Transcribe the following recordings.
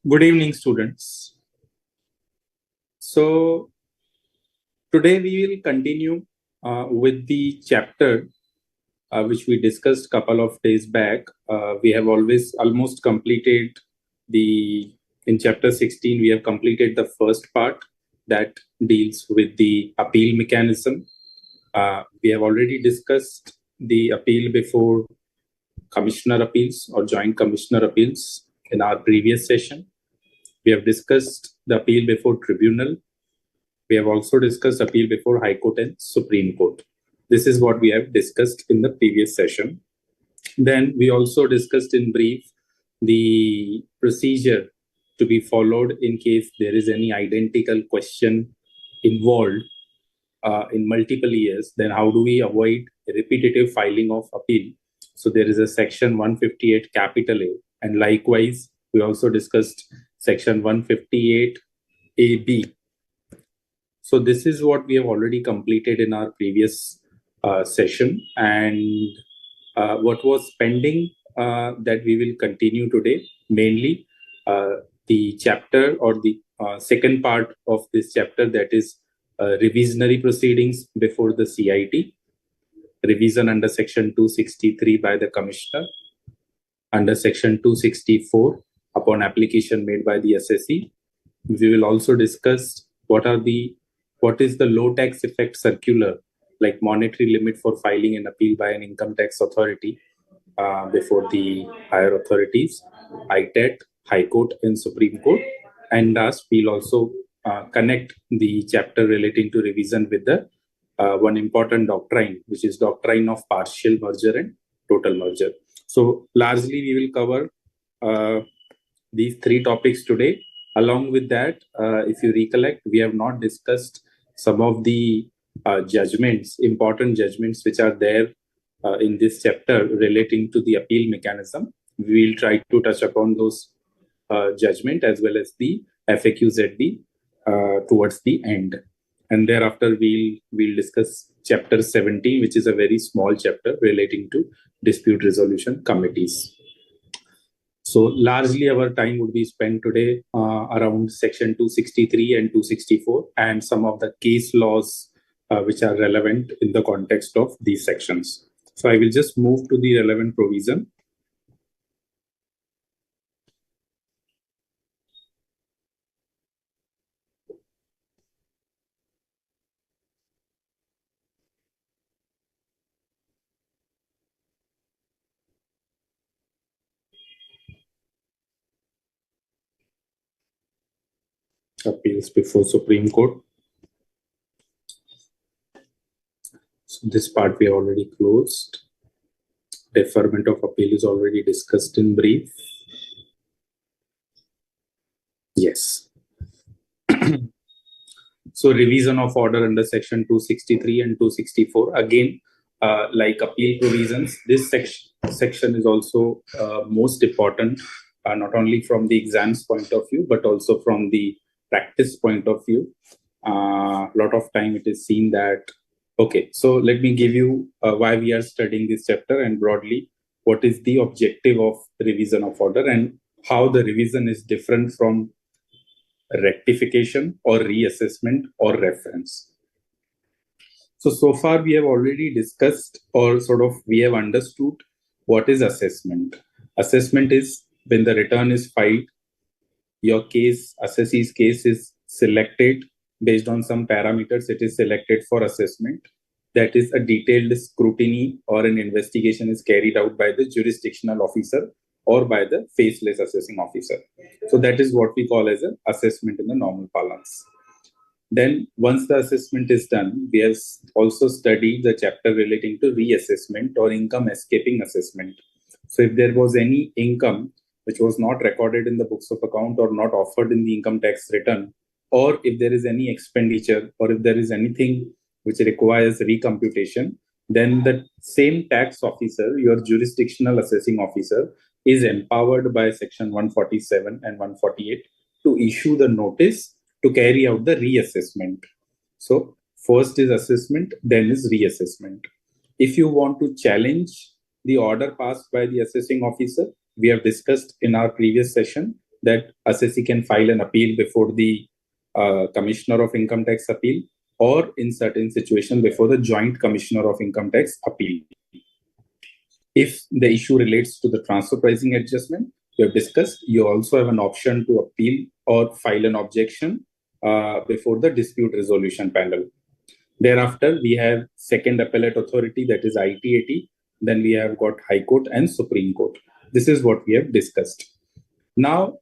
Good evening, students. So today we will continue with the chapter which we discussed a couple of days back. We have almost completed in chapter 16, we have completed the first part that deals with the appeal mechanism. We have already discussed the appeal before commissioner appeals or joint commissioner appeals in our previous session. We have discussed the appeal before tribunal. We have also discussed appeal before High Court and Supreme Court. This is what we have discussed in the previous session. Then we also discussed in brief the procedure to be followed in case there is any identical question involved in multiple years. Then how do we avoid repetitive filing of appeal? So there is a section 158 capital A, and likewise we also discussed section 158 AB. So this is what we have already completed in our previous session, and what was pending that we will continue today, mainly the chapter or the second part of this chapter, that is revisionary proceedings before the CIT, revision under section 263 by the commissioner, under section 264 upon application made by the assessee. We will also discuss what is the low tax effect circular, like monetary limit for filing an appeal by an income tax authority before the higher authorities, ICAI, High Court and Supreme Court. And last, we'll also connect the chapter relating to revision with the one important doctrine, which is doctrine of partial merger and total merger. So largely we will cover these three topics today. Along with that, if you recollect, we have not discussed some of the important judgments which are there in this chapter relating to the appeal mechanism. We will try to touch upon those judgment as well as the FAQs at the towards the end. And thereafter, we'll discuss chapter 17, which is a very small chapter relating to dispute resolution committees. So largely our time would be spent today around section 263 and 264 and some of the case laws which are relevant in the context of these sections. So I will just move to the relevant provision. Appeals before Supreme Court. So this part we have already closed. Deferment of appeal is already discussed in brief. Yes. So revision of order under section 263 and 264. Again, like appeal provisions, this section is also most important, not only from the exams point of view, but also from the practice point of view. A lot of time it is seen that, okay, so let me give you why we are studying this chapter and broadly what is the objective of revision of order and how the revision is different from rectification or reassessment or reference. So far we have already discussed or we have understood what is assessment. Assessment is when the return is filed, your case, assessee's case is selected based on some parameters, it is selected for assessment. That is a detailed scrutiny or an investigation is carried out by the jurisdictional officer or by the faceless assessing officer. So that is what we call as an assessment in the normal parlance. Then once the assessment is done, we have also studied the chapter relating to reassessment or income escaping assessment. So if there was any income which was not recorded in the books of account or not offered in the income tax return, or if there is any expenditure or if there is anything which requires recomputation, then the same tax officer, your jurisdictional assessing officer, is empowered by section 147 and 148 to issue the notice to carry out the reassessment. So first is assessment, then is reassessment. If you want to challenge the order passed by the assessing officer, we have discussed in our previous session that assessee can file an appeal before the Commissioner of Income Tax Appeal, or in certain situations before the Joint Commissioner of Income Tax Appeal. If the issue relates to the transfer pricing adjustment, we have discussed, you also have an option to appeal or file an objection before the dispute resolution panel. Thereafter, we have second appellate authority, that is ITAT. Then we have got High Court and Supreme Court. This is what we have discussed. Now,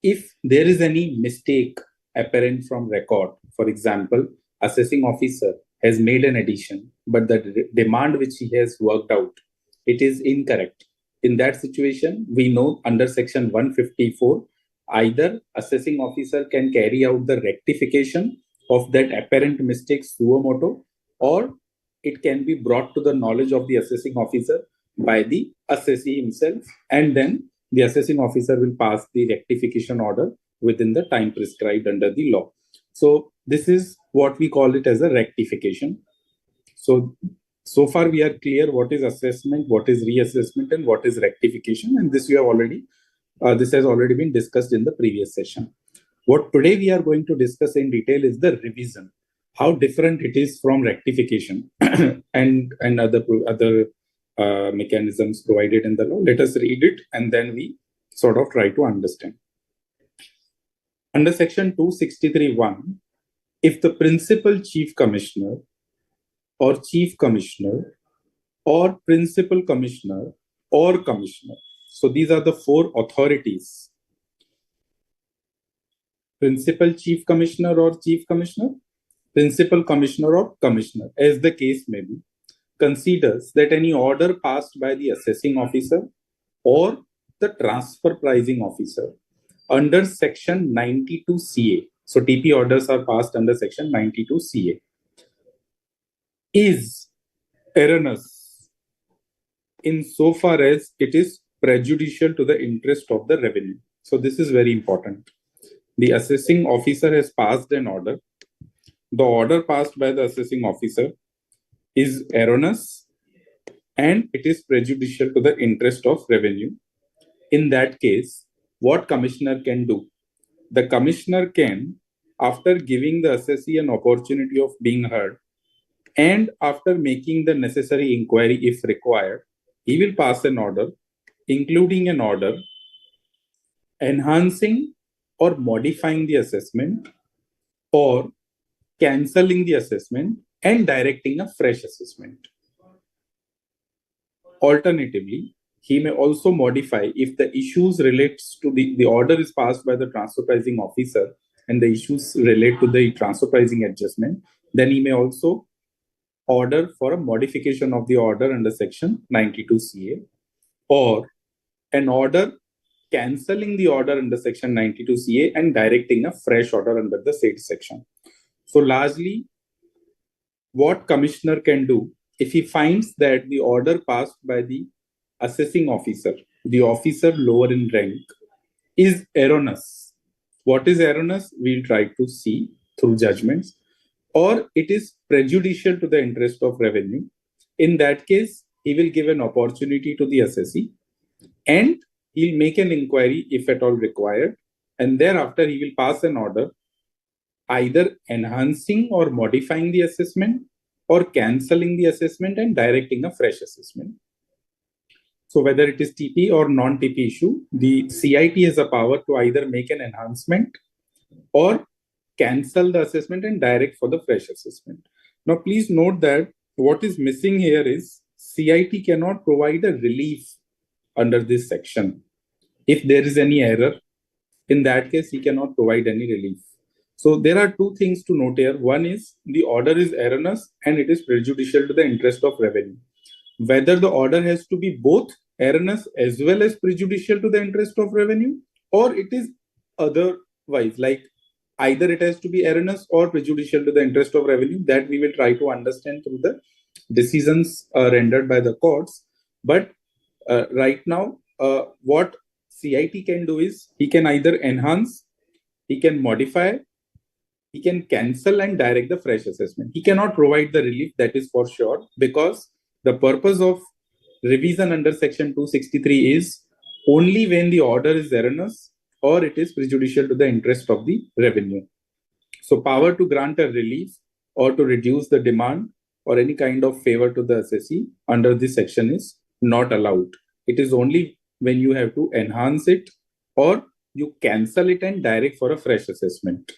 if there is any mistake apparent from record, for example, assessing officer has made an addition, but the demand which he has worked out, it is incorrect. In that situation, we know under section 154, either assessing officer can carry out the rectification of that apparent mistake suo motu, or it can be brought to the knowledge of the assessing officer by the assessee himself, and then the assessing officer will pass the rectification order within the time prescribed under the law. So this is what we call it as a rectification. So far we are clear what is assessment, what is reassessment, and what is rectification. And this this has already been discussed in the previous session. What today we are going to discuss in detail is the revision, how different it is from rectification and other mechanisms provided in the law. Let us read it and then we sort of try to understand. Under section 263(1), if the principal chief commissioner or chief commissioner or principal commissioner or commissioner, so these are the four authorities: principal chief commissioner or chief commissioner, principal commissioner or commissioner, as the case may be, considers that any order passed by the assessing officer or the transfer pricing officer under section 92 CA, so TP orders are passed under section 92 CA, is erroneous insofar as it is prejudicial to the interest of the revenue. So this is very important. The assessing officer has passed an order. The order passed by the assessing officer is erroneous and it is prejudicial to the interest of revenue. In that case, what commissioner can do? The commissioner can, after giving the assessee an opportunity of being heard and after making the necessary inquiry if required, he will pass an order, including an order enhancing or modifying the assessment or cancelling the assessment and directing a fresh assessment. Alternatively, he may also modify if the issues relates to the order is passed by the transfer pricing officer and the issues relate to the transfer pricing adjustment, then he may also order for a modification of the order under section 92 CA, or an order cancelling the order under section 92 CA and directing a fresh order under the said section. So largely, what commissioner can do, if he finds that the order passed by the assessing officer, the officer lower in rank, is erroneous. What is erroneous? We'll try to see through judgments. Or it is prejudicial to the interest of revenue. In that case, he will give an opportunity to the assessee and he'll make an inquiry if at all required. And thereafter, he will pass an order either enhancing or modifying the assessment or cancelling the assessment and directing a fresh assessment. So whether it is TP or non-TP issue, the CIT has a power to either make an enhancement or cancel the assessment and direct for the fresh assessment. Now, please note that what is missing here is CIT cannot provide a relief under this section. If there is any error, in that case, he cannot provide any relief. So there are two things to note here. One is the order is erroneous and it is prejudicial to the interest of revenue. Whether the order has to be both erroneous as well as prejudicial to the interest of revenue, or it is otherwise, like either it has to be erroneous or prejudicial to the interest of revenue, that we will try to understand through the decisions rendered by the courts. But right now, what CIT can do is he can either enhance, he can modify, he can cancel and direct the fresh assessment. He cannot provide the relief, that is for sure, because the purpose of revision under section 263 is only when the order is erroneous or it is prejudicial to the interest of the revenue. So power to grant a relief or to reduce the demand or any kind of favor to the assessee under this section is not allowed. It is only when you have to enhance it or you cancel it and direct for a fresh assessment.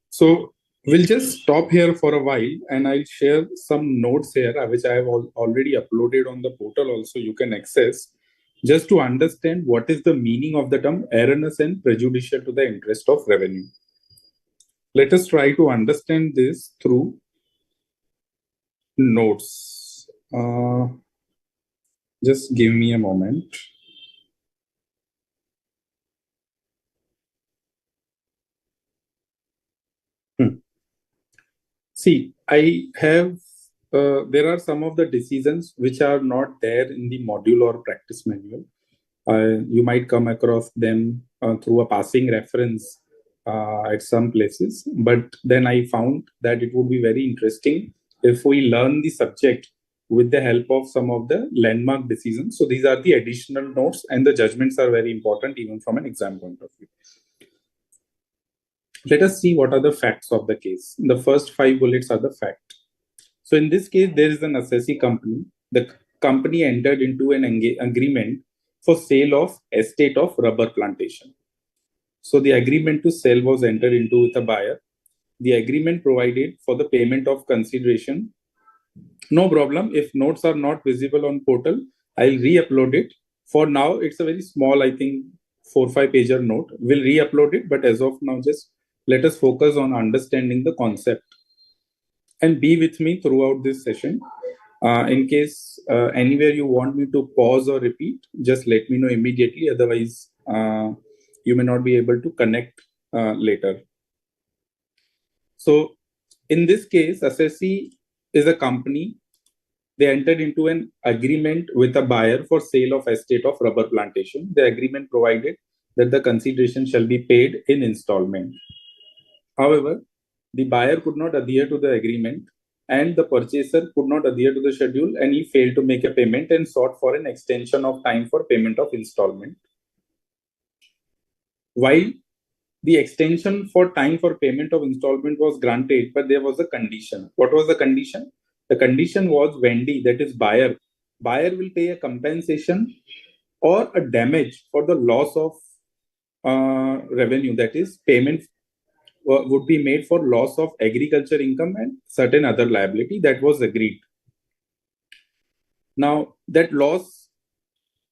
So we'll just stop here for a while and I'll share some notes here, which I have already uploaded on the portal also you can access, just to understand what is the meaning of the term erroneous and prejudicial to the interest of revenue. Let us try to understand this through notes. Just give me a moment. See, I have, there are some of the decisions which are not there in the module or practice manual. You might come across them through a passing reference at some places, but then I found that it would be very interesting if we learn the subject with the help of some of the landmark decisions. So these are the additional notes, and the judgments are very important even from an exam point of view. Let us see what are the facts of the case. The first 5 bullets are the fact. So in this case, there is an assessee company. The company entered into an agreement for sale of estate of rubber plantation. So the agreement to sell was entered into with a buyer. The agreement provided for the payment of consideration. No problem. If notes are not visible on portal, I'll re-upload it. For now, it's a very small, I think, 4 or 5 pager note. We'll re-upload it, but as of now, just let us focus on understanding the concept. And be with me throughout this session. In case anywhere you want me to pause or repeat, just let me know immediately. Otherwise, you may not be able to connect later. So in this case, assessee is a company. They entered into an agreement with a buyer for sale of estate of rubber plantation. The agreement provided that the consideration shall be paid in installment. However, the buyer could not adhere to the agreement and the purchaser could not adhere to the schedule, and he failed to make a payment and sought for an extension of time for payment of installment. While the extension for time for payment of installment was granted, but there was a condition. What was the condition? The condition was vendee, that is buyer. Buyer will pay a compensation or a damage for the loss of revenue, that is payment would be made for loss of agriculture income and certain other liability that was agreed. Now, that loss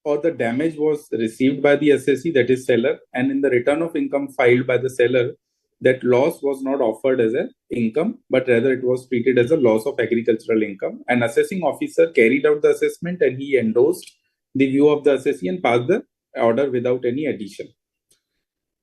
or the damage was received by the assessee, that is seller, and in the return of income filed by the seller, that loss was not offered as an income, but rather it was treated as a loss of agricultural income. An assessing officer carried out the assessment and he endorsed the view of the assessee and passed the order without any addition.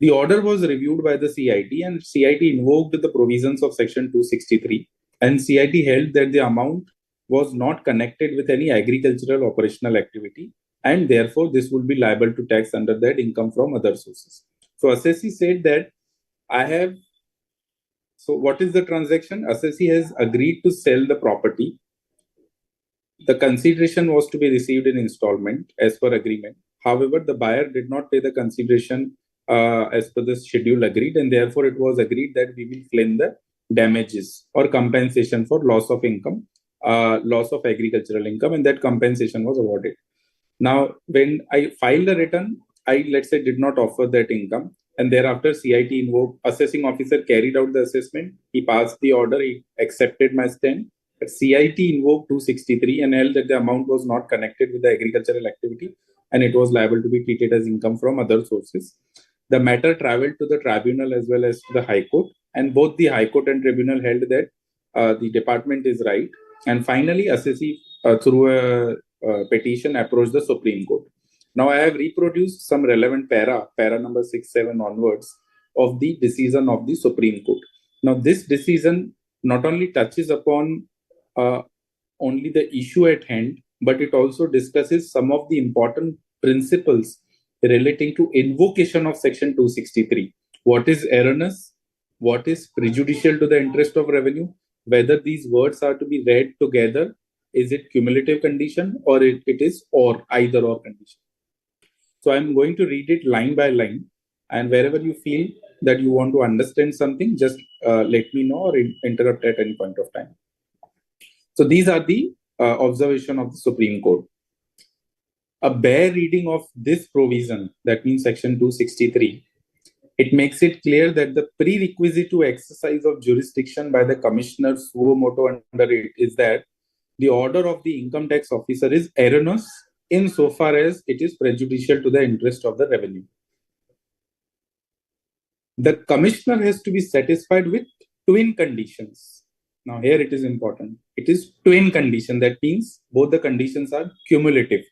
The order was reviewed by the CIT and CIT invoked the provisions of section 263, and CIT held that the amount was not connected with any agricultural operational activity, and therefore this would be liable to tax under that income from other sources. So assessee said that so what is the transaction? Assessee has agreed to sell the property. The consideration was to be received in installment as per agreement. However, the buyer did not pay the consideration as per the schedule agreed, and therefore it was agreed that we will claim the damages or compensation for loss of income, loss of agricultural income, and that compensation was awarded. Now, when I filed a return, I, let's say, did not offer that income, and thereafter CIT invoked, assessing officer carried out the assessment, he passed the order, he accepted my stand, but CIT invoked 263 and held that the amount was not connected with the agricultural activity and it was liable to be treated as income from other sources. The matter traveled to the tribunal as well as to the High Court, and both the High Court and tribunal held that the department is right. And finally, assessee through a petition approached the Supreme Court. Now, I have reproduced some relevant para number 6, 7 onwards of the decision of the Supreme Court. Now, this decision not only touches upon only the issue at hand, but it also discusses some of the important principles relating to invocation of section 263. What is erroneous? What is prejudicial to the interest of revenue? Whether these words are to be read together, is it cumulative condition or it is or either or condition? So I'm going to read it line by line, and wherever you feel that you want to understand something, just let me know or interrupt at any point of time. So these are the observation of the Supreme Court. A bare reading of this provision, that means section 263, it makes it clear that the prerequisite to exercise of jurisdiction by the commissioner suo motu under it is that the order of the income tax officer is erroneous insofar as it is prejudicial to the interest of the revenue. The commissioner has to be satisfied with twin conditions. Now here it is important. It is twin condition. That means both the conditions are cumulative.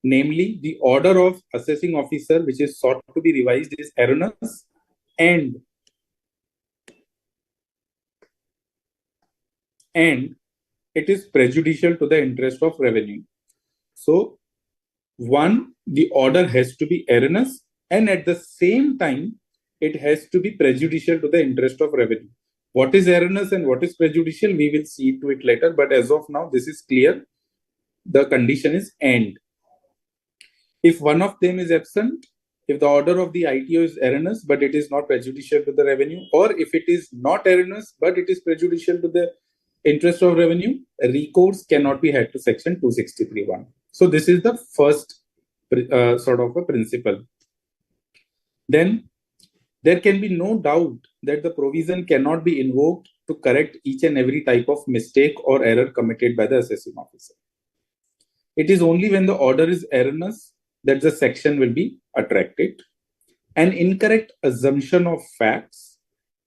Namely, the order of assessing officer which is sought to be revised is erroneous and it is prejudicial to the interest of revenue. So, one, the order has to be erroneous and at the same time, it has to be prejudicial to the interest of revenue. What is erroneous and what is prejudicial, we will see to it later. But as of now, this is clear. The condition is and. If one of them is absent, if the order of the ITO is erroneous, but it is not prejudicial to the revenue, or if it is not erroneous, but it is prejudicial to the interest of revenue, recourse cannot be had to section 263(1). So this is the first sort of a principle. Then there can be no doubt that the provision cannot be invoked to correct each and every type of mistake or error committed by the assessing officer. It is only when the order is erroneous that the section will be attracted. An incorrect assumption of facts,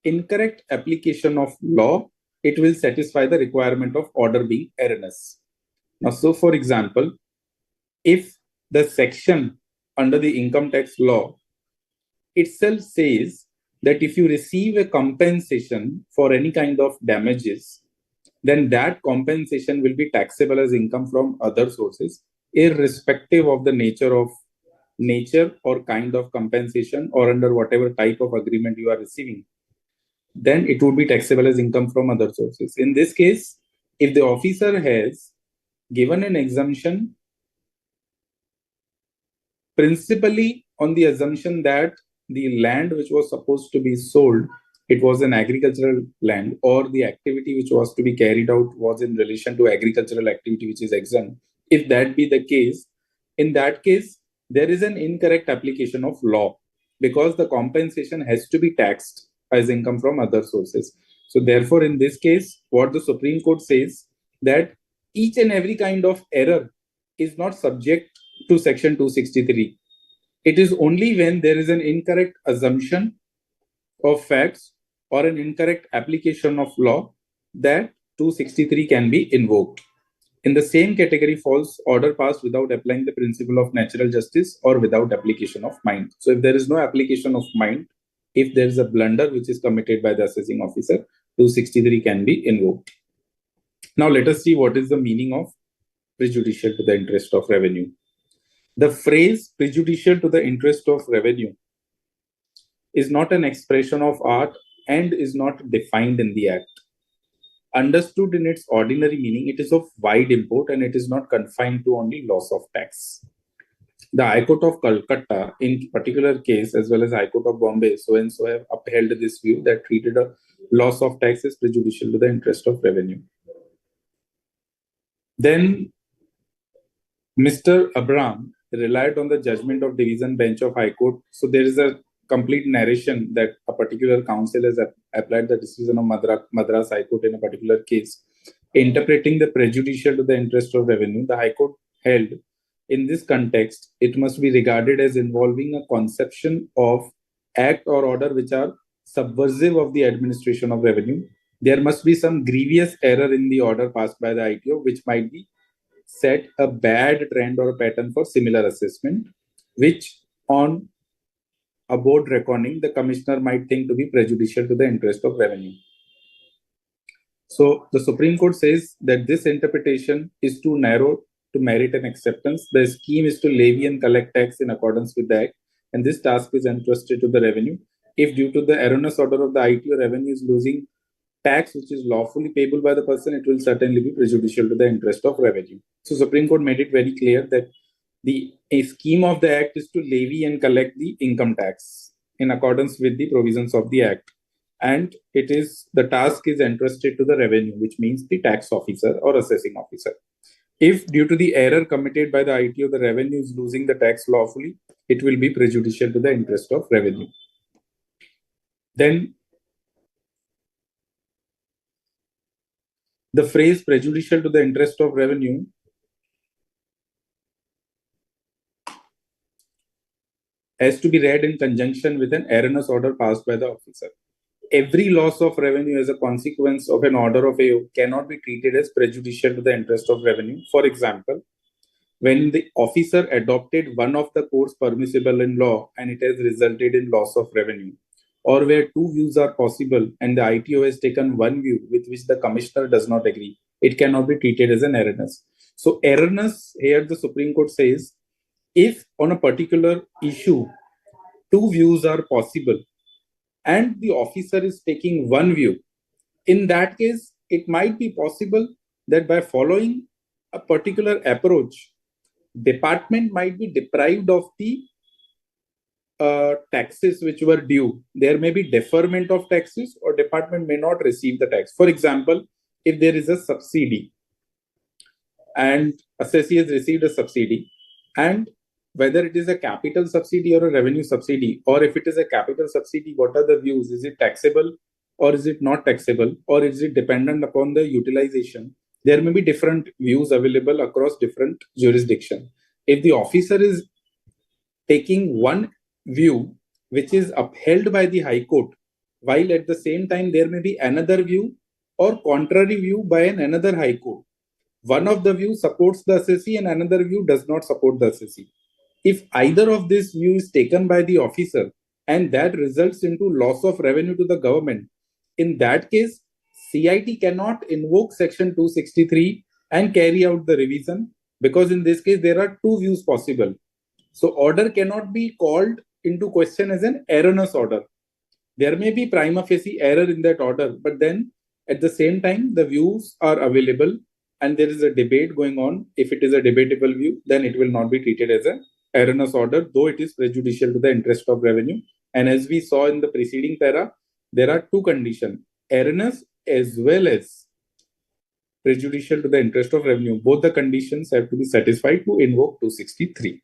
incorrect application of law, it will satisfy the requirement of order being erroneous. Now, so for example, if the section under the income tax law itself says that if you receive a compensation for any kind of damages, then that compensation will be taxable as income from other sources, irrespective of the nature or kind of compensation or under whatever type of agreement you are receiving, then it would be taxable as income from other sources. In this case, if the officer has given an exemption principally on the assumption that the land which was supposed to be sold, it was an agricultural land, or the activity which was to be carried out was in relation to agricultural activity which is exempt. If that be the case, in that case, there is an incorrect application of law because the compensation has to be taxed as income from other sources. So therefore, in this case, what the Supreme Court says that each and every kind of error is not subject to section 263. It is only when there is an incorrect assumption of facts or an incorrect application of law that 263 can be invoked. In the same category falls order passed without applying the principle of natural justice or without application of mind. So if there is no application of mind, if there is a blunder which is committed by the assessing officer, 263 can be invoked. Now let us see what is the meaning of prejudicial to the interest of revenue. The phrase prejudicial to the interest of revenue is not an expression of art and is not defined in the Act. Understood in its ordinary meaning, it is of wide import and it is not confined to only loss of tax. The High Court of Calcutta, in particular case, as well as High Court of Bombay, so and so have upheld this view that treated a loss of tax as prejudicial to the interest of revenue. Then Mr. Abraham relied on the judgment of Division Bench of High Court. So there is a complete narration that a particular council has applied the decision of Madras High Court in a particular case, interpreting the prejudicial to the interest of revenue. The High Court held, in this context, it must be regarded as involving a conception of act or order which are subversive of the administration of revenue. There must be some grievous error in the order passed by the ITO, which might be set a bad trend or a pattern for similar assessment, which on a board reckoning, the commissioner might think to be prejudicial to the interest of revenue. So the Supreme Court says that this interpretation is too narrow to merit an acceptance. The scheme is to levy and collect tax in accordance with the Act, and this task is entrusted to the revenue. If due to the erroneous order of the ITO, revenue is losing tax which is lawfully payable by the person, it will certainly be prejudicial to the interest of revenue. So Supreme Court made it very clear that a scheme of the act is to levy and collect the income tax in accordance with the provisions of the act. And the task is entrusted to the revenue, which means the tax officer or assessing officer. If due to the error committed by the ITO, the revenue is losing the tax lawfully, it will be prejudicial to the interest of revenue. Then the phrase prejudicial to the interest of revenue has to be read in conjunction with an erroneous order passed by the officer. Every loss of revenue as a consequence of an order of AO cannot be treated as prejudicial to the interest of revenue. For example, when the officer adopted one of the course permissible in law and it has resulted in loss of revenue, or where two views are possible and the ITO has taken one view with which the commissioner does not agree, it cannot be treated as an erroneous. So erroneous, here the Supreme Court says, if on a particular issue, two views are possible and the officer is taking one view, in that case, it might be possible that by following a particular approach, department might be deprived of the taxes which were due. There may be deferment of taxes or department may not receive the tax. For example, if there is a subsidy and assessee has received a subsidy, and whether it is a capital subsidy or a revenue subsidy, or if it is a capital subsidy, what are the views? Is it taxable or is it not taxable, or is it dependent upon the utilization? There may be different views available across different jurisdictions. If the officer is taking one view which is upheld by the High Court, while at the same time there may be another view or contrary view by another High Court, one of the views supports the assessee and another view does not support the assessee. If either of this view is taken by the officer and that results into loss of revenue to the government, in that case, CIT cannot invoke Section 263 and carry out the revision, because in this case, there are two views possible. So order cannot be called into question as an erroneous order. There may be prima facie error in that order, but then at the same time, the views are available and there is a debate going on. If it is a debatable view, then it will not be treated as an erroneous order, though it is prejudicial to the interest of revenue. And as we saw in the preceding para, there are two conditions, erroneous as well as prejudicial to the interest of revenue. Both the conditions have to be satisfied to invoke 263.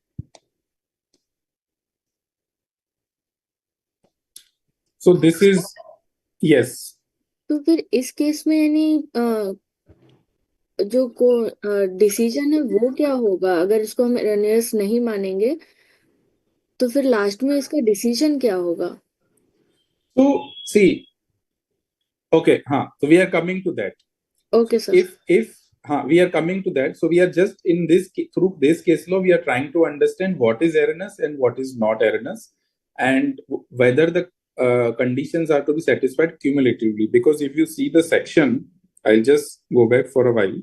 So this is, yes. तो फिर इस case में यानी जो decision है वो क्या होगा? अगर इसको हम erroneous नहीं मानेंगे तो फिर लास्ट में इसका डिसीजन क्या होगा? So see, okay, so we are coming to that. Okay, sir. If we are coming to that, so we are just in this, through this case law, we are trying to understand what is erroneous and what is not erroneous, and whether the conditions are to be satisfied cumulatively. Because if you see the section, I'll just go back for a while.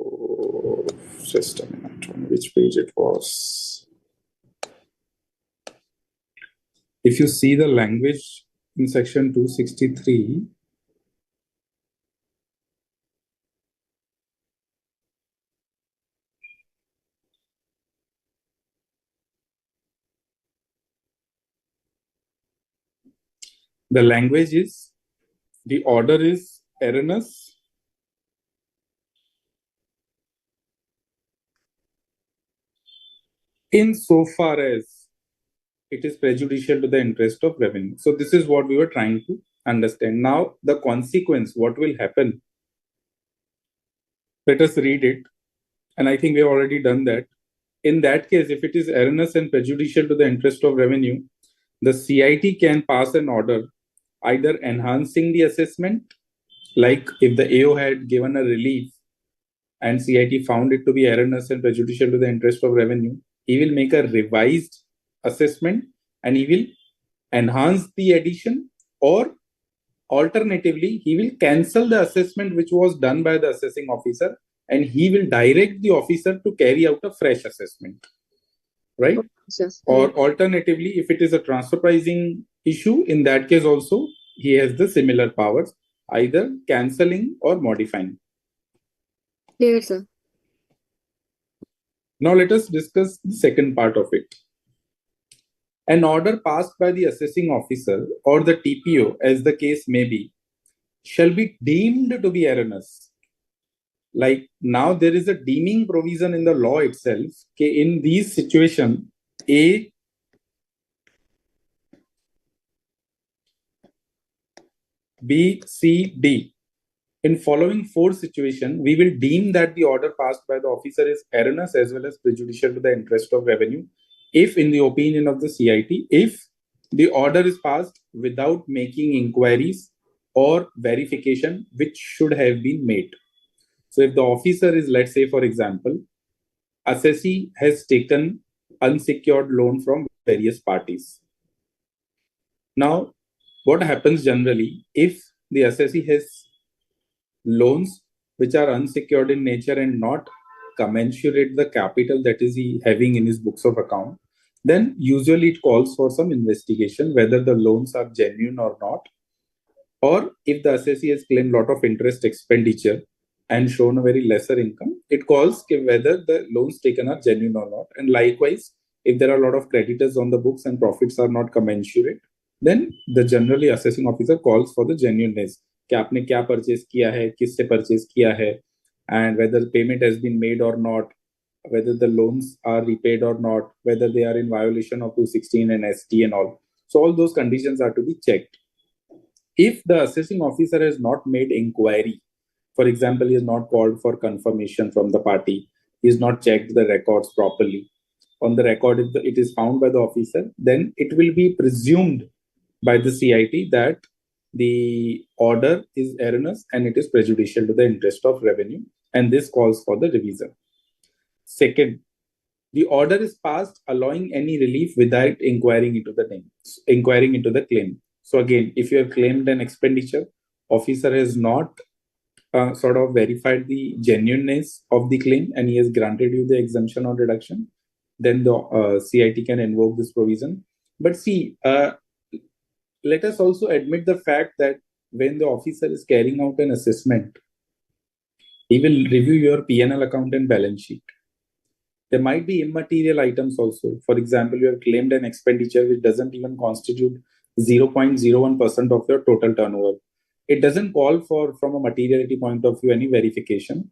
Oh, just a minute, on which page it was. If you see the language in section 263, the language is, the order is erroneous insofar as it is prejudicial to the interest of revenue. So this is what we were trying to understand. Now, the consequence, what will happen? Let us read it. And I think we have already done that. In that case, if it is erroneous and prejudicial to the interest of revenue, the CIT can pass an order either enhancing the assessment, like if the AO had given a relief and CIT found it to be erroneous and prejudicial to the interest of revenue, he will make a revised assessment and he will enhance the addition, or alternatively, he will cancel the assessment which was done by the assessing officer and he will direct the officer to carry out a fresh assessment, right? Yes. Or alternatively, if it is a transfer pricing issue, in that case also, he has the similar powers, either cancelling or modifying. Clear, sir. Now let us discuss the second part of it. An order passed by the assessing officer or the TPO, as the case may be, shall be deemed to be erroneous. Like now there is a deeming provision in the law itself. Okay, in these situations, A, B, C, D. In following four situations, we will deem that the order passed by the officer is erroneous as well as prejudicial to the interest of revenue, if in the opinion of the CIT, if the order is passed without making inquiries or verification which should have been made. So if the officer is, let's say, for example, assessee has taken unsecured loan from various parties. Now, what happens generally if the assessee has loans which are unsecured in nature and not commensurate the capital that is he having in his books of account, then usually it calls for some investigation whether the loans are genuine or not, or if the assessee has claimed lot of interest expenditure and shown a very lesser income, it calls whether the loans taken are genuine or not. And likewise, if there are a lot of creditors on the books and profits are not commensurate, then the generally assessing officer calls for the genuineness कि आपने क्या purchase किया है, किससे purchase किया है, and whether payment has been made or not, whether the loans are repaid or not, whether they are in violation of 216 and ST and all. So all those conditions are to be checked. If the assessing officer has not made inquiry, for example, he has not called for confirmation from the party, he has not checked the records properly. On the record, if it is found by the officer, then it will be presumed by the CIT that the order is erroneous and it is prejudicial to the interest of revenue, and this calls for the revision. Second, the order is passed allowing any relief without inquiring into the claim. So again, if you have claimed an expenditure, officer has not sort of verified the genuineness of the claim and he has granted you the exemption or deduction, then the CIT can invoke this provision. But see, let us also admit the fact that when the officer is carrying out an assessment, he will review your P&L account and balance sheet. There might be immaterial items also. For example, you have claimed an expenditure which doesn't even constitute 0.01% of your total turnover. It doesn't call for, from a materiality point of view, any verification.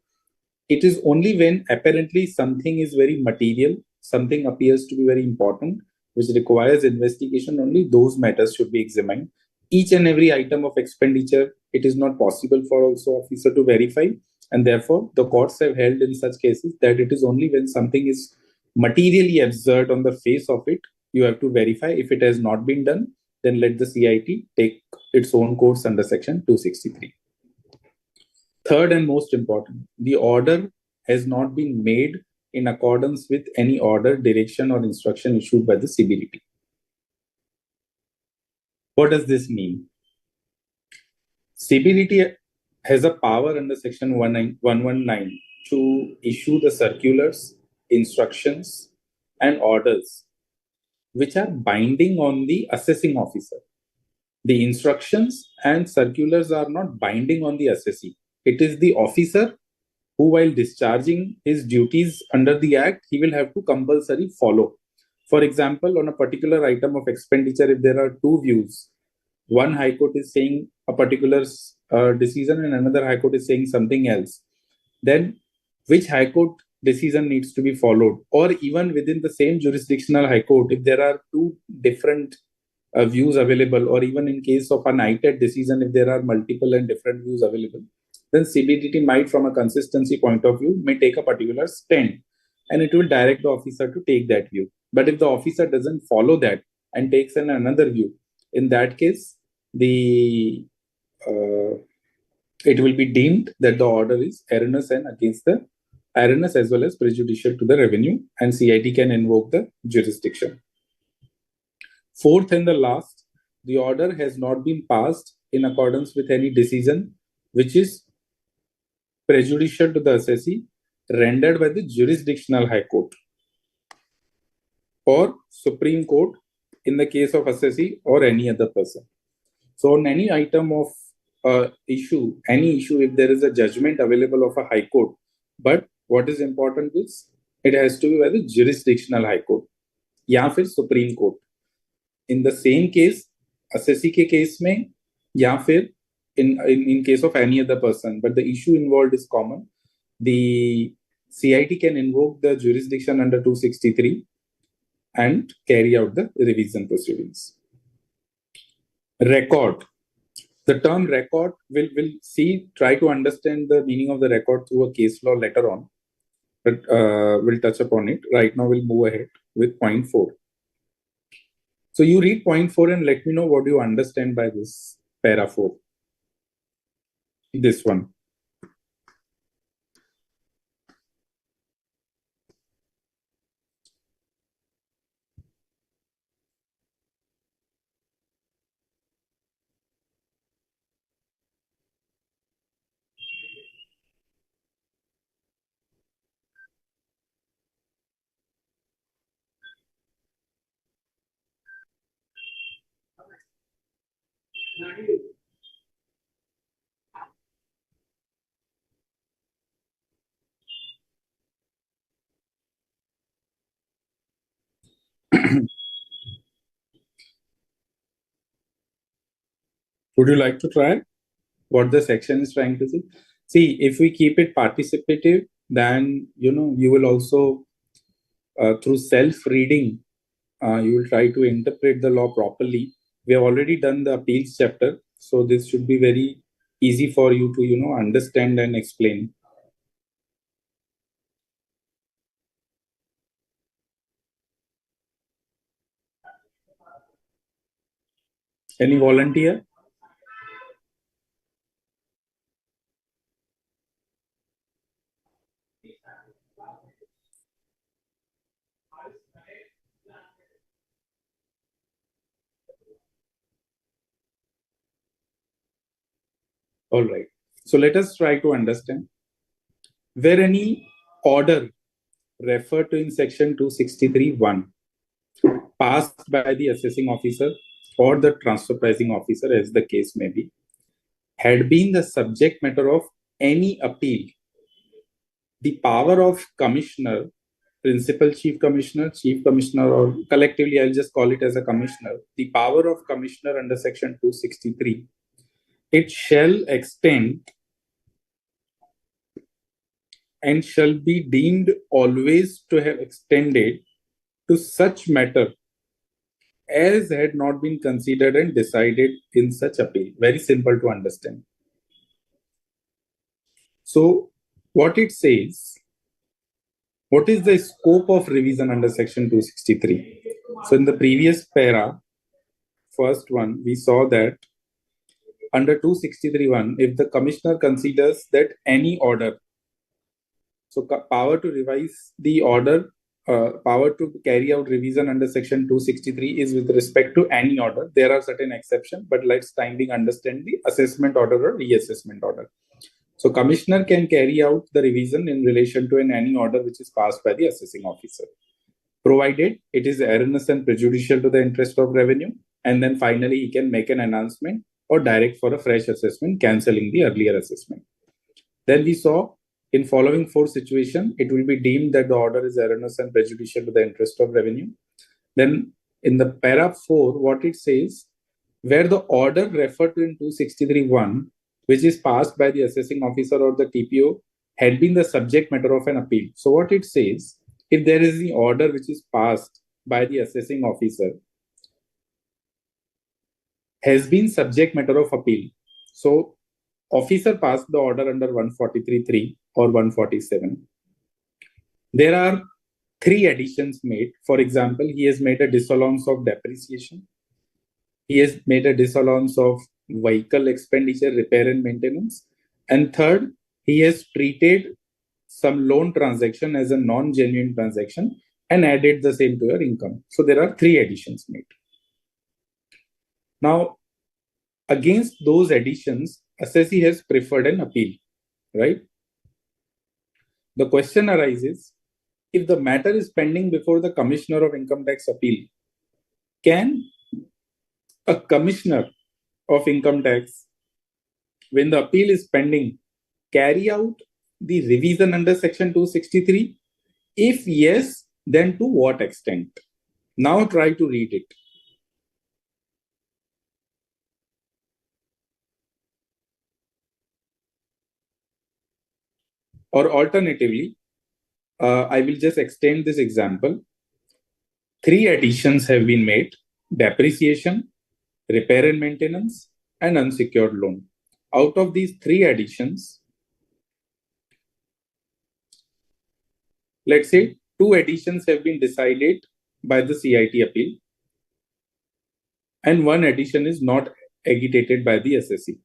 It is only when apparently something is very material, something appears to be very important, which requires investigation, only those matters should be examined. Each and every item of expenditure, it is not possible for also officer to verify. And therefore, the courts have held in such cases that it is only when something is materially absurd on the face of it, you have to verify. If it has not been done, then let the CIT take its own course under section 263. Third and most important, the order has not been made in accordance with any order, direction, or instruction issued by the CBDT. What does this mean? CBDT has a power under section 119 to issue the circulars, instructions, and orders which are binding on the assessing officer. The instructions and circulars are not binding on the assessee. It is the officer who, while discharging his duties under the Act, he will have to compulsory follow. For example, on a particular item of expenditure, if there are two views, one High Court is saying a particular decision and another High Court is saying something else, then which High Court decision needs to be followed? Or even within the same jurisdictional High Court, if there are two different views available, or even in case of an ITED decision, if there are multiple and different views available, then CBDT might, from a consistency point of view, may take a particular stand and it will direct the officer to take that view. But if the officer doesn't follow that and takes another view, in that case, it will be deemed that the order is erroneous and against the erroneous as well as prejudicial to the revenue, and CIT can invoke the jurisdiction. Fourth and the last, the order has not been passed in accordance with any decision which is prejudicial to the assessee rendered by the jurisdictional High Court or Supreme Court in the case of assessee or any other person. So on any item of issue, if there is a judgment available of a High Court But what is important is it has to be by the jurisdictional high court या फिर supreme court. In the same case, assessee के case में या फिर in case of any other person, but the issue involved is common. The CIT can invoke the jurisdiction under 263 and carry out the revision proceedings. Record. The term record will try to understand the meaning of the record through a case law later on, but we'll touch upon it. Right now, we'll move ahead with point 4. So you read point 4 and let me know what you understand by this para 4. This one. Would you like to try what the section is trying to say? See, if we keep it participative, then you will also through self-reading, you will try to interpret the law properly. We have already done the appeals chapter, so this should be very easy for you to understand and explain. Any volunteer? All right. So let us try to understand. Where any order referred to in section 263(1) passed by the assessing officer or the transfer pricing officer, as the case may be, had been the subject matter of any appeal, the power of commissioner, principal chief commissioner, or collectively I'll just call it as a commissioner, the power of commissioner under section 263, it shall extend and shall be deemed always to have extended to such matter as had not been considered and decided in such appeal. Very simple to understand. So what it says, what is the scope of revision under section 263? So in the previous para, first one, we saw that under 263(1), if the commissioner considers that any order, so power to revise the order, power to carry out revision under section 263 is with respect to any order. There are certain exceptions, but let's time being understand the assessment order or reassessment order. So commissioner can carry out the revision in relation to any order which is passed by the assessing officer, provided it is erroneous and prejudicial to the interest of revenue, and then finally he can make an announcement or direct for a fresh assessment, cancelling the earlier assessment. Then we saw in following 4 situations, it will be deemed that the order is erroneous and prejudicial to the interest of revenue. Then in the para 4, what it says, where the order referred to in 263(1), which is passed by the assessing officer or the TPO, had been the subject matter of an appeal. So what it says, if there is the order which is passed by the assessing officer, has been subject matter of appeal. So officer passed the order under 143(3) or 147. There are 3 additions made. For example, he has made a disallowance of depreciation. He has made a disallowance of vehicle expenditure, repair and maintenance. And third, he has treated some loan transaction as a non-genuine transaction and added the same to your income. So there are 3 additions made. Now, against those additions, assessee has preferred an appeal, right? The question arises, if the matter is pending before the Commissioner of Income Tax Appeal, can a Commissioner of Income Tax, when the appeal is pending, carry out the revision under section 263? If yes, then to what extent? Now try to read it. Or alternatively, I will just extend this example. 3 additions have been made: depreciation, repair and maintenance, and unsecured loan. Out of these 3 additions, let's say 2 additions have been decided by the CIT appeal, and 1 addition is not agitated by the SSE.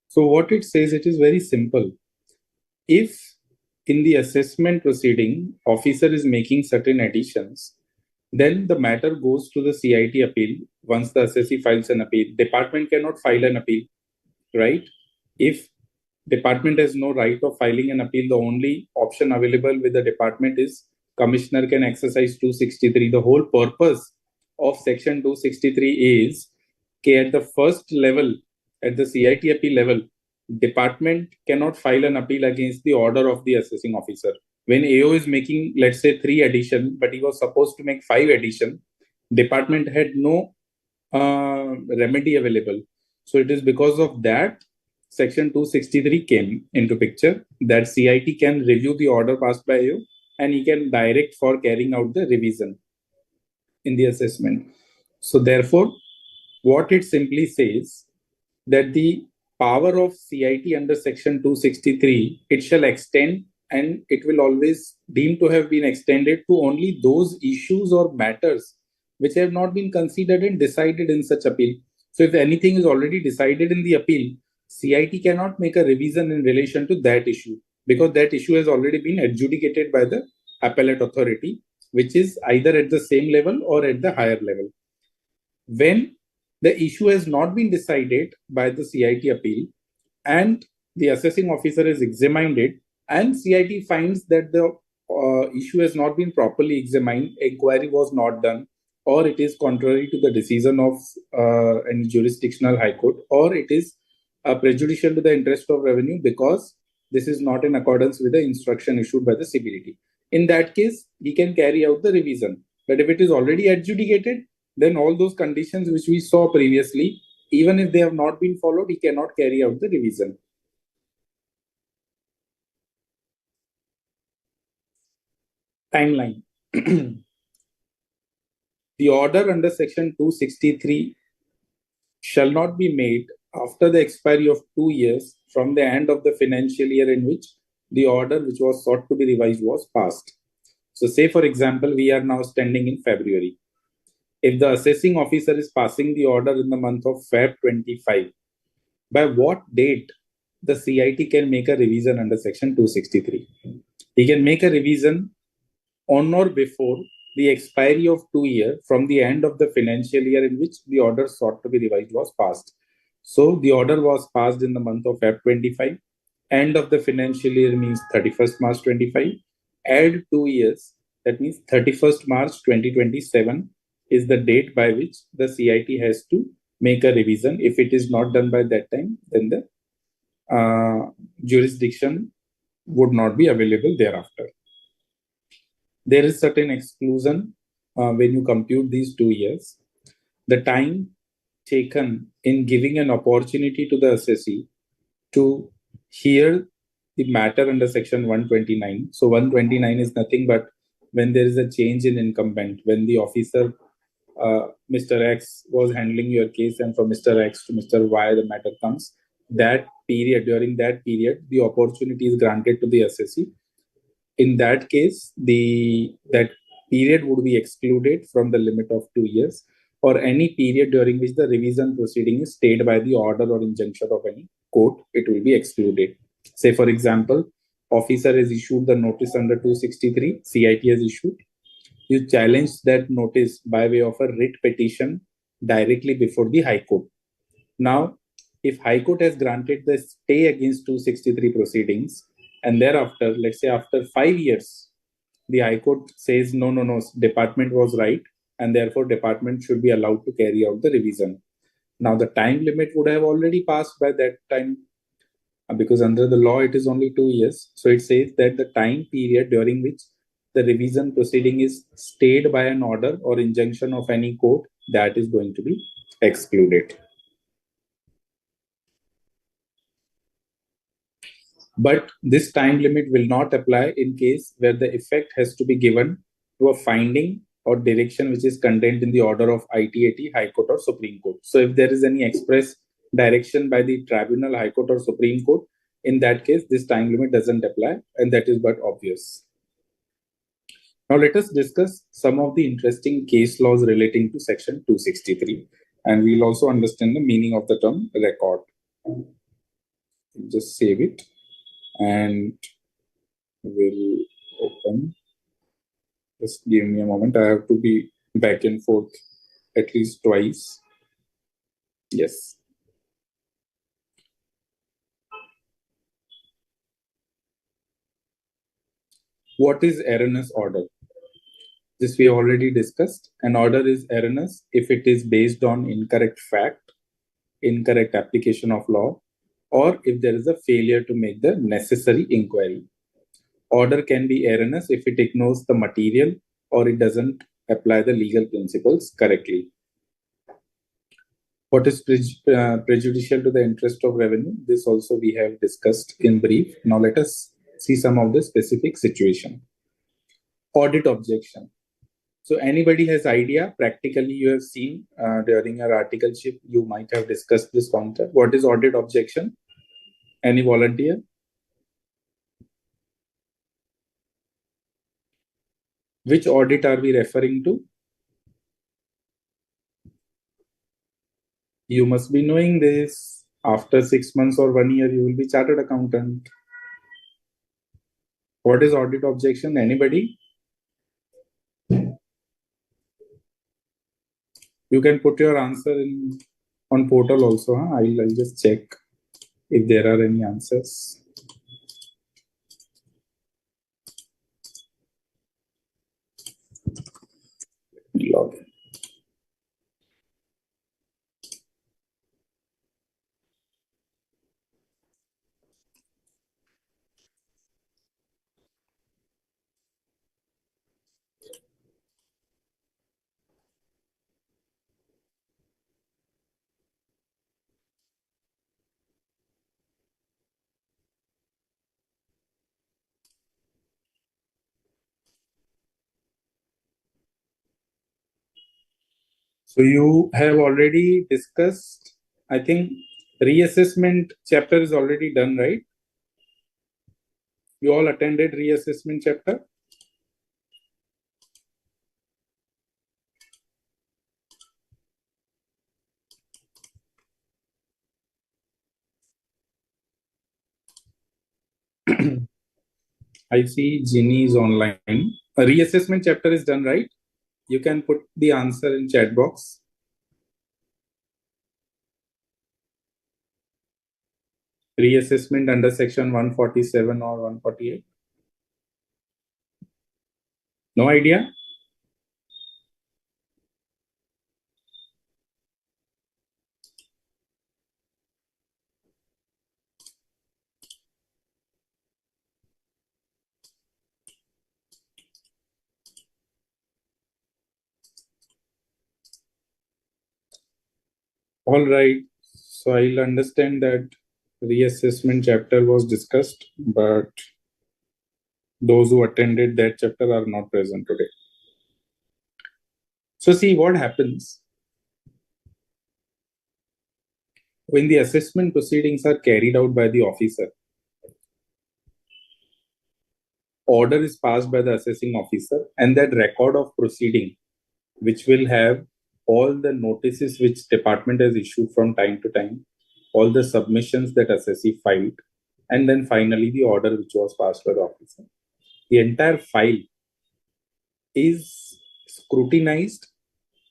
So what it says, it is very simple. If in the assessment proceeding, officer is making certain additions, then the matter goes to the CIT appeal. Once the assessee files an appeal, department cannot file an appeal, right? If department has no right of filing an appeal, the only option available with the department is commissioner can exercise 263. The whole purpose of section 263 is at the first level, at the CIT appeal level, department cannot file an appeal against the order of the assessing officer. When AO is making, let's say, 3 addition, but he was supposed to make 5 addition, department had no remedy available. So it is because of that section 263 came into picture, that CIT can review the order passed by AO and he can direct for carrying out the revision in the assessment. So therefore, what it simply says, that the power of CIT under section 263, it shall extend and it will always deem to have been extended to only those issues or matters which have not been considered and decided in such appeal. So if anything is already decided in the appeal, CIT cannot make a revision in relation to that issue, because that issue has already been adjudicated by the appellate authority, which is either at the same level or at the higher level. When the issue has not been decided by the CIT appeal and the assessing officer has examined it and CIT finds that the issue has not been properly examined, inquiry was not done, or it is contrary to the decision of any jurisdictional high court, or it is prejudicial to the interest of revenue because this is not in accordance with the instruction issued by the CBDT. In that case, he can carry out the revision. But if it is already adjudicated, then all those conditions which we saw previously, even if they have not been followed, he cannot carry out the revision. Timeline. The order under section 263 shall not be made after the expiry of 2 years from the end of the financial year in which the order which was sought to be revised was passed. So say, for example, we are now standing in February. If the assessing officer is passing the order in the month of Feb 25, by what date the CIT can make a revision under section 263? He can make a revision on or before the expiry of 2 years from the end of the financial year in which the order sought to be revised was passed. So the order was passed in the month of Feb 25. End of the financial year means 31st March 25. Add 2 years, that means 31st March 2027 is the date by which the CIT has to make a revision. If it is not done by that time, then the jurisdiction would not be available thereafter. There is certain exclusion when you compute these 2 years. The time taken in giving an opportunity to the assessee to hear the matter under section 129. So 129 is nothing but when there is a change in incumbent, when the officer, Mr. X was handling your case and from Mr. X to Mr. Y the matter comes, that period, during that period, the opportunity is granted to the assessee. In that case, that period would be excluded from the limit of 2 years, or any period during which the revision proceeding is stayed by the order or injunction of any court, it will be excluded. Say, for example, officer has issued the notice under 263, CIT has issued. You challenge that notice by way of a writ petition directly before the High Court. Now, if High Court has granted the stay against 263 proceedings, and thereafter, let's say after 5 years, the High Court says, no, department was right, and therefore department should be allowed to carry out the revision. Now the time limit would have already passed by that time, because under the law it is only 2 years. So it says that the time period during which the revision proceeding is stayed by an order or injunction of any court, that is going to be excluded. But this time limit will not apply in case where the effect has to be given to a finding or direction which is contained in the order of ITAT, High Court or Supreme Court. So if there is any express direction by the tribunal, High Court or Supreme Court, in that case, this time limit doesn't apply, and that is but obvious. Now let us discuss some of the interesting case laws relating to Section 263, and we'll also understand the meaning of the term record. Just save it, and we'll open. Just give me a moment. I have to be back and forth at least twice. Yes. What is erroneous order? This we already discussed. An order is erroneous if it is based on incorrect fact, incorrect application of law, or if there is a failure to make the necessary inquiry. Order can be erroneous if it ignores the material or it doesn't apply the legal principles correctly. What is prejudicial to the interest of revenue? This also we have discussed in brief. Now let us see some of the specific situation. Audit objection. So anybody has idea? Practically you have seen during your articleship, you might have discussed this concept. What is audit objection? Any volunteer? Which audit are we referring to? You must be knowing this. After 6 months or 1 year, you will be chartered accountant. What is audit objection? Anybody? You can put your answer in on portal also. Huh? I'll just check if there are any answers. Let me log in. So you have already discussed, I think reassessment chapter is already done, right? You all attended reassessment chapter? I see Ginny is online. A reassessment chapter is done, right? You can put the answer in chat box. Reassessment under section 147 or 148. No idea? All right. So I'll understand that reassessment chapter was discussed, but those who attended that chapter are not present today. So see what happens when the assessment proceedings are carried out by the officer. Order is passed by the assessing officer, and that record of proceeding, which will have all the notices which department has issued from time to time, all the submissions that assessee filed, and then finally the order which was passed by the officer. The entire file is scrutinized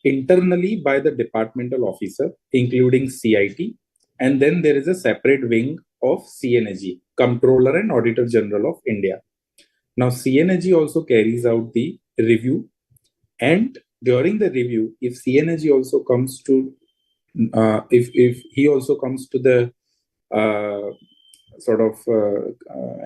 internally by the departmental officer, including CIT, and then there is a separate wing of CNAG, Comptroller and Auditor General of India. Now, CNAG also carries out the review, and during the review, if CNAG also comes to, if he also comes to the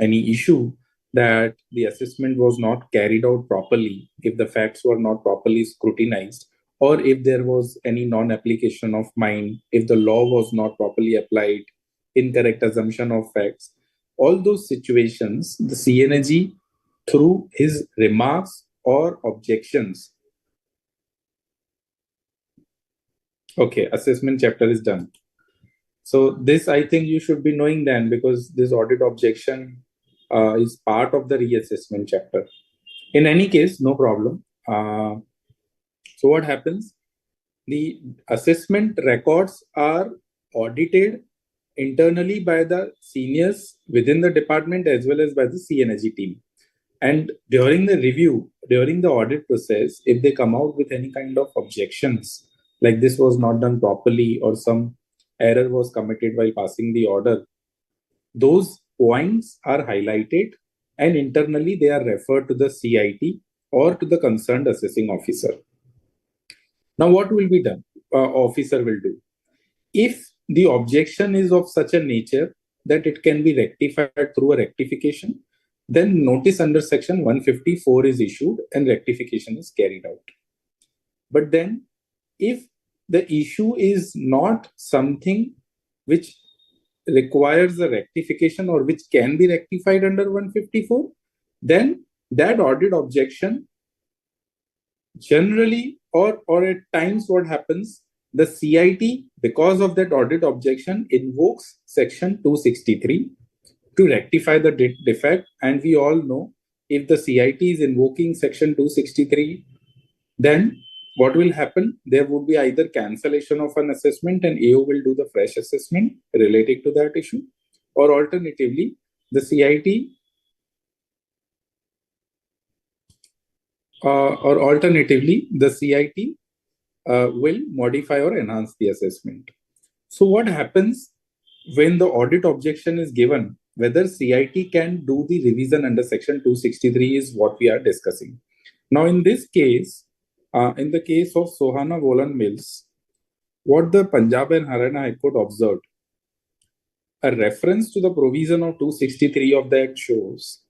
any issue that the assessment was not carried out properly, if the facts were not properly scrutinized, or if there was any non-application of mind, if the law was not properly applied, incorrect assumption of facts, all those situations, the CNAG, through his remarks or objections. Okay, assessment chapter is done. So this, I think you should be knowing then, because this audit objection is part of the reassessment chapter. In any case, no problem. So what happens? The assessment records are audited internally by the seniors within the department as well as by the CNAG team. And during the review, during the audit process, if they come out with any kind of objections, like this was not done properly or some error was committed while passing the order, those points are highlighted and internally they are referred to the CIT or to the concerned assessing officer. Now, what will be done? Officer will do. If the objection is of such a nature that it can be rectified through a rectification, then notice under section 154 is issued and rectification is carried out. But then, if the issue is not something which requires a rectification or which can be rectified under 154, then that audit objection generally or at times what happens, the CIT, because of that audit objection, invokes section 263 to rectify the defect. And we all know, if the CIT is invoking section 263, then what will happen? There would be either cancellation of an assessment and AO will do the fresh assessment relating to that issue, or alternatively, the CIT will modify or enhance the assessment. So what happens when the audit objection is given? Whether CIT can do the revision under section 263 is what we are discussing. Now, in this case, in the case of Sohana Woolen Mills, what the Punjab and Haryana High Court observed, a reference to the provision of 263 of the Act shows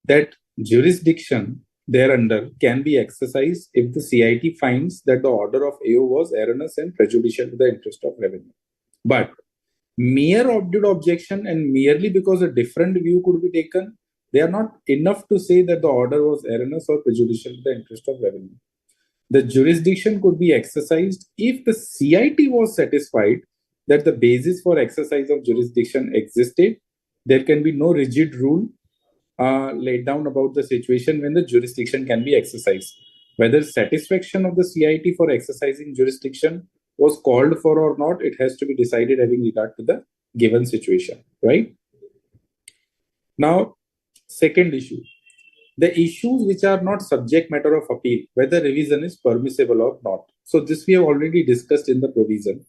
that jurisdiction thereunder can be exercised if the CIT finds that the order of AO was erroneous and prejudicial to the interest of revenue. But mere audit objection and merely because a different view could be taken, they are not enough to say that the order was erroneous or prejudicial to the interest of revenue. The jurisdiction could be exercised if the CIT was satisfied that the basis for exercise of jurisdiction existed. There can be no rigid rule laid down about the situation when the jurisdiction can be exercised. Whether satisfaction of the CIT for exercising jurisdiction was called for or not, it has to be decided having regard to the given situation, right? Now, second issue, the issues which are not subject matter of appeal, whether revision is permissible or not. So this we have already discussed in the provision.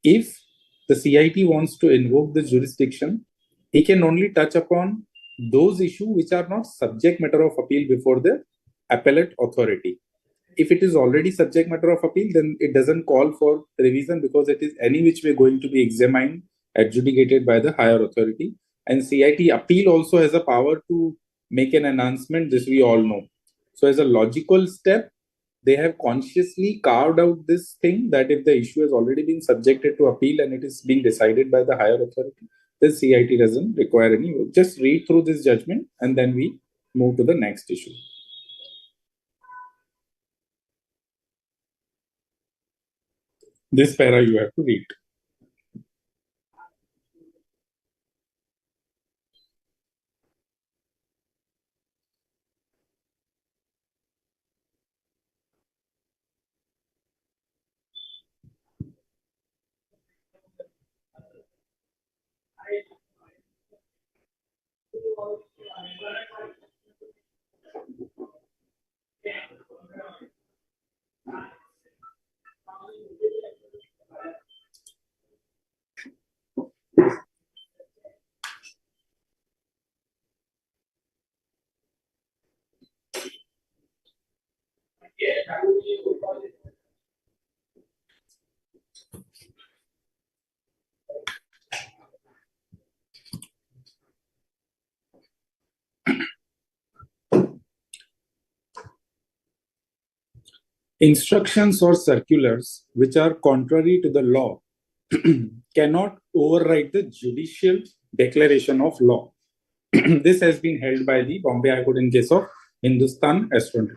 If the CIT wants to invoke the jurisdiction, he can only touch upon those issues which are not subject matter of appeal before the appellate authority. If it is already subject matter of appeal, then it doesn't call for revision because it is any which way going to be examined, adjudicated by the higher authority. And CIT appeal also has a power to make an announcement. This we all know. So as a logical step, they have consciously carved out this thing that if the issue has already been subjected to appeal and it is being decided by the higher authority, the CIT doesn't require any work. Just read through this judgment and then we move to the next issue. This para you have to read. Instructions or circulars which are contrary to the law cannot override the judicial declaration of law. This has been held by the Bombay High Court in case of Hindustan Astronaut.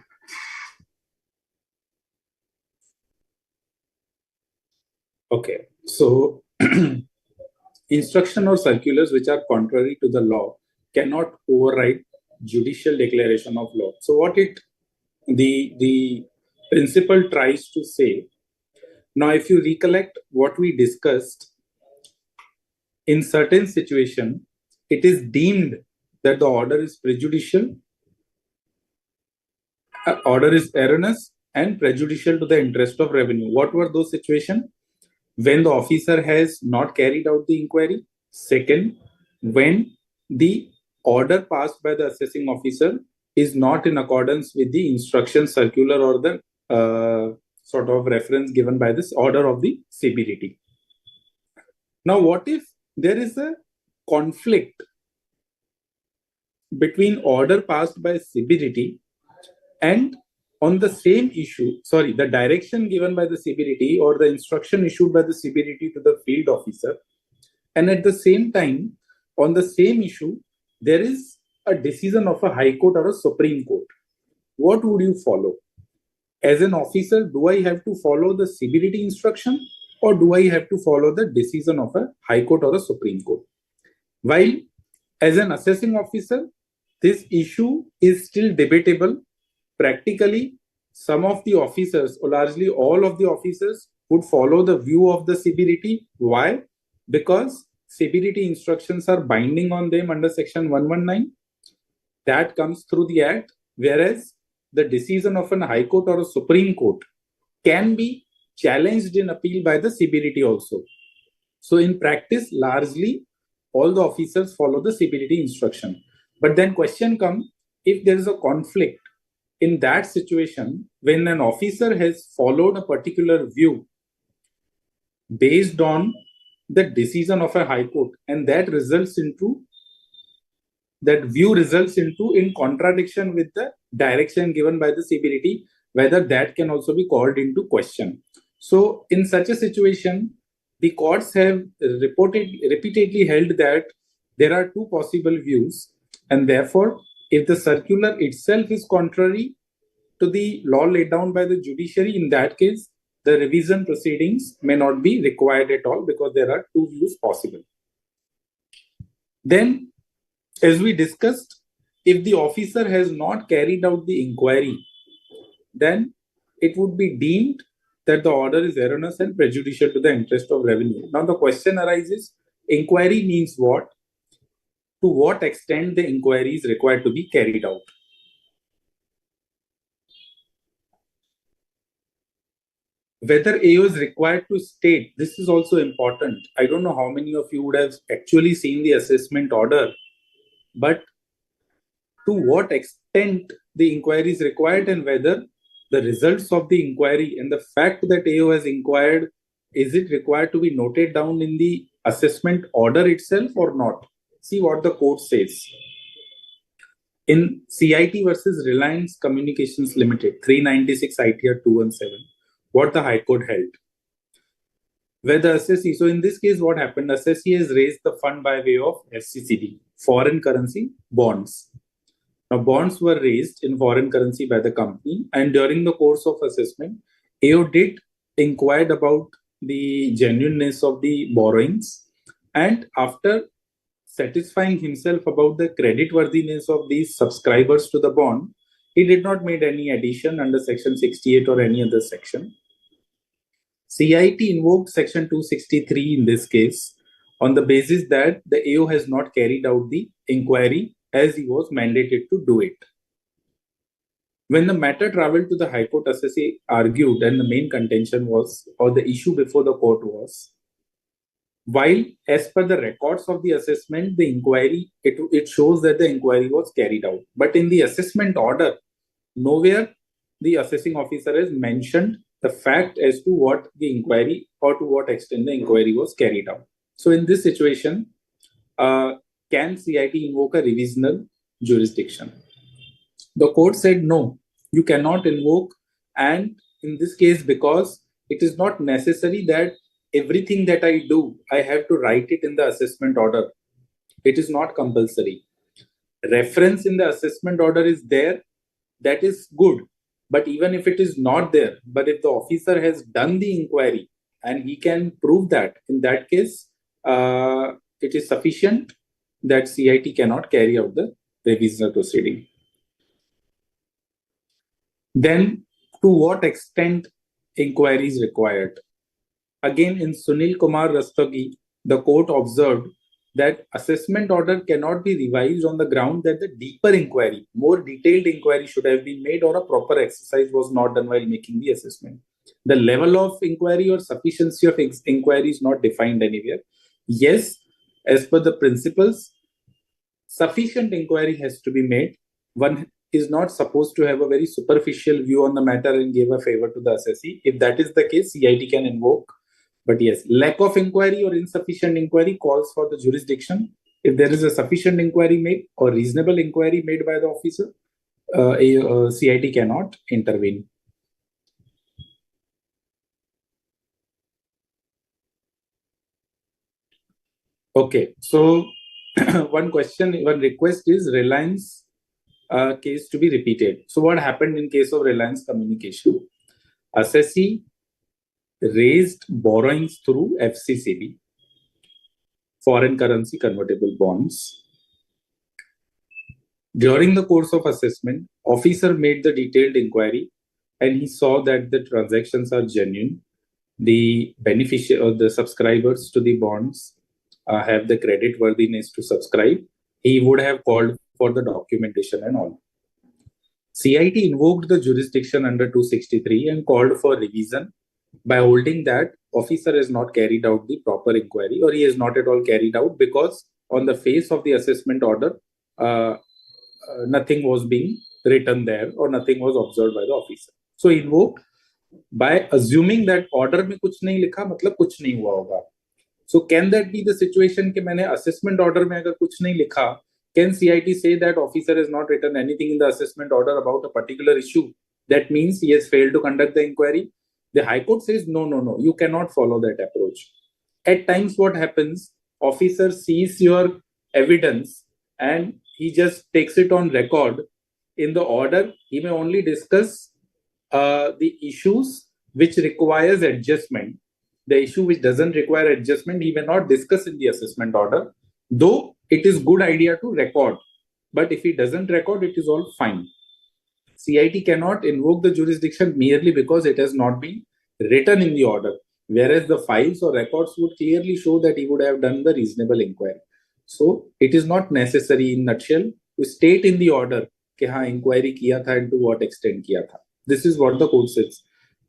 Okay, so instruction or circulars which are contrary to the law cannot override judicial declaration of law. So what the principle tries to say, now if you recollect what we discussed, in certain situation, it is deemed that the order is prejudicial, order is erroneous and prejudicial to the interest of revenue. What were those situations? When the officer has not carried out the inquiry. Second, when the order passed by the assessing officer is not in accordance with the instruction circular or the sort of reference given by this order of the CBDT. Now, what if there is a conflict between order passed by CBDT and on the same issue, the direction given by the CBDT or the instruction issued by the CBDT to the field officer, and at the same time, on the same issue, there is a decision of a High Court or a Supreme Court. What would you follow? As an officer, do I have to follow the CBDT instruction or do I have to follow the decision of a High Court or a Supreme Court? While as an assessing officer, this issue is still debatable. Practically, some of the officers, or largely all of the officers, would follow the view of the CBDT. Why? Because CBDT instructions are binding on them under Section 119. That comes through the Act, whereas the decision of an High Court or a Supreme Court can be challenged in appeal by the CBDT also. So in practice, largely, all the officers follow the CBDT instruction. But then question comes, if there is a conflict, in that situation, when an officer has followed a particular view based on the decision of a High Court, and that view results into in contradiction with the direction given by the CBDT, whether that can also be called into question. So in such a situation, the courts have repeatedly held that there are two possible views, and therefore, if the circular itself is contrary to the law laid down by the judiciary, in that case, the revision proceedings may not be required at all because there are two views possible. Then, as we discussed, if the officer has not carried out the inquiry, then it would be deemed that the order is erroneous and prejudicial to the interest of revenue. Now, the question arises, inquiry means what? To what extent the inquiry is required to be carried out? Whether AO is required to state, this is also important. I don't know how many of you would have actually seen the assessment order, but to what extent the inquiry is required and whether the results of the inquiry and the fact that AO has inquired, is it required to be noted down in the assessment order itself or not? See what the court says. In CIT versus Reliance Communications Limited, 396 ITR 217, what the High Court held. Where the assessee, so in this case, what happened? Assessee has raised the fund by way of FCCD, foreign currency bonds. Now, bonds were raised in foreign currency by the company, and during the course of assessment, AO did inquired about the genuineness of the borrowings, and after satisfying himself about the creditworthiness of these subscribers to the bond, he did not make any addition under Section 68 or any other section. CIT invoked Section 263 in this case on the basis that the AO has not carried out the inquiry as he was mandated to do it. When the matter traveled to the High Court, assessee argued, and the main contention was, or the issue before the court was, while as per the records of the assessment, the inquiry, it shows that the inquiry was carried out. But in the assessment order, nowhere the assessing officer has mentioned the fact as to what the inquiry or to what extent the inquiry was carried out. So in this situation, can CIT invoke a revisional jurisdiction? The court said no, you cannot invoke, and in this case because it is not necessary that everything that I do, I have to write it in the assessment order. It is not compulsory. Reference in the assessment order is there, that is good. But even if it is not there, but if the officer has done the inquiry and he can prove that, in that case, it is sufficient that CIT cannot carry out the revisional proceeding. Then, to what extent inquiry is required? Again, in Sunil Kumar Rastogi, the court observed that assessment order cannot be revised on the ground that the deeper inquiry, more detailed inquiry should have been made or a proper exercise was not done while making the assessment. The level of inquiry or sufficiency of inquiry is not defined anywhere. Yes, as per the principles, sufficient inquiry has to be made. One is not supposed to have a very superficial view on the matter and give a favor to the assessee. If that is the case, CIT can invoke. But yes, lack of inquiry or insufficient inquiry calls for the jurisdiction. If there is a sufficient inquiry made or reasonable inquiry made by the officer, CIT cannot intervene. Okay, so one request is Reliance case to be repeated. So what happened in case of Reliance Communication? Assessee raised borrowings through FCCB, foreign currency convertible bonds. During the course of assessment, officer made the detailed inquiry and he saw that the transactions are genuine. The beneficiary or the subscribers to the bonds have the credit worthiness to subscribe. He would have called for the documentation and all. CIT invoked the jurisdiction under 263 and called for revision by holding that officer has not carried out the proper inquiry or he has not at all carried out because on the face of the assessment order, nothing was being written there or nothing was observed by the officer. So invoked by assuming that order में कुछ नहीं लिखा मतलब कुछ नहीं हुआ होगा. So can that be the situation कि मैंने assessment order में अगर कुछ नहीं लिखा, can CIT say that officer has not written anything in the assessment order about a particular issue? That means he has failed to conduct the inquiry. The High Court says, no, you cannot follow that approach. At times what happens, officer sees your evidence and he just takes it on record. In the order, he may only discuss the issues which requires adjustment. The issue which doesn't require adjustment, he may not discuss in the assessment order, though it is good idea to record. But if he doesn't record, it is all fine. CIT cannot invoke the jurisdiction merely because it has not been written in the order, whereas the files or records would clearly show that he would have done the reasonable inquiry. So it is not necessary in nutshell to state in the order कि हाँ inquiry किया था and to what extent किया था. This is what the court says.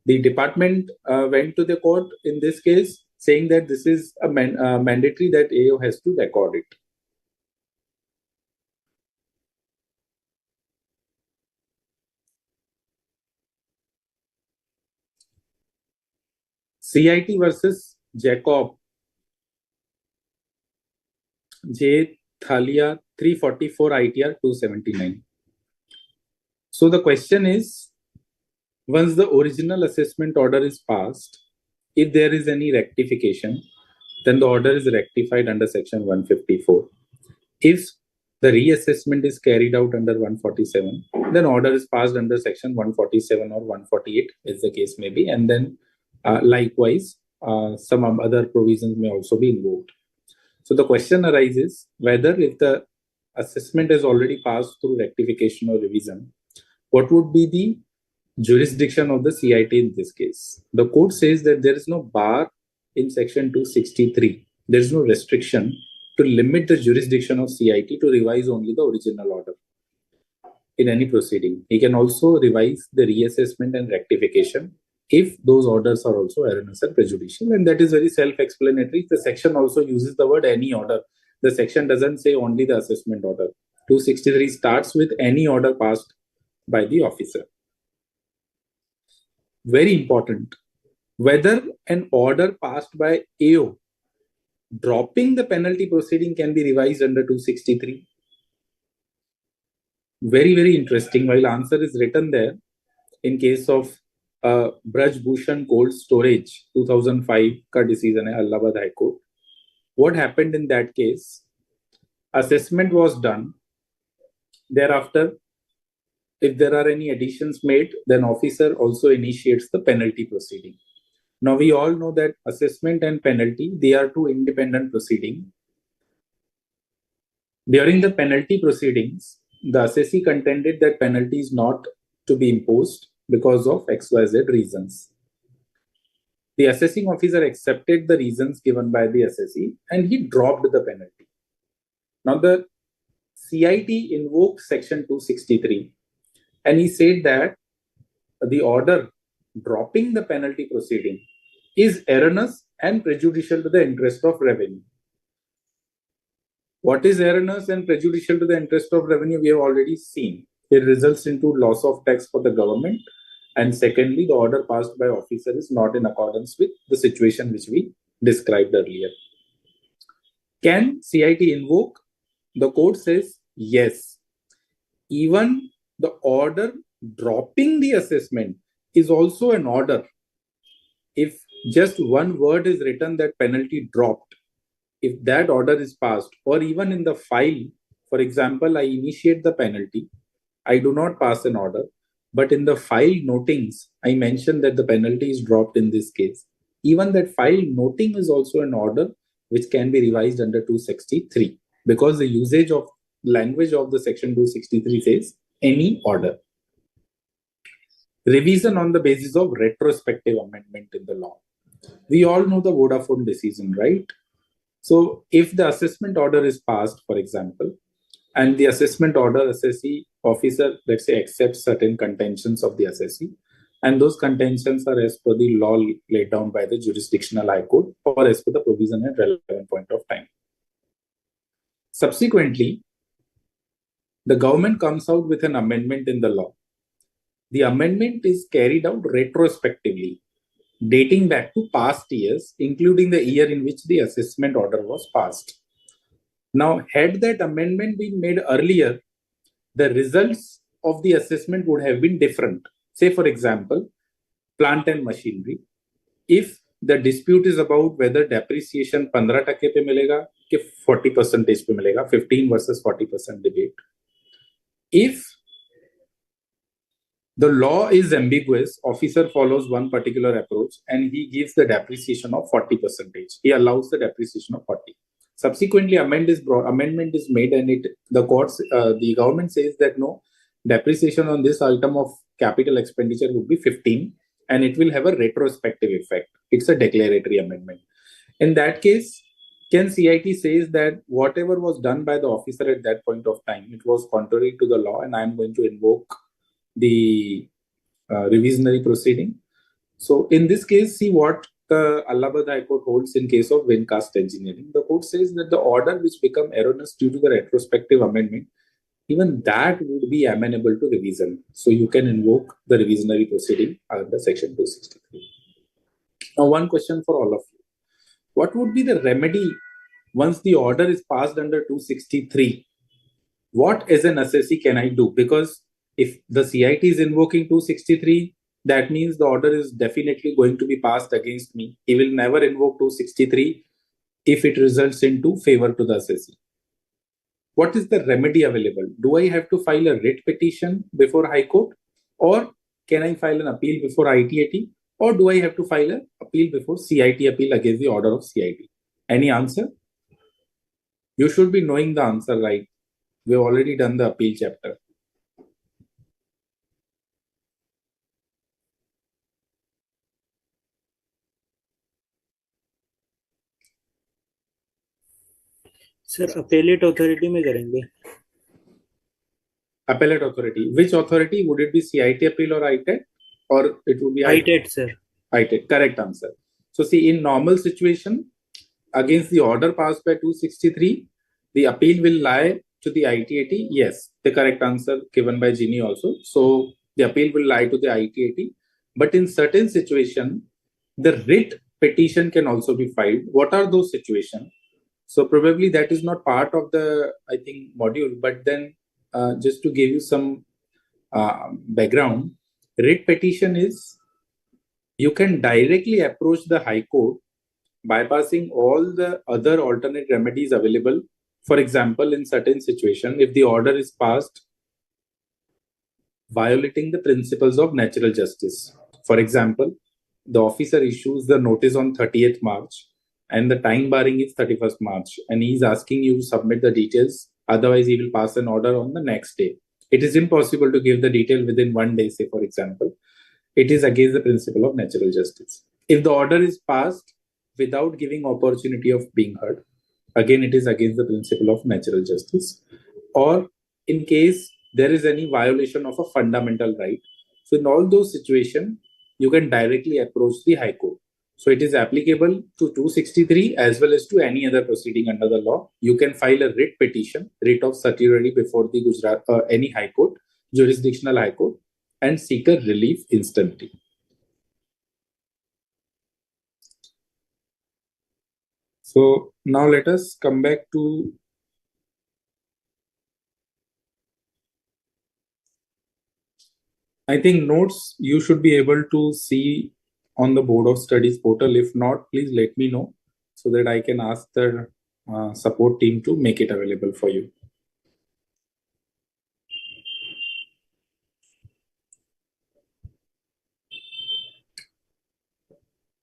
The department went to the court in this case saying that this is a mandatory that AO has to record it. CIT versus Jacob, J. Thalia 344 ITR 279. So the question is, once the original assessment order is passed, if there is any rectification, then the order is rectified under section 154. If the reassessment is carried out under 147, then order is passed under section 147 or 148, as the case may be, and then likewise, some other provisions may also be invoked. So the question arises whether if the assessment has already passed through rectification or revision, what would be the jurisdiction of the CIT in this case? The court says that there is no bar in section 263. There is no restriction to limit the jurisdiction of CIT to revise only the original order in any proceeding. He can also revise the reassessment and rectification if those orders are also erroneous and prejudicial, and that is very self-explanatory. The section also uses the word any order. The section doesn't say only the assessment order. 263 starts with any order passed by the officer. Very important. Whether an order passed by AO dropping the penalty proceeding can be revised under 263. Very, very interesting. While answer is written there, in case of Braj Bhushan cold storage 2005 का decision है Allahabad high court. What happened in that case? Assessment was done. Thereafter, if there are any additions made, then officer also initiates the penalty proceeding. Now we all know that assessment and penalty, they are two independent proceedings. During the penalty proceedings, the assessee contended that penalty is not to be imposed because of XYZ reasons. The assessing officer accepted the reasons given by the assessee and he dropped the penalty. Now the CIT invoked section 263 and he said that the order dropping the penalty proceeding is erroneous and prejudicial to the interest of revenue. What is erroneous and prejudicial to the interest of revenue? We have already seen. It results into loss of tax for the government. And secondly, the order passed by officer is not in accordance with the situation which we described earlier. Can CIT invoke? The court says yes. Even the order dropping the assessment is also an order. If just one word is written that penalty dropped, if that order is passed, or even in the file, for example, I initiate the penalty, I do not pass an order, but in the file notings, I mention that the penalty is dropped in this case. Even that file noting is also an order which can be revised under 263 because the usage of language of the section 263 says any order. Revision on the basis of retrospective amendment in the law. We all know the Vodafone decision, right? So if the assessment order is passed, for example, and the assessment order assessee officer, let's say, accepts certain contentions of the assessee, and those contentions are as per the law laid down by the jurisdictional high court or as per the provision at relevant point of time. Subsequently, the government comes out with an amendment in the law. The amendment is carried out retrospectively, dating back to past years, including the year in which the assessment order was passed. Now, had that amendment been made earlier, the results of the assessment would have been different. Say, for example, plant and machinery. If the dispute is about whether depreciation 15% पे मिलेगा कि 40% पे मिलेगा, 15 versus 40% debate. If the law is ambiguous, officer follows one particular approach and he gives the depreciation of 40%. He allows the depreciation of 40. Subsequently, amendment is made and the government says that no, depreciation on this item of capital expenditure would be 15 and it will have a retrospective effect. It's a declaratory amendment. In that case, can CIT says that whatever was done by the officer at that point of time, it was contrary to the law and I am going to invoke the revisionary proceeding. So in this case, see what the Allahabad High Court holds in case of Wincast Engineering. The court says that the order which become erroneous due to the retrospective amendment, even that would be amenable to revision. So you can invoke the revisionary proceeding under section 263. Now one question for all of you. What would be the remedy once the order is passed under 263? What as an assessee can I do? Because if the CIT is invoking 263, that means the order is definitely going to be passed against me. He will never invoke 263 if it results into favor to the assessee. What is the remedy available? Do I have to file a writ petition before High Court? Or can I file an appeal before ITAT? Or do I have to file an appeal before CIT appeal against the order of CIT? Any answer? You should be knowing the answer, right? We've already done the appeal chapter. Sir appellate authority में करेंगे. Appellate authority. Which authority? Would it be CIT appeal or ITAT? Or it would be ITAT, sir. ITAT. Correct answer. So see, in normal situation, against the order passed by 263, the appeal will lie to the ITAT. Yes, the correct answer given by Ginny also. So the appeal will lie to the ITAT. But in certain situation, the writ petition can also be filed. What are those situations? So probably that is not part of the, I think, module. But then just to give you some background, writ petition is you can directly approach the High Court bypassing all the other alternate remedies available. For example, in certain situations, if the order is passed violating the principles of natural justice. For example, the officer issues the notice on 30th March and the time barring is 31st March and he is asking you to submit the details. Otherwise, he will pass an order on the next day. It is impossible to give the detail within 1 day, say, for example. It is against the principle of natural justice. If the order is passed without giving opportunity of being heard, again, it is against the principle of natural justice. Or in case there is any violation of a fundamental right. So in all those situations, you can directly approach the High Court. So it is applicable to 263 as well as to any other proceeding under the law. You can file a writ petition, writ of certiorari before the Gujarat any High Court, jurisdictional High Court, and seek a relief instantly. So now let us come back to I think notes you should be able to see on the Board of Studies portal. If not, please let me know so that I can ask the support team to make it available for you.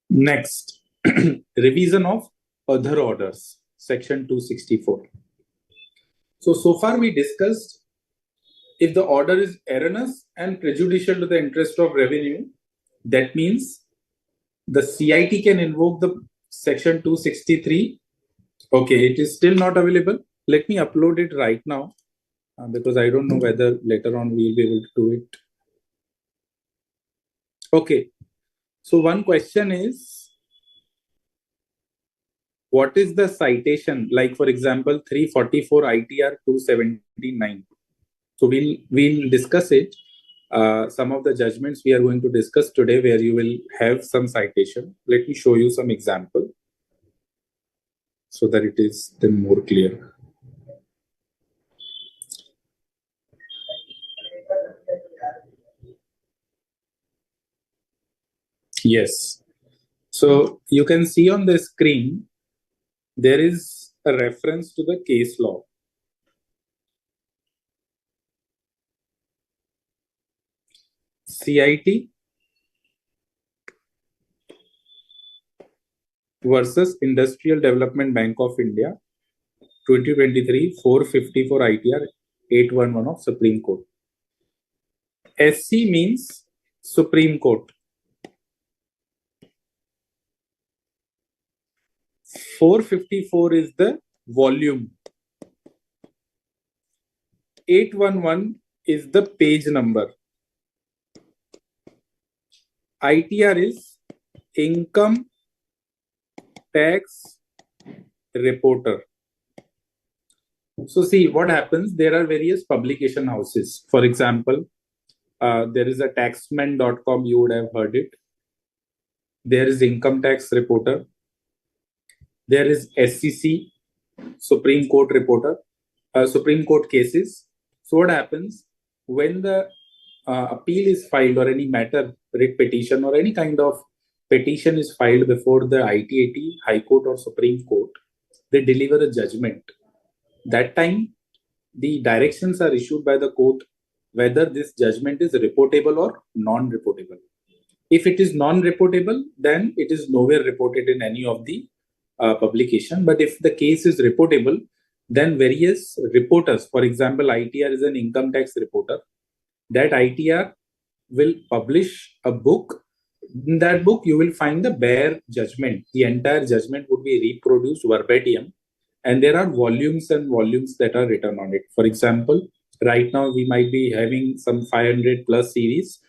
Next, revision of other orders, section 264. So far we discussed if the order is erroneous and prejudicial to the interest of revenue, that means the CIT can invoke the section 263. Okay, it is still not available. Let me upload it right now because I don't know whether later on we will be able to do it. Okay, so one question is, what is the citation? Like for example, 344 ITR 279. So we'll discuss it. Some of the judgments we are going to discuss today where you will have some citation. Let me show you some example so that it is then more clear. Yes. So you can see on the screen, there is a reference to the case law. CIT versus Industrial Development Bank of India, 2023, 454 ITR 811 of Supreme Court. SC means Supreme Court. 454 is the volume. 811 is the page number. ITR is Income Tax Reporter. So see what happens. There are various publication houses. For example, there is a taxman.com, you would have heard it. There is Income Tax Reporter. There is SCC, Supreme Court Reporter, Supreme Court cases. So what happens when the appeal is filed or any matter, writ petition or any kind of petition is filed before the ITAT, High Court or Supreme Court, they deliver a judgment. That time, the directions are issued by the court whether this judgment is reportable or non-reportable. If it is non-reportable, then it is nowhere reported in any of the publication. But if the case is reportable, then various reporters, for example, ITR is an income tax reporter, that ITR will publish a book. In that book, you will find the bare judgment. The entire judgment would be reproduced verbatim. And there are volumes and volumes that are written on it. For example, right now we might be having some 500 plus series,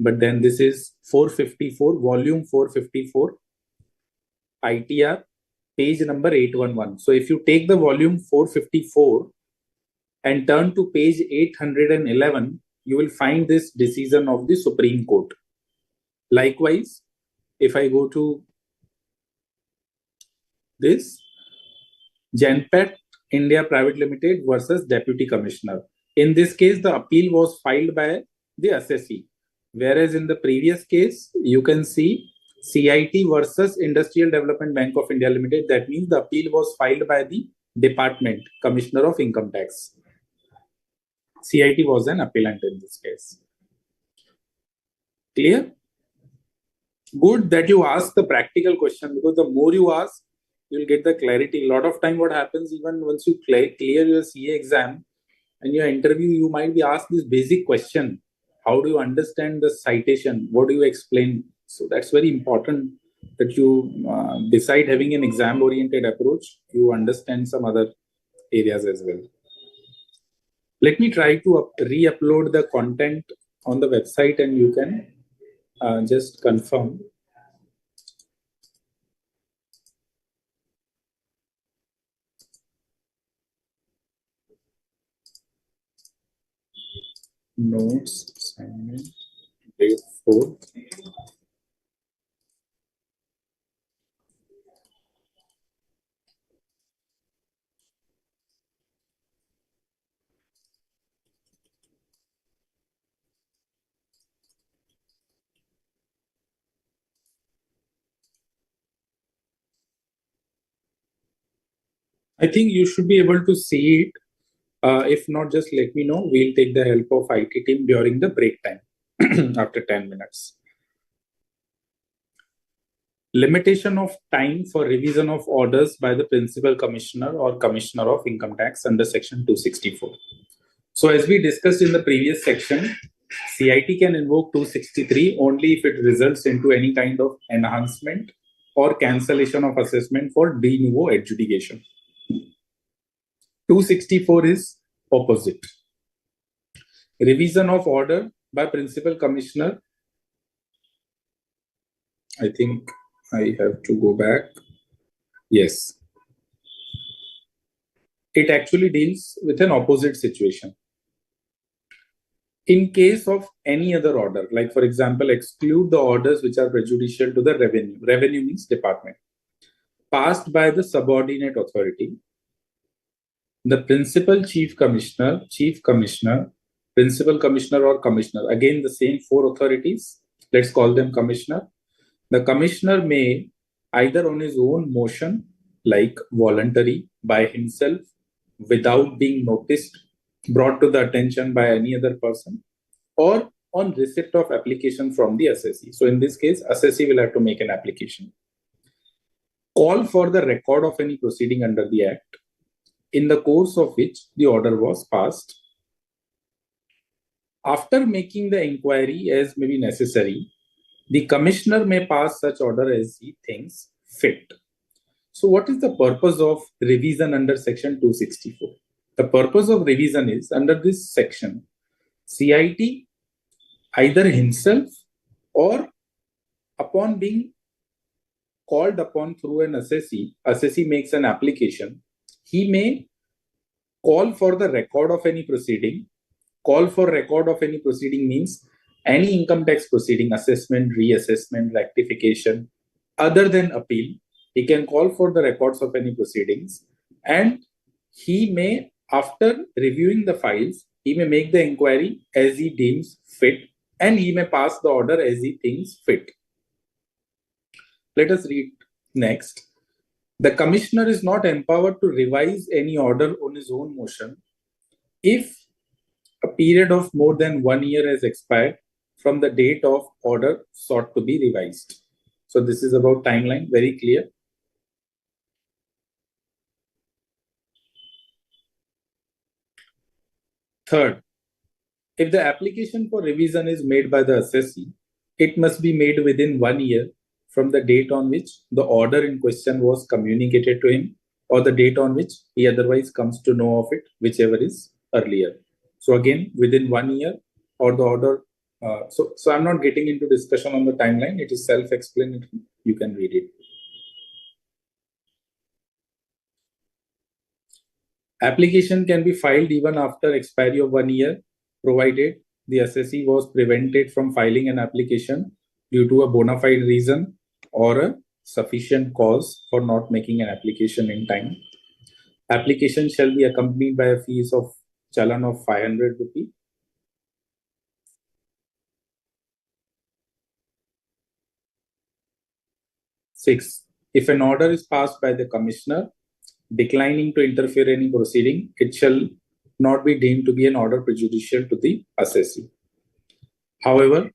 but then this is 454, volume 454, ITR, page number 811. So if you take the volume 454 and turn to page 811, you will find this decision of the Supreme Court. Likewise, if I go to this, Genpat India Private Limited versus Deputy Commissioner. In this case, the appeal was filed by the assessee, Whereas in the previous case, you can see CIT versus Industrial Development Bank of India Limited. That means the appeal was filed by the Department, Commissioner of Income Tax. CIT was an appellant in this case. Clear? Good that you ask the practical question, because the more you ask, you'll get the clarity. A lot of time what happens, even once you clear your CA exam and your interview, you might be asked this basic question. How do you understand the citation? What do you explain? So that's very important that you decide having an exam oriented approach. You understand some other areas as well. Let me try to re-upload the content on the website and you can just confirm. Notes, assignment, grade 4. I think you should be able to see it. If not, just let me know. We'll take the help of IT team during the break time after 10 minutes. Limitation of time for revision of orders by the Principal Commissioner or Commissioner of Income Tax under Section 264. So as we discussed in the previous section, CIT can invoke 263 only if it results into any kind of enhancement or cancellation of assessment for de novo adjudication. 264 is opposite. Revision of order by Principal Commissioner. I think I have to go back. Yes. It actually deals with an opposite situation. In case of any other order, like for example, exclude the orders which are prejudicial to the revenue. Revenue means department. Passed by the subordinate authority. The Principal Chief Commissioner, Principal Commissioner or Commissioner. Again, the same 4 authorities. Let's call them Commissioner. The Commissioner may either on his own motion, like voluntary, by himself, without being noticed, brought to the attention by any other person, or on receipt of application from the assessee. So in this case, assessee will have to make an application. Call for the record of any proceeding under the Act, in the course of which the order was passed. After making the inquiry as may be necessary, the Commissioner may pass such order as he thinks fit. So what is the purpose of revision under Section 264? The purpose of revision is, under this section, CIT either himself or upon being called upon through an assessee makes an application, he may call for the record of any proceeding. Call for record of any proceeding means any income tax proceeding, assessment, reassessment, rectification, other than appeal. He can call for the records of any proceedings, and he may, after reviewing the files, he may make the inquiry as he deems fit, and he may pass the order as he thinks fit. Let us read next. The Commissioner is not empowered to revise any order on his own motion if a period of more than 1 year has expired from the date of order sought to be revised. So this is about timeline, very clear. Third, if the application for revision is made by the assessee, it must be made within 1 year from the date on which the order in question was communicated to him, or the date on which he otherwise comes to know of it, whichever is earlier. So again, within 1 year, or the order. So I'm not getting into discussion on the timeline. It is self-explanatory. You can read it. Application can be filed even after expiry of 1 year, provided the assessee was prevented from filing an application due to a bona fide reason or a sufficient cause for not making an application in time. Application shall be accompanied by a fees of challan of 500 rupee. 6. If an order is passed by the commissioner declining to interfere in any proceeding, it shall not be deemed to be an order prejudicial to the assessee. However,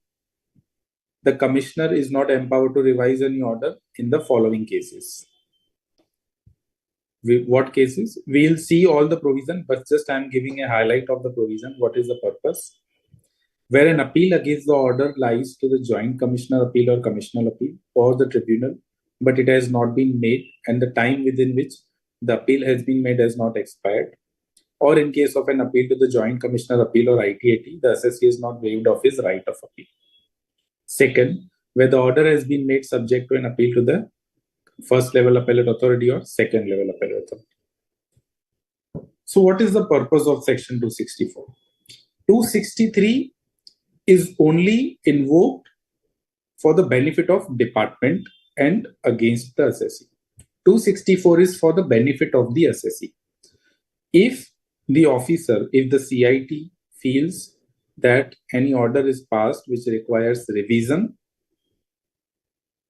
the commissioner is not empowered to revise any order in the following cases. What cases? We will see all the provision, but just I am giving a highlight of the provision. What is the purpose? Where an appeal against the order lies to the Joint Commissioner Appeal or Commissioner Appeal or the tribunal, but it has not been made and the time within which the appeal has been made has not expired. Or in case of an appeal to the Joint Commissioner Appeal or ICAI, the assessee is not waived of his right of appeal. Second, where the order has been made subject to an appeal to the first level appellate authority or second level appellate authority. So what is the purpose of section 264? 263 is only invoked for the benefit of department and against the assessee. 264 is for the benefit of the assessee. If the officer, if the CIT feels that any order is passed which requires revision,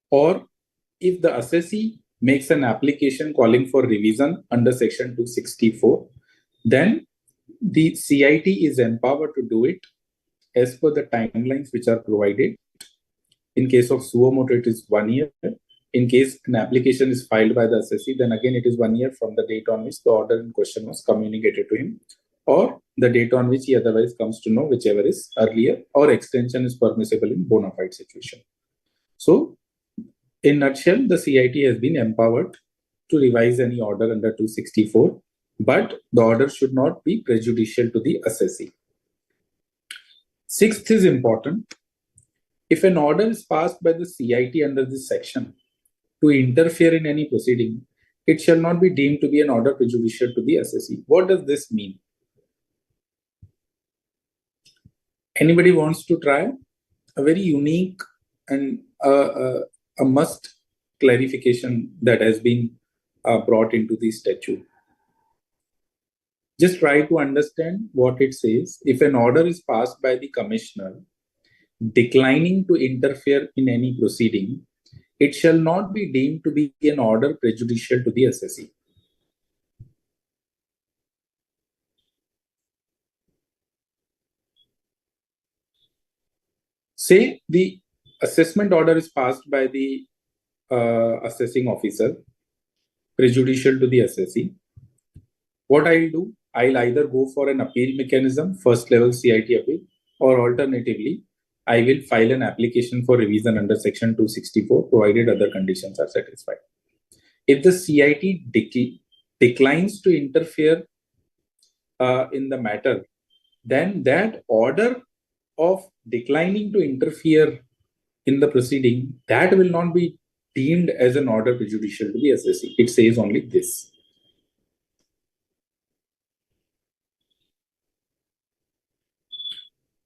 or if the assessee makes an application calling for revision under section 264, then the CIT is empowered to do it as per the timelines which are provided. In case of suo motu, it is 1 year. In case an application is filed by the assessee, then again it is 1 year from the date on which the order in question was communicated to him, or the date on which he otherwise comes to know, whichever is earlier, or extension is permissible in bona fide situation. So, in nutshell, the CIT has been empowered to revise any order under 264, but the order should not be prejudicial to the assessee. Sixth is important. If an order is passed by the CIT under this section to interfere in any proceeding, it shall not be deemed to be an order prejudicial to the assessee. What does this mean? Anybody wants to try? A very unique and a must clarification that has been brought into the statute. Just try to understand what it says. If an order is passed by the commissioner declining to interfere in any proceeding, it shall not be deemed to be an order prejudicial to the assessee. Say the assessment order is passed by the assessing officer, prejudicial to the assessee. What I'll do, I'll either go for an appeal mechanism, first level CIT appeal, or alternatively, I will file an application for revision under section 264, provided other conditions are satisfied. If the CIT declines to interfere in the matter, then that order of declining to interfere in the proceeding, that will not be deemed as an order prejudicial to the assessee. It says only this.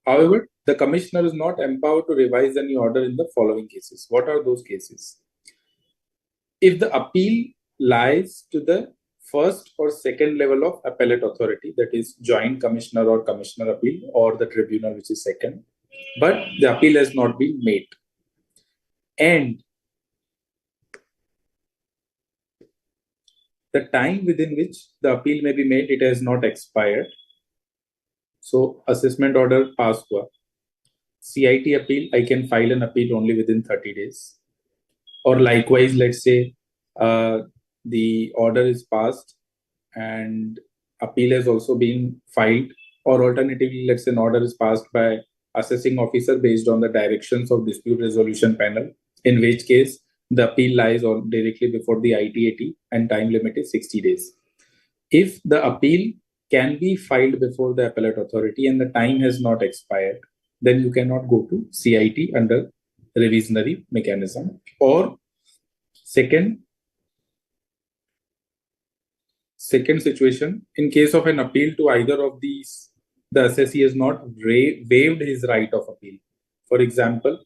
However, the commissioner is not empowered to revise any order in the following cases. What are those cases? If the appeal lies to the first or second level of appellate authority, that is joint commissioner or commissioner appeal, or the tribunal, which is second, but the appeal has not been made, and the time within which the appeal may be made, it has not expired. So assessment order passed hua. CIT appeal, I can file an appeal only within 30 days. Or likewise, let's say the order is passed and appeal has also been filed, or alternatively, let's say an order is passed by assessing officer based on the directions of dispute resolution panel, in which case the appeal lies on directly before the ITAT and time limit is 60 days. If the appeal can be filed before the appellate authority and the time has not expired, then you cannot go to CIT under revisionary mechanism. Or second situation, in case of an appeal to either of these, the assessee has not waived his right of appeal. For example,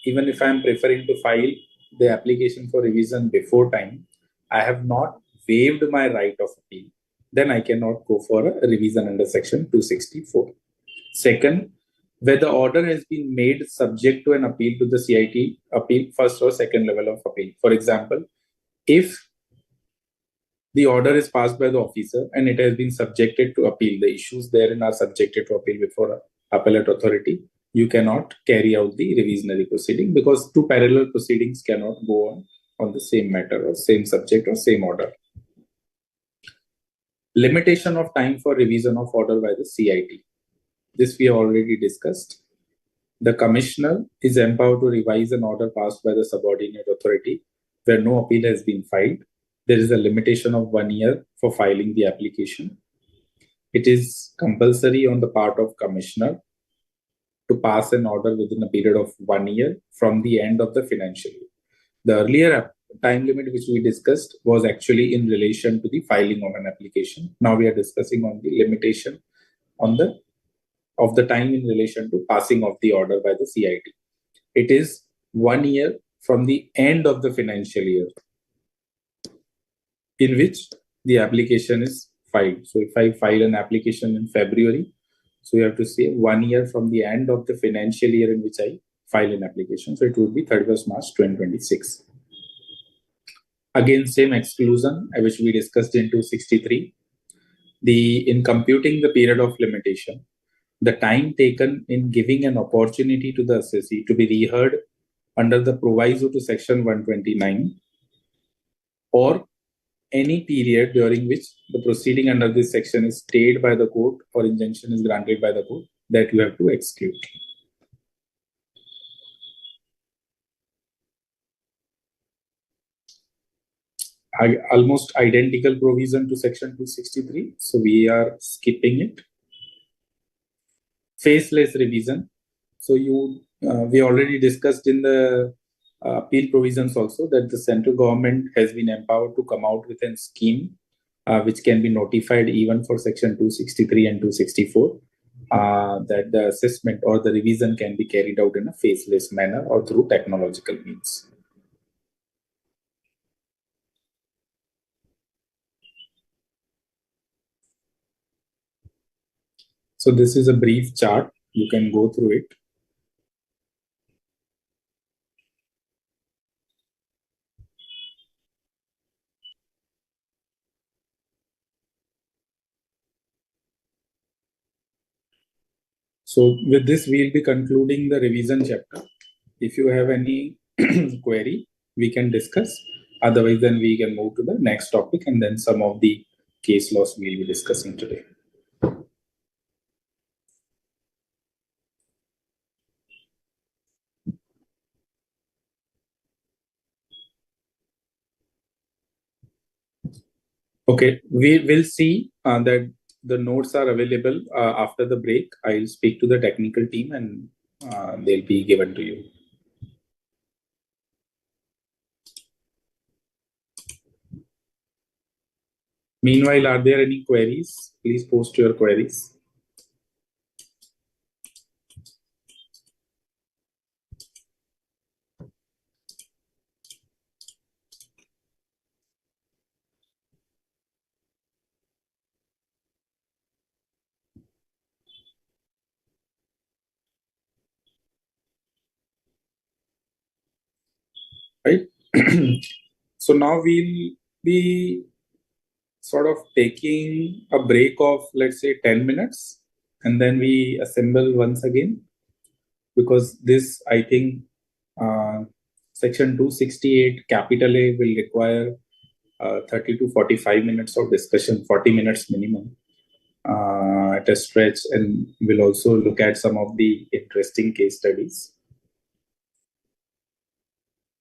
even if I am preferring to file the application for revision before time, I have not waived my right of appeal, then I cannot go for a revision under section 264. Second, where the order has been made subject to an appeal to the CIT appeal, first or second level of appeal. For example, if the order is passed by the officer and it has been subjected to appeal, the issues therein are subjected to appeal before an appellate authority, you cannot carry out the revisionary proceeding because two parallel proceedings cannot go on the same matter or same subject or same order. Limitation of time for revision of order by the CIT. This we have already discussed. The commissioner is empowered to revise an order passed by the subordinate authority where no appeal has been filed. There is a limitation of 1 year for filing the application. It is compulsory on the part of commissioner to pass an order within a period of 1 year from the end of the financial year. The earlier time limit which we discussed was actually in relation to the filing of an application. Now we are discussing on the limitation on the time in relation to passing of the order by the CIT. It is 1 year from the end of the financial year in which the application is filed. So if I file an application in February, so you have to say 1 year from the end of the financial year in which I file an application. So it would be 31st March 2026. Again, same exclusion which we discussed in 263. In computing the period of limitation, the time taken in giving an opportunity to the assessee to be reheard under the proviso to section 129 or any period during which the proceeding under this section is stayed by the court or injunction is granted by the court, that you have to exclude. Almost identical provision to section 263, so we are skipping it. Faceless revision. So we already discussed in the appeal provisions also that the central government has been empowered to come out with a scheme which can be notified even for section 263 and 264 that the assessment or the revision can be carried out in a faceless manner or through technological means. So this is a brief chart. You can go through it. So with this, we'll be concluding the revision chapter. If you have any query, we can discuss. Otherwise, then we can move to the next topic and then some of the case laws we'll be discussing today. Okay, we will see that the notes are available after the break. I'll speak to the technical team and they'll be given to you. Meanwhile, are there any queries? Please post your queries. Right. So now we'll be sort of taking a break of, let's say, 10 minutes, and then we assemble once again, because this, I think, section 268 capital A will require 30 to 45 minutes of discussion, 40 minutes minimum at a stretch, and we'll also look at some of the interesting case studies.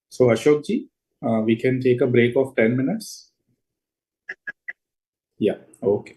So Ashok ji, we can take a break of 10 minutes. Yeah, okay.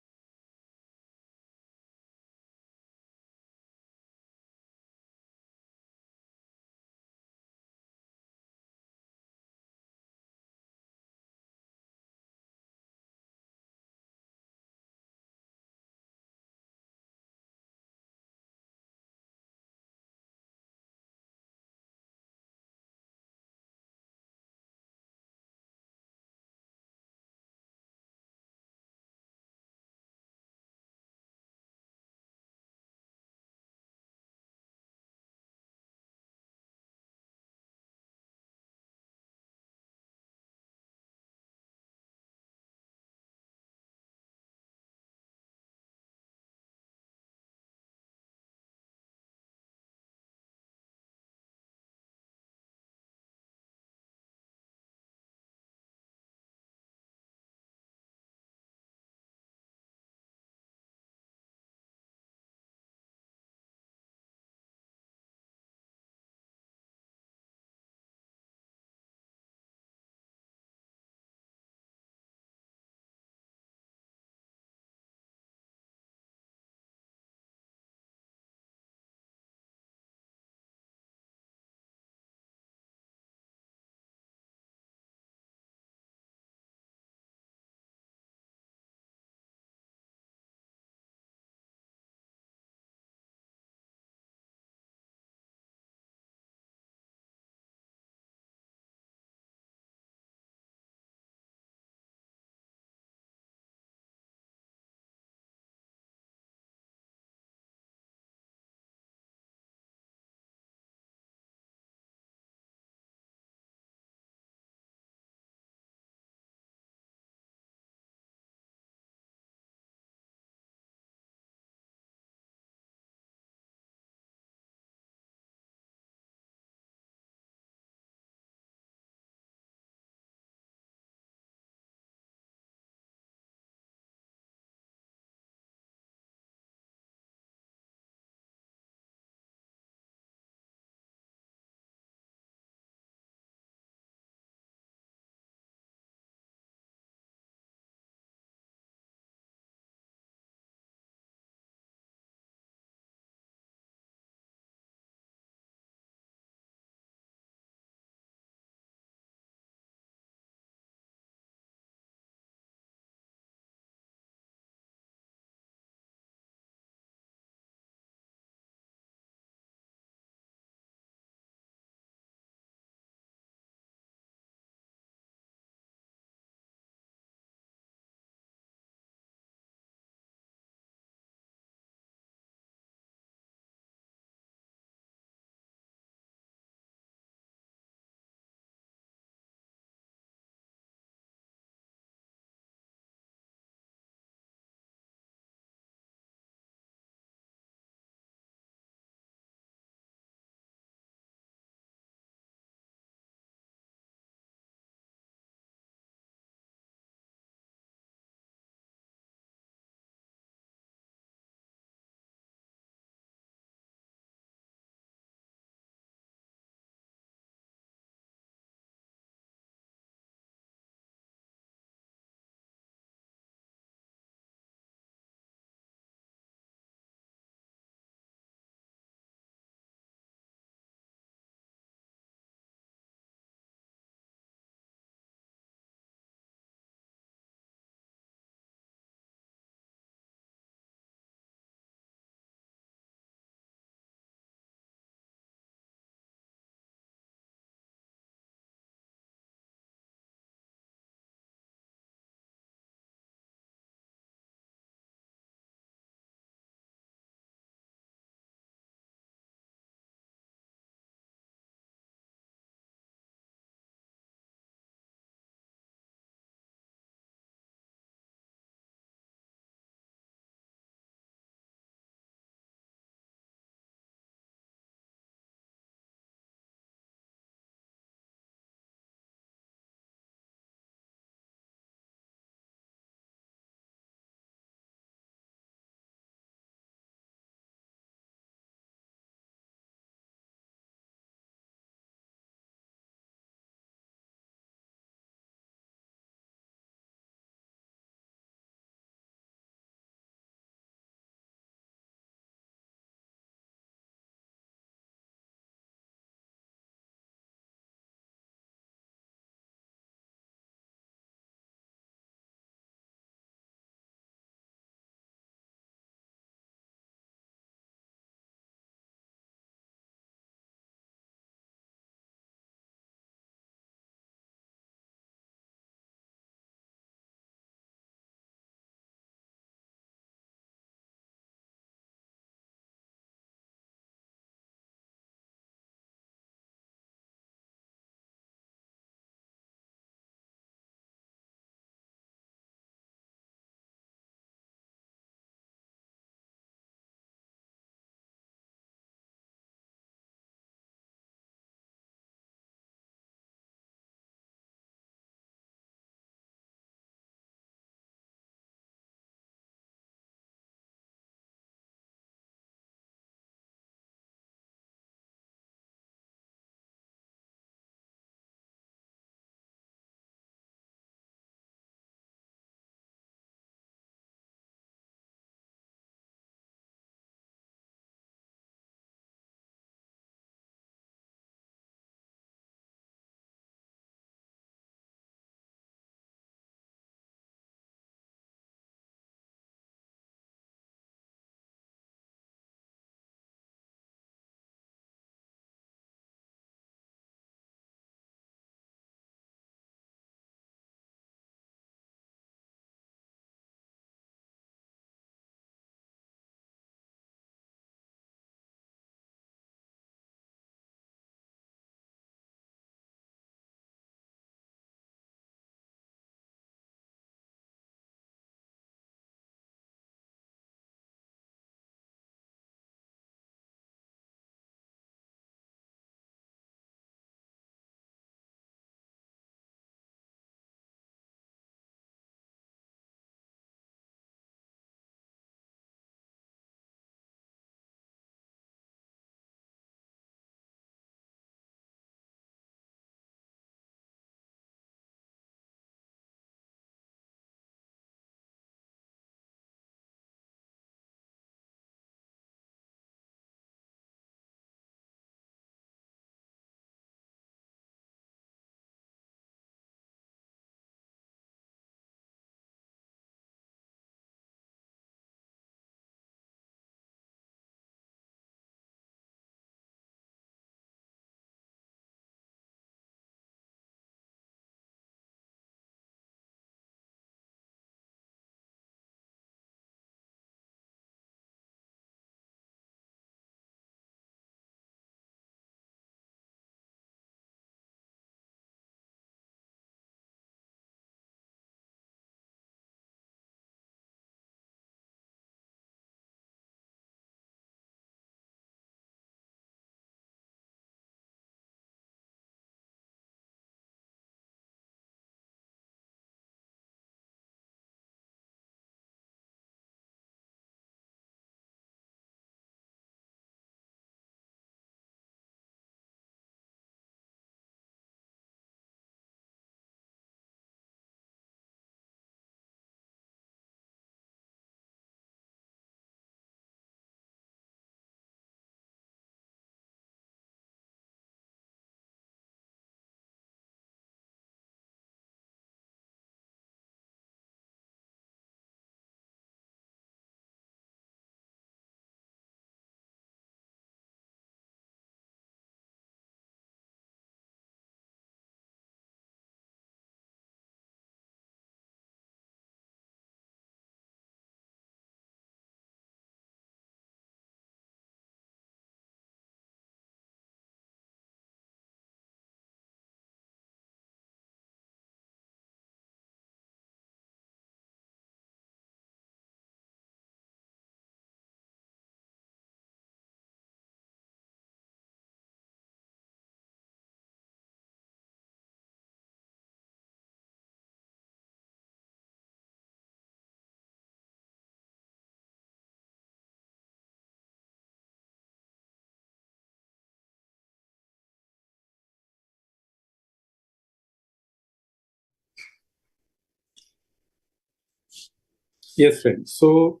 Yes, friends. So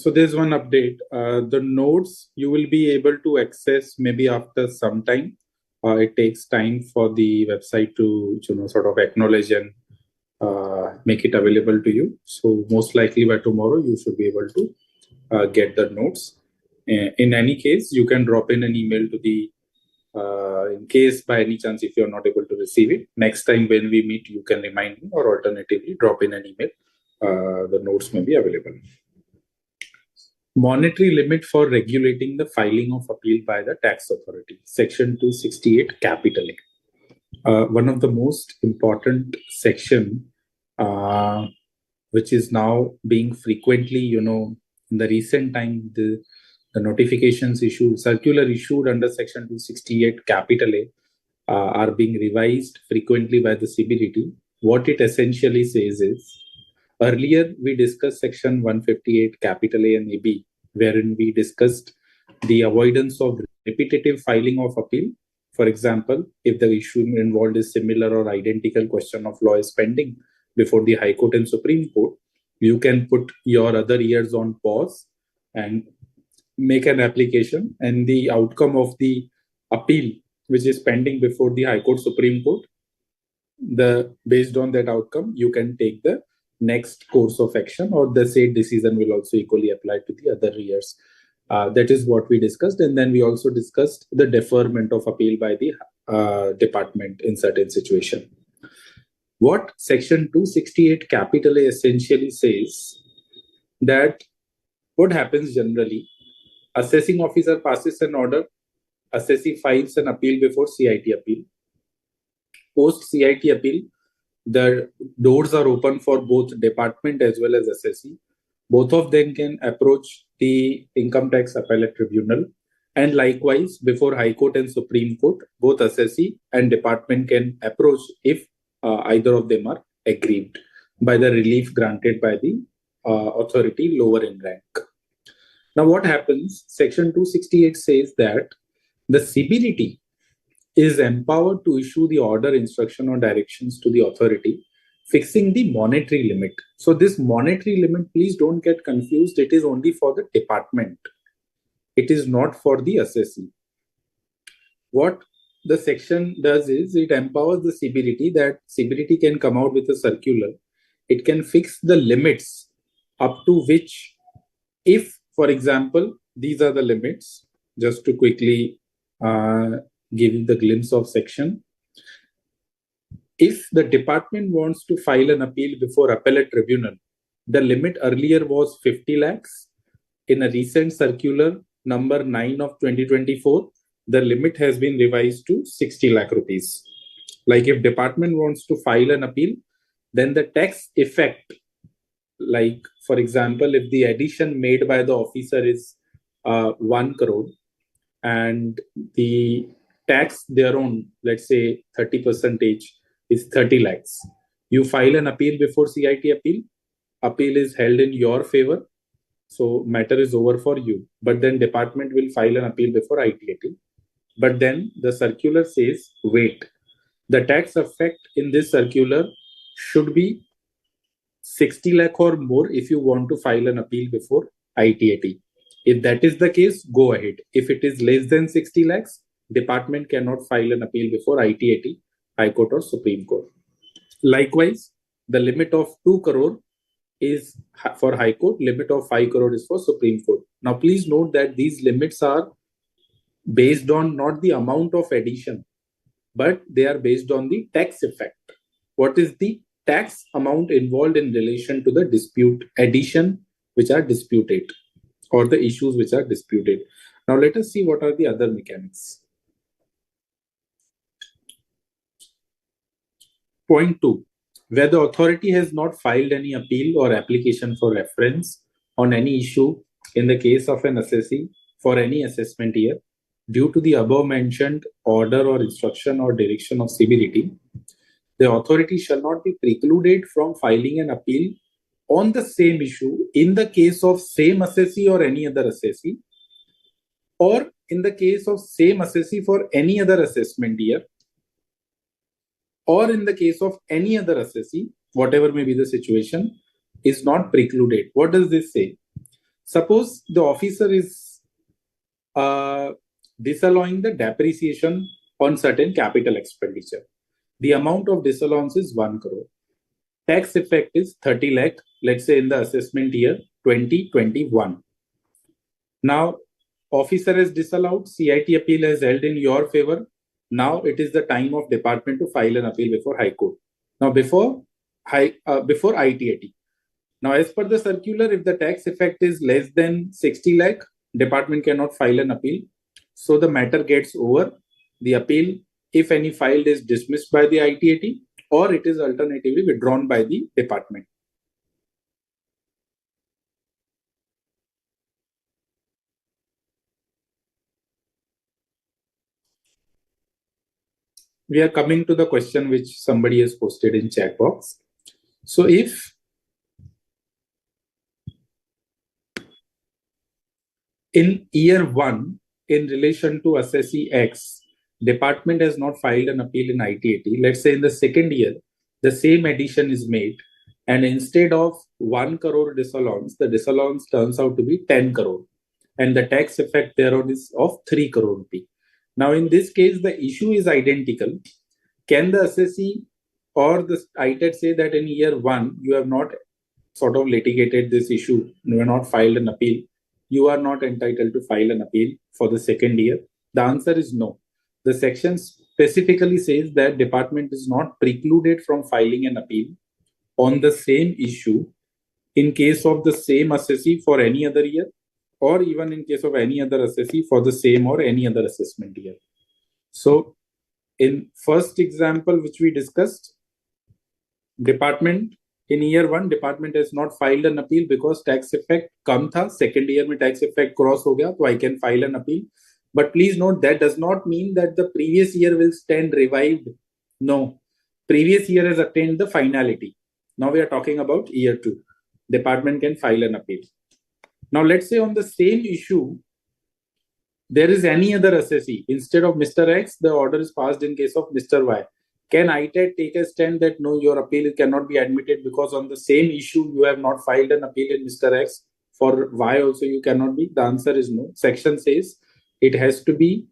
there's one update. The notes you will be able to access maybe after some time. It takes time for the website to sort of acknowledge and make it available to you. So most likely by tomorrow you should be able to get the notes. In any case, you can drop in an email to the in case by any chance if you're not able to receive it. Next time when we meet, you can remind me, or alternatively drop in an email. The notes may be available. Monetary limit for regulating the filing of appeal by the tax authority. Section 268 capital A. One of the most important section, which is now being frequently, in the recent time, the notifications issued, circular issued under section 268 capital A are being revised frequently by the CBDT. What it essentially says is, earlier we discussed section 158 capital A and AB, wherein we discussed the avoidance of repetitive filing of appeal. For example, if the issue involved is similar or identical question of law is pending before the High Court and Supreme Court, you can put your other years on pause and make an application, and the outcome of the appeal which is pending before the High Court, Supreme Court, based on that outcome, you can take the next course of action, or the said decision will also equally apply to the other years. That is what we discussed, and then we also discussed the deferment of appeal by the department in certain situation. What section 268 capital A essentially says that what happens generally, assessing officer passes an order, assessee files an appeal before CIT appeal. Post CIT appeal, the doors are open for both department as well as assessee. Both of them can approach the income tax appellate tribunal, and likewise before High Court and Supreme Court, both assessee and department can approach if either of them are aggrieved by the relief granted by the authority lower in rank. Now what happens? Section 268 says that the CBDT is empowered to issue the order, instruction, or directions to the authority fixing the monetary limit. So this monetary limit, please don't get confused. It is only for the department. It is not for the assessee. What the section does is it empowers the CBDT, that CBDT can come out with a circular. It can fix the limits up to which, if, for example, these are the limits, just to quickly give the glimpse of section. If the department wants to file an appeal before appellate tribunal, the limit earlier was 50 lakhs. In a recent circular number 9 of 2024, the limit has been revised to 60 lakh rupees. Like if department wants to file an appeal, then the tax effect, like for example, if the addition made by the officer is 1 crore and the tax thereon, let's say 30% is 30 lakhs. You file an appeal before CIT appeal is held in your favor, so matter is over for you. But then department will file an appeal before ITAT. But then the circular says, wait, the tax effect in this circular should be 60 lakh or more if you want to file an appeal before ITAT. If that is the case, go ahead. If it is less than 60 lakhs, department cannot file an appeal before ITAT, High Court or Supreme Court. Likewise, the limit of 2 crore is for High Court, limit of 5 crore is for Supreme Court. Now, please note that these limits are based on not the amount of addition, but they are based on the tax effect. What is the tax amount involved in relation to the dispute addition which are disputed, or the issues which are disputed. Now let us see what are the other mechanics. Point 2. Where the authority has not filed any appeal or application for reference on any issue in the case of an assessee for any assessment year, due to the above mentioned order or instruction or direction of CBDT, the authority shall not be precluded from filing an appeal on the same issue in the case of same assessee or any other assessee, or in the case of same assessee for any other assessment year, or in the case of any other assessee, whatever may be the situation, is not precluded. What does this say? Suppose the officer is disallowing the depreciation on certain capital expenditure. The amount of disallowance is 1 crore. Tax effect is 30 lakh, let's say in the assessment year 2021. Now, officer has disallowed, CIT appeal has held in your favor. Now it is the time of department to file an appeal before High Court. Now, before ITAT. Now, as per the circular, if the tax effect is less than 60 lakh, department cannot file an appeal. So the matter gets over. The appeal, if any filed, is dismissed by the ITAT, or it is alternatively withdrawn by the department. We are coming to the question which somebody has posted in chat box. So if in year 1, in relation to assessee X, department has not filed an appeal in ITAT, let's say in the second year, the same addition is made, and instead of 1 crore disallowance, the disallowance turns out to be 10 crore, and the tax effect thereon is of 3 crore rupee. Now, in this case, the issue is identical. Can the assessee or the ITAT say that in year 1, you have not sort of litigated this issue, you have not filed an appeal, you are not entitled to file an appeal for the second year? The answer is no. The section specifically says that department is not precluded from filing an appeal on the same issue in case of the same assessee for any other year, or even in case of any other assessee for the same or any other assessment year. So in first example which we discussed, department in year 1, department has not filed an appeal because tax effect kam tha, second year mein tax effect cross ho gaya, so I can file an appeal. But please note, that does not mean that the previous year will stand revived. No, previous year has attained the finality. Now we are talking about year 2. Department can file an appeal. Now let's say on the same issue, there is any other assessee. Instead of Mr. X, the order is passed in case of Mr. Y. Can ITAT take a stand that no, your appeal cannot be admitted because on the same issue you have not filed an appeal in Mr. X, for Y also you cannot be? The answer is no. Section says it has to be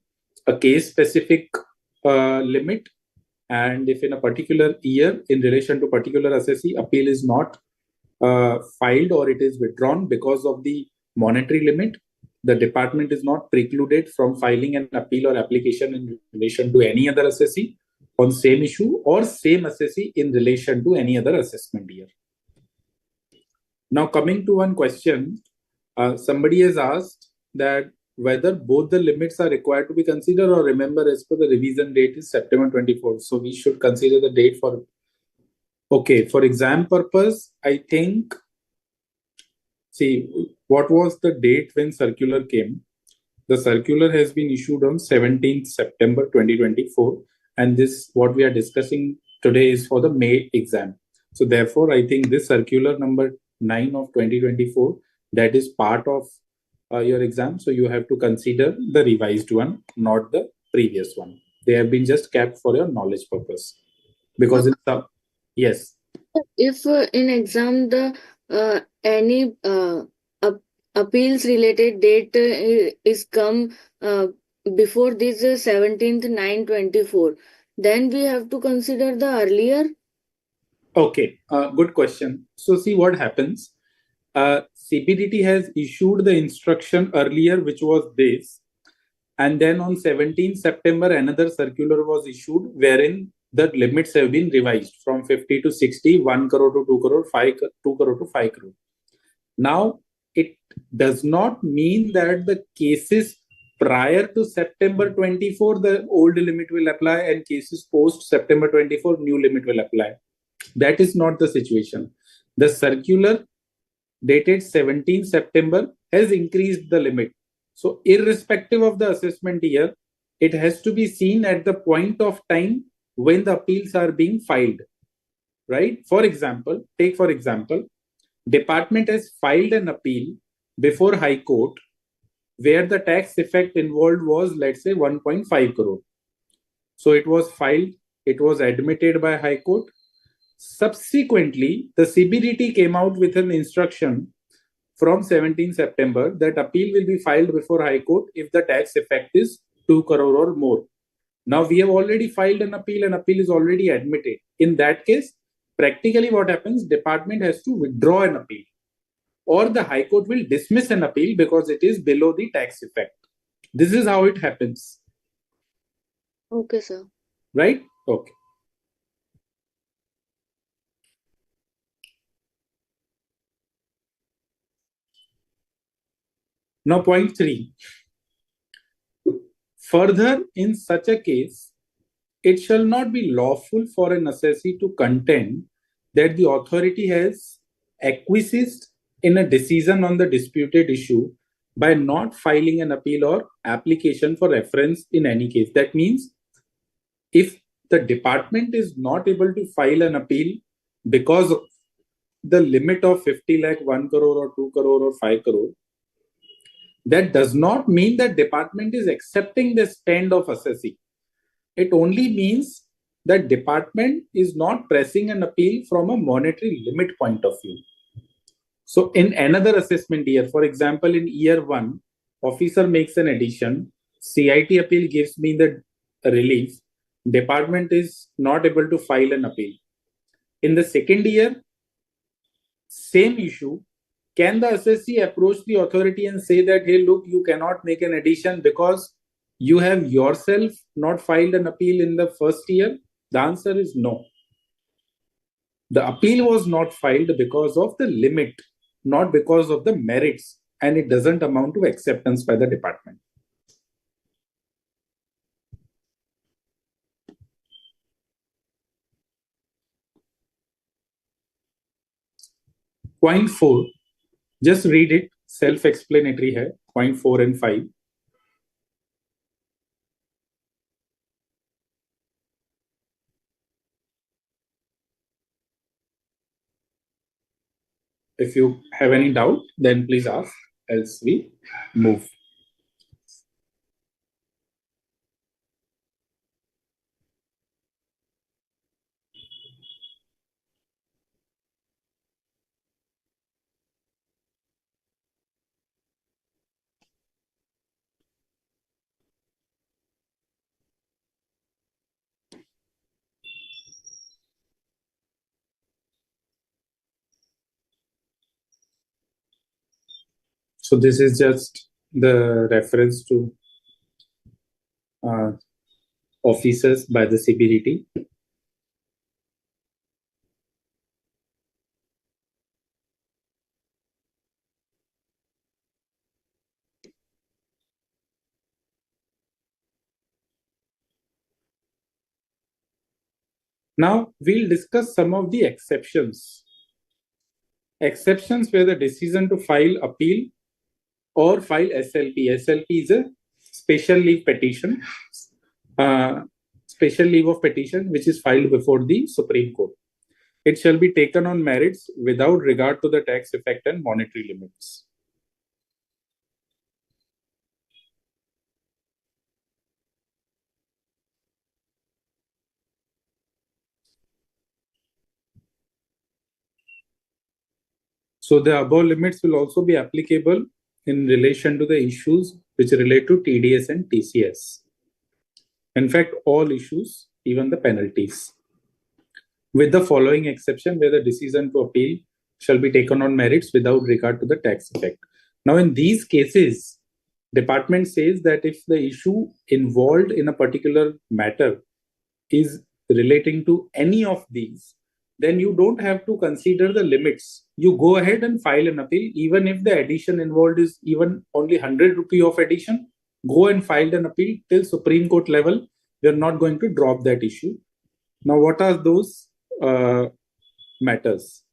a case specific limit, and if in a particular year in relation to particular assessee appeal is not filed or it is withdrawn because of the monetary limit, the department is not precluded from filing an appeal or application in relation to any other assessee on same issue or same assessee in relation to any other assessment year. Now coming to one question, somebody has asked that whether both the limits are required to be considered, or remember as per the revision date is September 24. So we should consider the date for, okay, for exam purpose, I think, see, what was the date when circular came? The circular has been issued on 17th September 2024. And this, what we are discussing today, is for the May exam. So therefore, I think this circular number 9 of 2024, that is part of your exam. So you have to consider the revised one, not the previous one. They have been just kept for your knowledge purpose. Because in some, yes. If in exam the any appeals related date is come before this 17th 9/24, then we have to consider the earlier. Okay, good question. So see what happens. CPDT has issued the instruction earlier, which was this, and then on 17th September another circular was issued wherein the limits have been revised from 50 to 60, 1 crore to 2 crore, 2 crore to 5 crore. Now, it does not mean that the cases prior to September 24, the old limit will apply, and cases post September 24, new limit will apply. That is not the situation. The circular dated 17 September has increased the limit. So irrespective of the assessment year, it has to be seen at the point of time when the appeals are being filed, right? For example, department has filed an appeal before High Court where the tax effect involved was, let's say, 1.5 crore. So it was filed, it was admitted by High Court. Subsequently, the CBDT came out with an instruction from 17 September that appeal will be filed before High Court if the tax effect is 2 crore or more. Now we have already filed an appeal and appeal is already admitted. In that case, practically what happens, department has to withdraw an appeal or the High Court will dismiss an appeal because it is below the tax effect. This is how it happens. Okay, sir. Right? Okay. Now, point 3. Further, in such a case, it shall not be lawful for an assessee to contend that the authority has acquiesced in a decision on the disputed issue by not filing an appeal or application for reference in any case. That means if the department is not able to file an appeal because of the limit of 50 lakh, 1 crore or 2 crore or 5 crore, that does not mean that department is accepting the stand of assessee. It only means that department is not pressing an appeal from a monetary limit point of view. So in another assessment year, for example, in year 1, officer makes an addition, CIT appeal gives me the relief, department is not able to file an appeal. In the second year, same issue, can the assessee approach the authority and say that, hey, look, you cannot make an addition because you have yourself not filed an appeal in the first year? The answer is no. The appeal was not filed because of the limit, not because of the merits, and it doesn't amount to acceptance by the department. Point 4, just read it, self-explanatory hai. Point 4 and 5. If you have any doubt, then please ask, else we move. So this is just the reference to officers by the CBDT. Now we'll discuss some of the exceptions. Exceptions where the decision to file appeal or file SLP. SLP is a special leave petition, special leave of petition, which is filed before the Supreme Court. It shall be taken on merits without regard to the tax effect and monetary limits. So the above limits will also be applicable in relation to the issues which relate to TDS and TCS. In fact, all issues, even the penalties. With the following exception, where the decision to appeal shall be taken on merits without regard to the tax effect. Now, in these cases, department says that if the issue involved in a particular matter is relating to any of these, then you don't have to consider the limits. You go ahead and file an appeal, even if the addition involved is even only 100 rupee of addition. Go and file an appeal till Supreme Court level. We are not going to drop that issue. Now, what are those matters?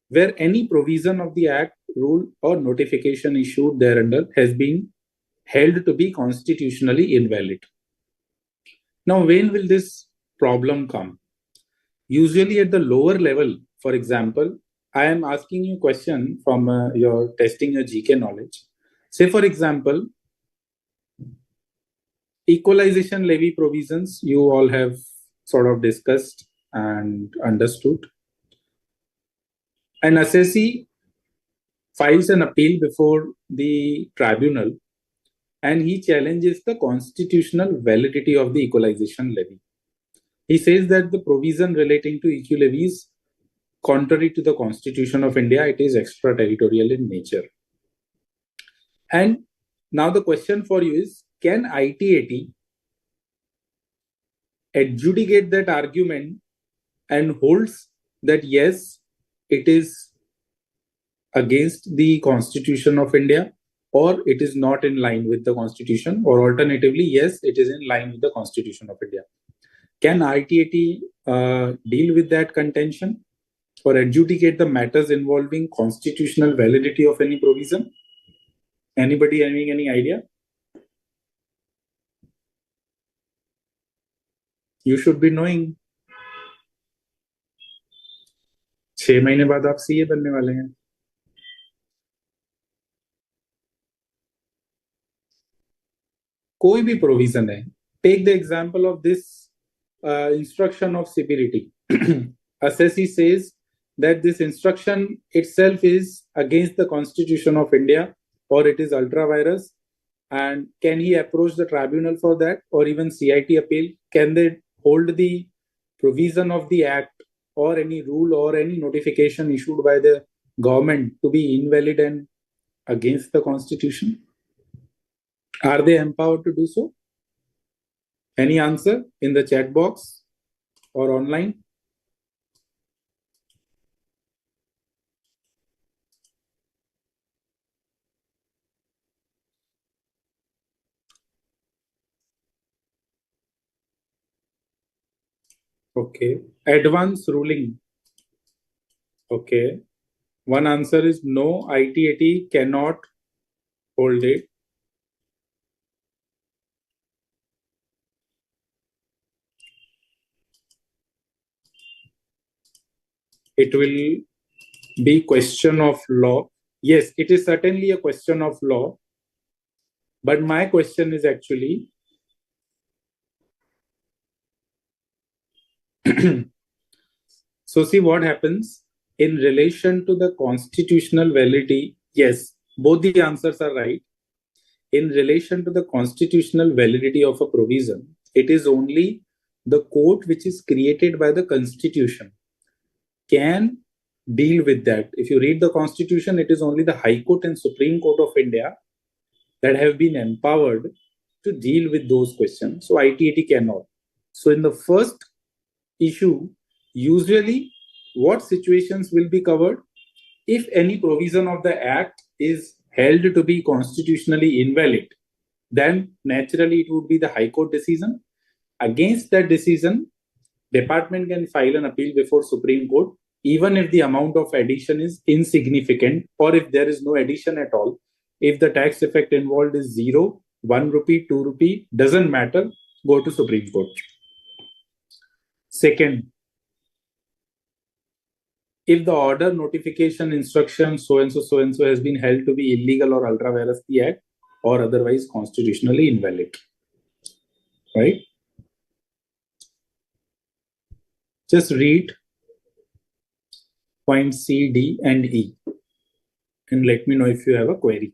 Where any provision of the Act, rule, or notification issued thereunder has been held to be constitutionally invalid. Now, when will this problem come? Usually at the lower level. For example, I am asking you a question from your testing your GK knowledge. Say, for example, equalization levy provisions you all have sort of discussed and understood. An assessee files an appeal before the tribunal and he challenges the constitutional validity of the equalization levy. He says that the provision relating to EQ levy is contrary to the Constitution of India. It is extraterritorial in nature. And now the question for you is, can ITAT adjudicate that argument and holds that yes, it is against the Constitution of India, or it is not in line with the Constitution, or alternatively, yes, it is in line with the Constitution of India? Can ITAT deal with that contention or adjudicate the matters involving constitutional validity of any provision? Anybody having any idea? You should be knowing. 6 महीने बाद आप CA बनने वाले हैं. कोई भी provision है. Take the example of this instruction of severity. Assessee says that this instruction itself is against the Constitution of India, or it is ultra virus. And can he approach the tribunal for that, or even CIT appeal? Can they hold the provision of the act or any rule or any notification issued by the government to be invalid and against the Constitution? Are they empowered to do so? Any answer in the chat box or online? Okay. Advance ruling. Okay. One answer is no, ITAT cannot hold it. It will be question of law. Yes, it is certainly a question of law. But my question is actually, so see what happens in relation to the constitutional validity. Yes, both the answers are right. In relation to the constitutional validity of a provision, it is only the court which is created by the Constitution can deal with that. If you read the Constitution, it is only the High Court and Supreme Court of India that have been empowered to deal with those questions. So ITAT cannot. So in the first issue, usually what situations will be covered? If any provision of the Act is held to be constitutionally invalid, then naturally it would be the High Court decision. Against that decision, department can file an appeal before Supreme Court, even if the amount of addition is insignificant, or if there is no addition at all. If the tax effect involved is 0, 1 rupee, 2 rupee, doesn't matter, go to Supreme Court. Second, if the order, notification, instruction, so and so has been held to be illegal or ultra vires the act, or otherwise constitutionally invalid, right? Just read points C, D, and E, and let me know if you have a query.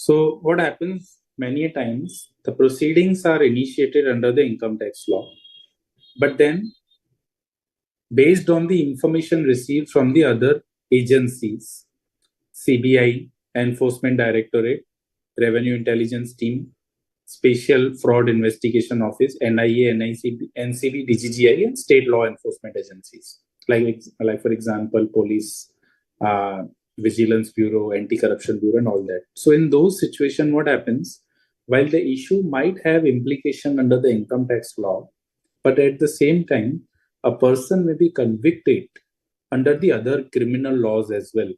So what happens many a times, the proceedings are initiated under the income tax law, but then based on the information received from the other agencies, CBI, Enforcement Directorate, Revenue Intelligence Team, Special Fraud Investigation Office, NIA, NICB, NCB, DGGI, and state law enforcement agencies, like for example, police, Vigilance Bureau, Anti-Corruption Bureau, and all that. So in those situations, what happens? While the issue might have implication under the income tax law, but at the same time, a person may be convicted under the other criminal laws as well.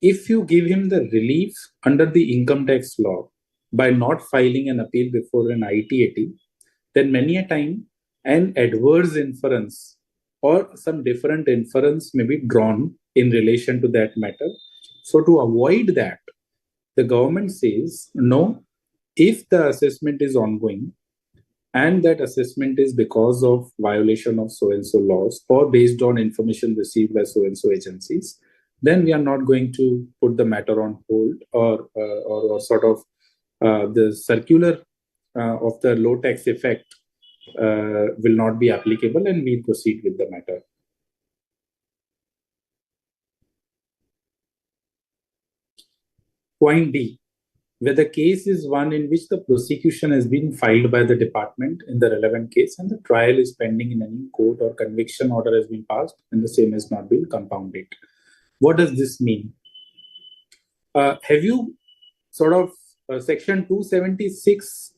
If you give him the relief under the income tax law by not filing an appeal before an ITAT, then many a time an adverse inference or some different inference may be drawn in relation to that matter. So to avoid that, the government says, no, if the assessment is ongoing and that assessment is because of violation of so-and-so laws or based on information received by so-and-so agencies, then we are not going to put the matter on hold or sort of the circular of the low tax effect will not be applicable, and we proceed with the matter. Point D, where the case is one in which the prosecution has been filed by the department in the relevant case and the trial is pending in any court or conviction order has been passed and the same has not been compounded. What does this mean? Have you sort of section 276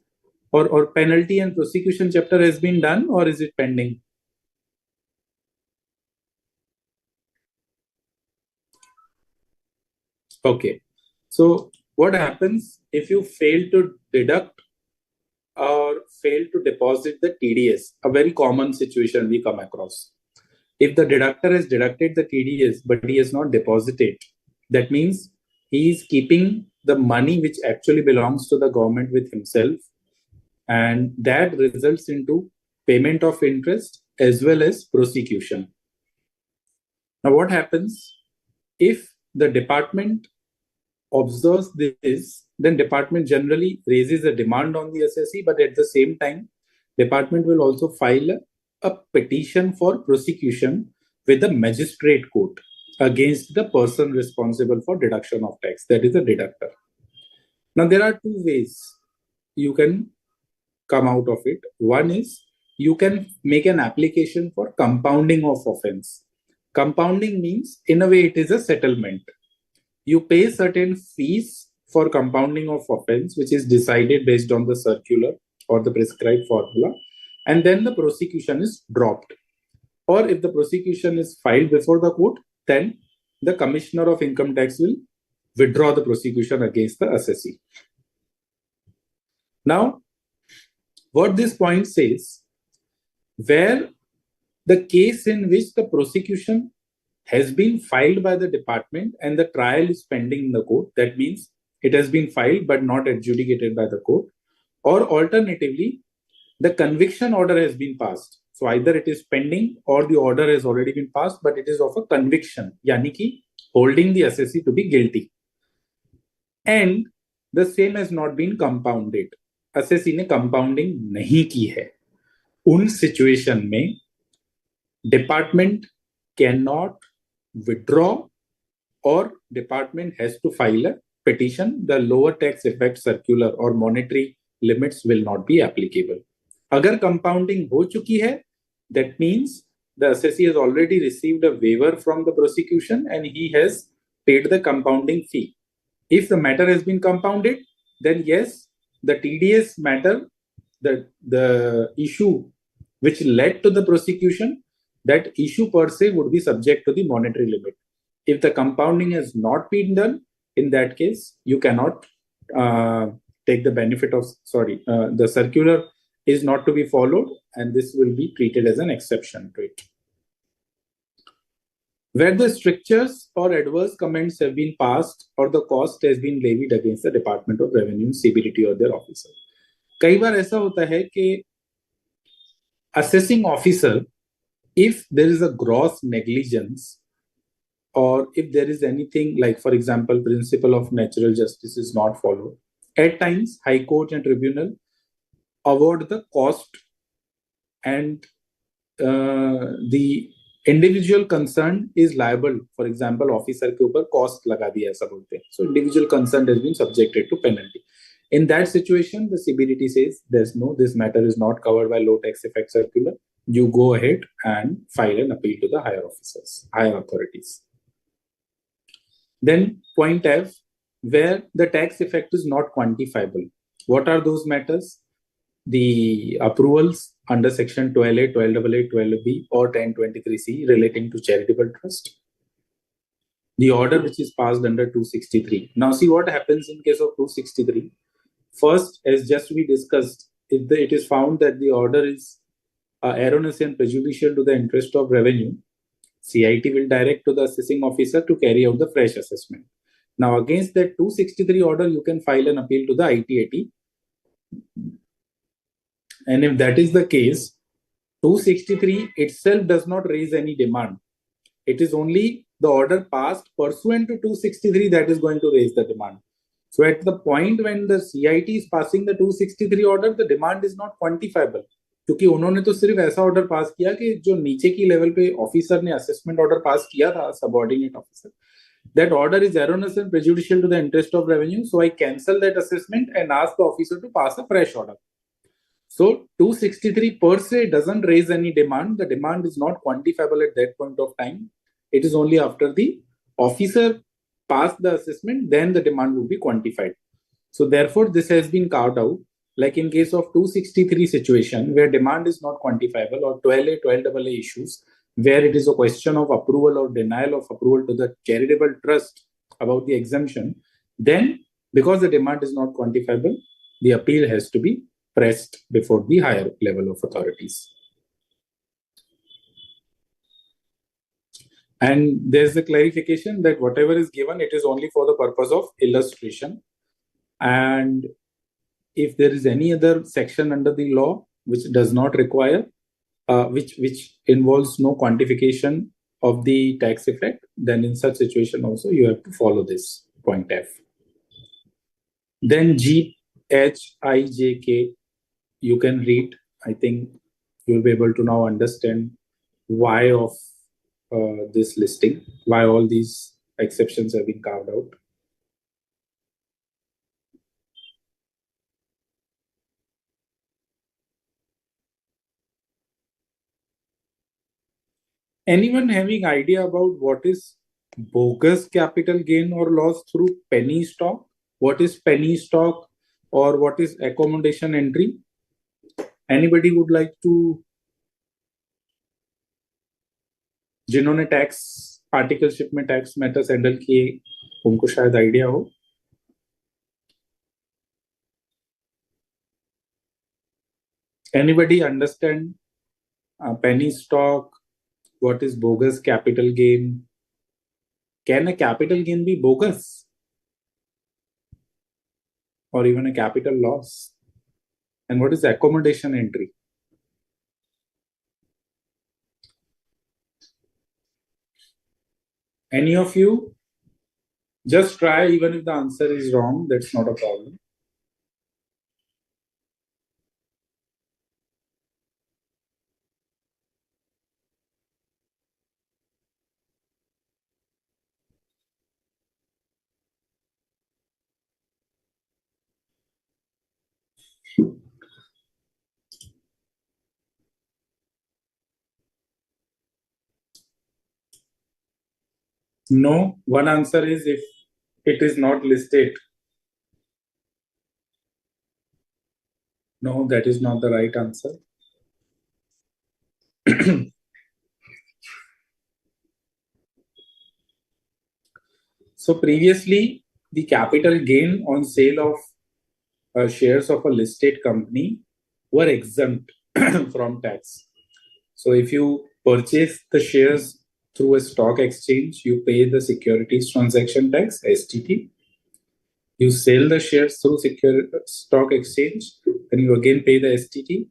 or penalty and prosecution chapter has been done, or is it pending? Okay. So what happens if you fail to deduct or fail to deposit the TDS? A very common situation we come across. If the deductor has deducted the TDS, but he has not deposited, that means he is keeping the money which actually belongs to the government with himself, and that results into payment of interest as well as prosecution. Now, what happens if the department observes this? Then department generally raises a demand on the assessee, but at the same time, department will also file a petition for prosecution with the magistrate court against the person responsible for deduction of tax, that is the deductor. Now, there are two ways you can come out of it. One is you can make an application for compounding of offense. Compounding means, in a way, it is a settlement. You pay certain fees for compounding of offense, which is decided based on the circular or the prescribed formula, and then the prosecution is dropped. Or if the prosecution is filed before the court, then the Commissioner of Income Tax will withdraw the prosecution against the assessee. Now, what this point says, where the case in which the prosecution has been filed by the department and the trial is pending in the court, that means it has been filed but not adjudicated by the court, or alternatively, the conviction order has been passed. So either it is pending or the order has already been passed, but it is of a conviction, yani ki holding the assessee to be guilty. And the same has not been compounded. Assessee ने compounding नहीं की है. उन situation में department cannot withdraw or department has to file a petition. The lower tax effect circular or monetary limits will not be applicable. Agar compounding ho chuki hai, that means the assessee has already received a waiver from the prosecution and he has paid the compounding fee. If the matter has been compounded, then yes, the TDS matter, the issue which led to the prosecution, that issue per se would be subject to the monetary limit. If the compounding has not been done, in that case, you cannot take the benefit of, the circular is not to be followed, and this will be treated as an exception to it. Where the strictures or adverse comments have been passed or the cost has been levied against the Department of Revenue, CBDT or their officer. कई बार ऐसा होता है कि assessing officer, if there is a gross negligence or if there is anything like, for example, principle of natural justice is not followed, at times High Court and Tribunal award the cost, and the individual concerned is liable. For example, officer के ऊपर cost लगा दिया ऐसा बोलते हैं. So individual concerned has been subjected to penalty. In that situation, the CBDT says this matter is not covered by low tax effect circular. You go ahead and file an appeal to the higher authorities. Then point F, where the tax effect is not quantifiable. What are those matters? The approvals under section 12A, 12AA, 12B or 1023C relating to charitable trust. The order which is passed under 263. Now see what happens in case of 263. First, as just we discussed, if it is found that the order is erroneous and prejudicial to the interest of revenue, CIT will direct to the assessing officer to carry out the fresh assessment. Now against that 263 order, you can file an appeal to the ICAI. And if that is the case, 263 itself does not raise any demand. It is only the order passed pursuant to 263 that is going to raise the demand. So at the point when the CIT is passing the 263 order, the demand is not quantifiable. क्योंकि उन्होंने तो सिर्फ ऐसा order pass किया कि जो नीचे की लेवल पे ऑफिसर ने असेसमेंट ऑर्डर पास किया था, subordinate officer, that order is erroneous and prejudicial to the interest of revenue, so I cancel that assessment and ask the officer to pass a fresh order. So 263 per se doesn't raise any demand. The demand is not quantifiable at that point of time. It is only after the officer passed the assessment, then the demand will be quantified. So therefore, this has been carved out. Like in case of 263 situation where demand is not quantifiable, or 12A, 12AA issues, where it is a question of approval or denial of approval to the charitable trust about the exemption, then because the demand is not quantifiable, the appeal has to be pressed before the higher level of authorities. And there's a clarification that whatever is given, it is only for the purpose of illustration. And if there is any other section under the law which does not require, which involves no quantification of the tax effect, then in such situation also you have to follow this point F. Then G, H, I, J, K, you can read. I think you'll be able to now understand why of this listing, why all these exceptions have been carved out. Anyone having idea about what is bogus capital gain or loss through penny stock? What is penny stock or what is accommodation entry? Anybody would like to? जिन्होंने tax articleship में tax matters handle किए उनको शायद idea हो. Anybody understand penny stock? What is bogus capital gain? Can a capital gain be bogus? Or even a capital loss? And what is accommodation entry? Any of you? Just try, even if the answer is wrong, that's not a problem. No, one answer is if it is not listed. No, that is not the right answer. So previously, the capital gain on sale of shares of a listed company were exempt from tax. So if you purchase the shares through a stock exchange, you pay the securities transaction tax, STT. You sell the shares through stock exchange, then you again pay the STT.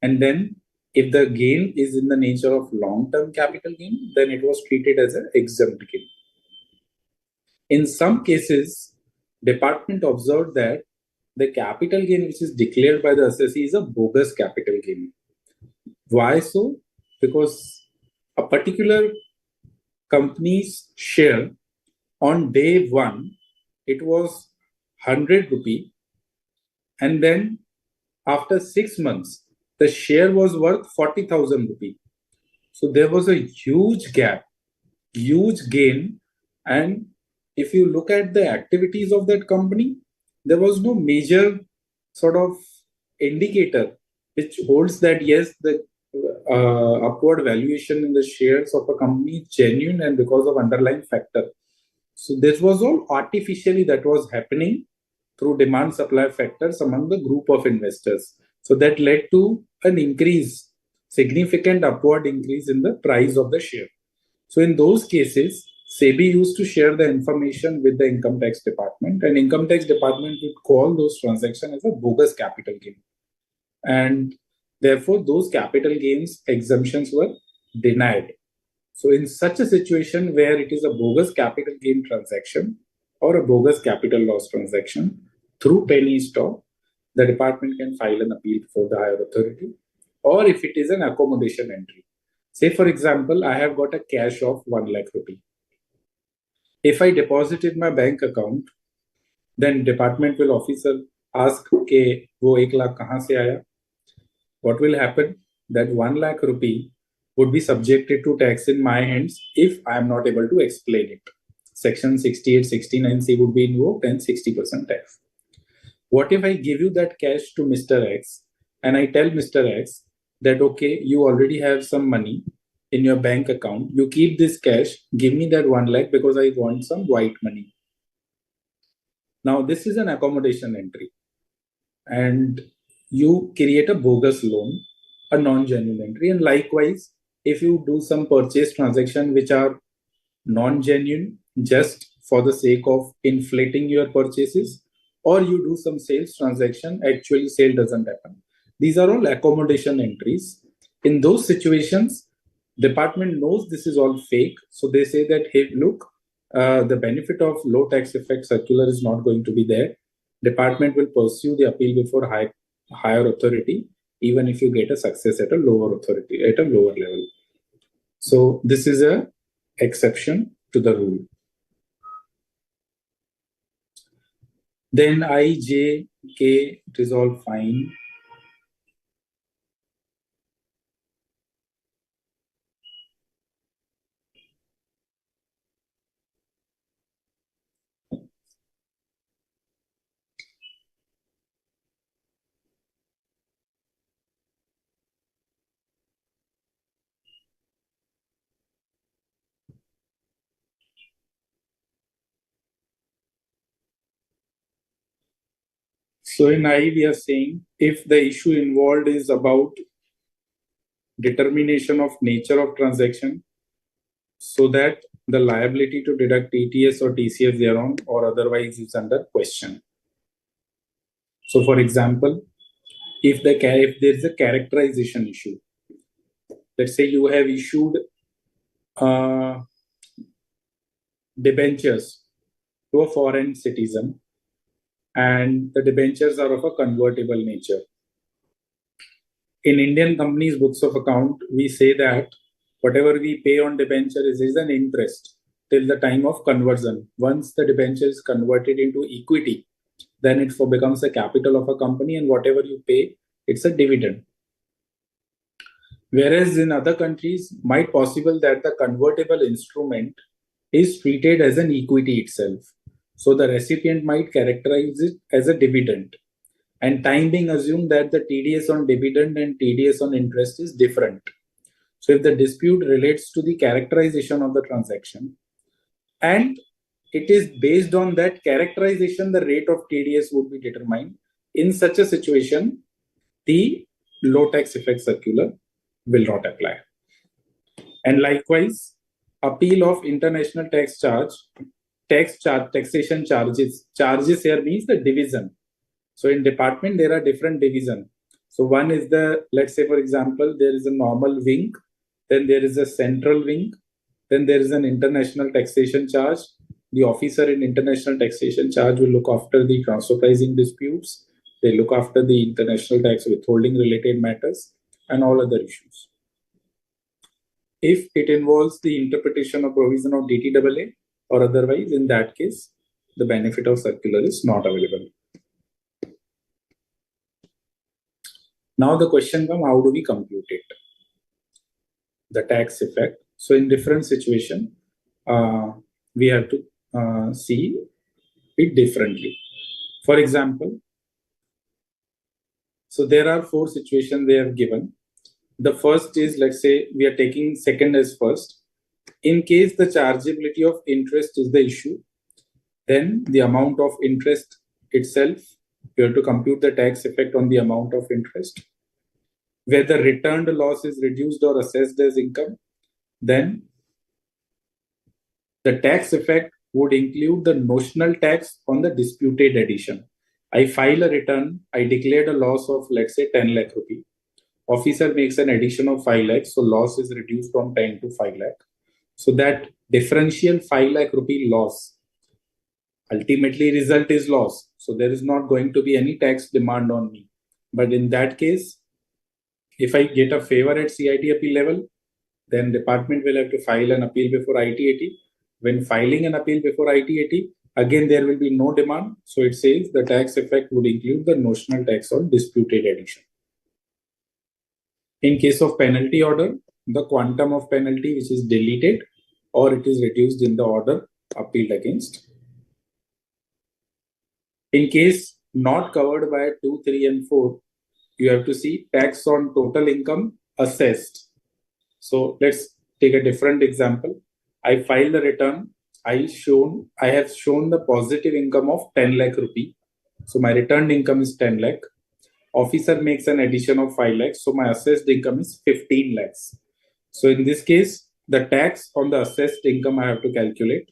And then If the gain is in the nature of long-term capital gain, then it was treated as an exempt gain. In some cases, department observed that the capital gain which is declared by the assessee is a bogus capital gain. Why so? Because a particular company's share on day one, it was 100 rupee, and then after 6 months, the share was worth 40,000 rupee. So there was a huge gap, huge gain. And if you look at the activities of that company, there was no major sort of indicator which holds that yes, the upward valuation in the shares of a company is genuine and because of underlying factor. So this was all artificially that was happening through demand supply factors among the group of investors. So that led to an increase, significant upward increase in the price of the share. So in those cases, SEBI used to share the information with the income tax department, and income tax department would call those transactions as a bogus capital gain. And therefore, those capital gains exemptions were denied. So in such a situation where it is a bogus capital gain transaction or a bogus capital loss transaction through penny stock, the department can file an appeal before the higher authority. Or if it is an accommodation entry. Say, for example, I have got a cash of 1 lakh rupee. If I deposit in my bank account, then department will officer ask, okay, wo 1 lakh kahan se aaya? What will happen? That 1 lakh rupee would be subjected to tax in my hands if I am not able to explain it. Section 68, 69C would be invoked and 60% tax. What if I give you that cash to Mr. X and I tell Mr. X that, okay, you already have some money in your bank account. You keep this cash, give me that 1 lakh because I want some white money. Now, this is an accommodation entry. And you create a bogus loan, a non-genuine entry. And likewise, if you do some purchase transaction which are non-genuine just for the sake of inflating your purchases, or you do some sales transaction, actually sale doesn't happen. These are all accommodation entries. In those situations, department knows this is all fake. So they say that, hey, look, the benefit of low tax effect circular is not going to be there. Department will pursue the appeal before higher authority, even if you get a success at a lower authority, at a lower level. So this is a exception to the rule. Then I, J, K, it is all fine. So in I, we are saying if the issue involved is about determination of nature of transaction, so that the liability to deduct TTS or TCS thereon or otherwise is under question. So for example, if there is a characterization issue, let's say you have issued debentures to a foreign citizen and the debentures are of a convertible nature. In Indian companies' books of account, we say that whatever we pay on debenture is an interest till the time of conversion. Once the debenture is converted into equity, then it becomes a capital of a company, and whatever you pay, it's a dividend. Whereas in other countries, might possible that the convertible instrument is treated as an equity itself. So the recipient might characterize it as a dividend. And time being assumed that the TDS on dividend and TDS on interest is different. So if the dispute relates to the characterization of the transaction, and it is based on that characterization, the rate of TDS would be determined. In such a situation, the low tax effect circular will not apply. And likewise, appeal of international taxation charges. Charges here means the division. So in department, there are different divisions. So one is the, let's say for example, there is a normal wing, then there is a central wing, then there is an international taxation charge. The officer in international taxation charge will look after the transfer pricing disputes. They look after the international tax withholding related matters and all other issues. If it involves the interpretation of provision of DTAA or otherwise, in that case, the benefit of circular is not available. Now the question comes, how do we compute it? The tax effect. So in different situation, we have to see it differently. For example, so there are 4 situations they have given. The first is, let's say we are taking second as first. In case the chargeability of interest is the issue, then the amount of interest itself, you have to compute the tax effect on the amount of interest. Where the returned loss is reduced or assessed as income, then the tax effect would include the notional tax on the disputed addition. I file a return, I declared a loss of, let's say, 10 lakh rupee. Officer makes an addition of 5 lakh, so loss is reduced from 10 to 5 lakh. So that differential 5 lakh rupee loss ultimately result is loss. So there is not going to be any tax demand on me. But in that case, if I get a favor at CIT appeal level, then department will have to file an appeal before ITAT. When filing an appeal before ITAT, again there will be no demand. So it says the tax effect would include the notional tax on disputed addition. In case of penalty order, the quantum of penalty which is deleted or it is reduced in the order appealed against. In case not covered by 2, 3 and 4, you have to see tax on total income assessed. So let's take a different example. I filed a return. I have shown the positive income of 10 lakh rupee. So my returned income is 10 lakh. Officer makes an addition of 5 lakhs. So my assessed income is 15 lakhs. So in this case, the tax on the assessed income I have to calculate.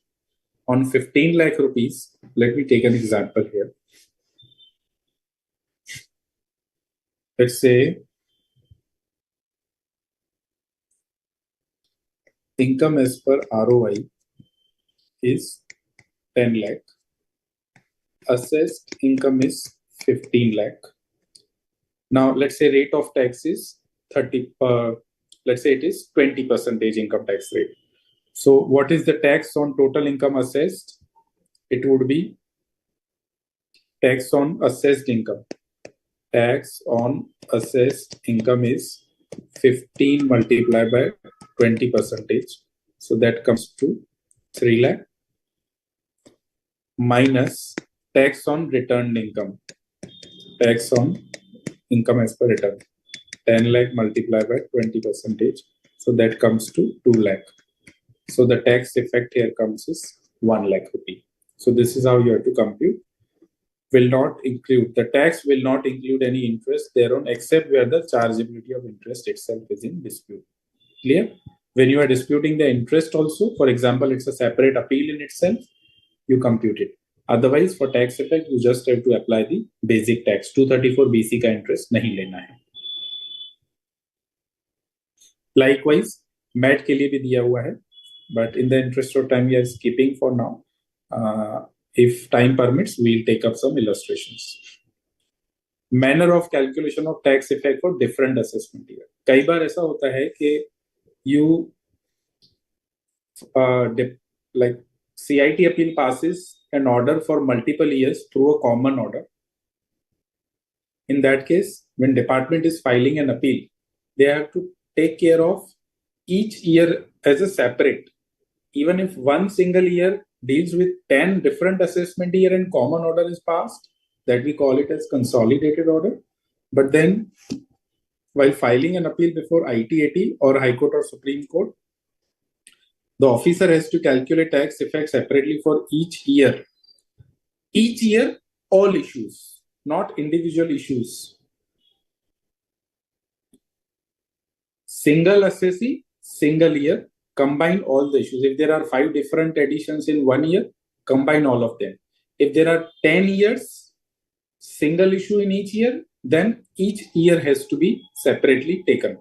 On 15 lakh rupees, let me take an example here. Let's say income as per ROI is 10 lakh. Assessed income is 15 lakh. Now, let's say rate of tax is 30, let's say it is 20% income tax rate. So what is the tax on total income assessed? It would be tax on assessed income. Tax on assessed income is 15 multiplied by 20%. So that comes to 3 lakh minus tax on returned income. Tax on income as per return. 10 lakh multiplied by 20%. So that comes to 2 lakh. So the tax effect here comes is 1 lakh rupee. So this is how you have to compute. Will not include, the tax will not include any interest thereon except where the chargeability of interest itself is in dispute. Clear? When you are disputing the interest also, for example, it's a separate appeal in itself, you compute it. Otherwise, for tax effect, you just have to apply the basic tax. 234 BC का interest नहीं लेना है. Likewise, MAT के लिए भी दिया हुआ है, but in the interest of time, we are skipping for now. If time permits, we'll take up some illustrations. Manner of calculation of tax effect for different assessment year. कई बार ऐसा होता है कि you like CIT appeal passes an order for multiple years through a common order. In that case, when department is filing an appeal, they have to take care of each year as a separate. Even if one single year deals with 10 different assessment year and common order is passed, that we call it as consolidated order. But then while filing an appeal before ITAT or High Court or Supreme Court, the officer has to calculate tax effect separately for each year. Each year, all issues, not individual issues. Single assessee, single year, combine all the issues. If there are 5 different additions in 1 year, combine all of them. If there are 10 years, single issue in each year, then each year has to be separately taken.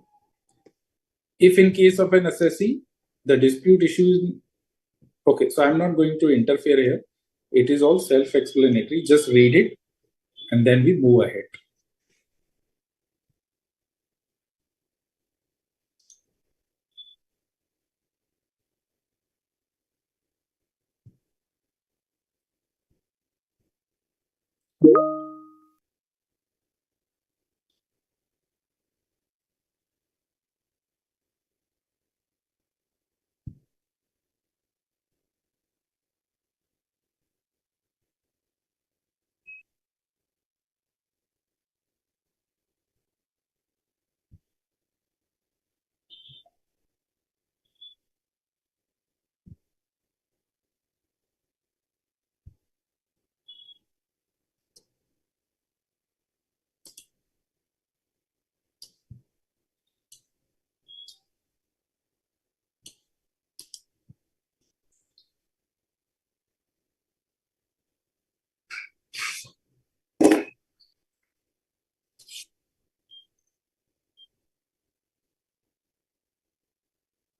If in case of an assessee, the dispute issue is okay, so I'm not going to interfere here. It is all self-explanatory. Just read it and then we move ahead.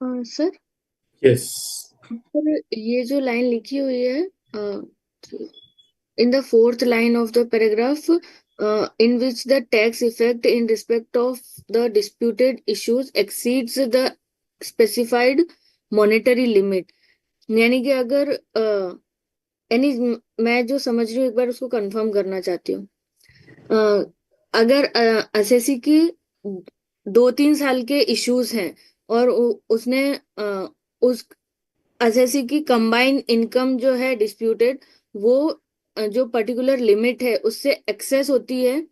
Sir Yes. Sir ये जो line लिखी हुई है in the fourth line of the paragraph, in which the tax effect in respect of the disputed issues exceeds the specified monetary limit. यानी कि अगर यानी मैं जो समझ रही हूँ एक बार उसको कंफर्म करना चाहती हूँ। अगर असेसी की 2-3 साल के इश्यूज हैं और उसने उस असेसी की कंबाइन इनकम जो है डिस्प्यूटेड वो जो पर्टिकुलर लिमिट है उससे एक्सेस होती है,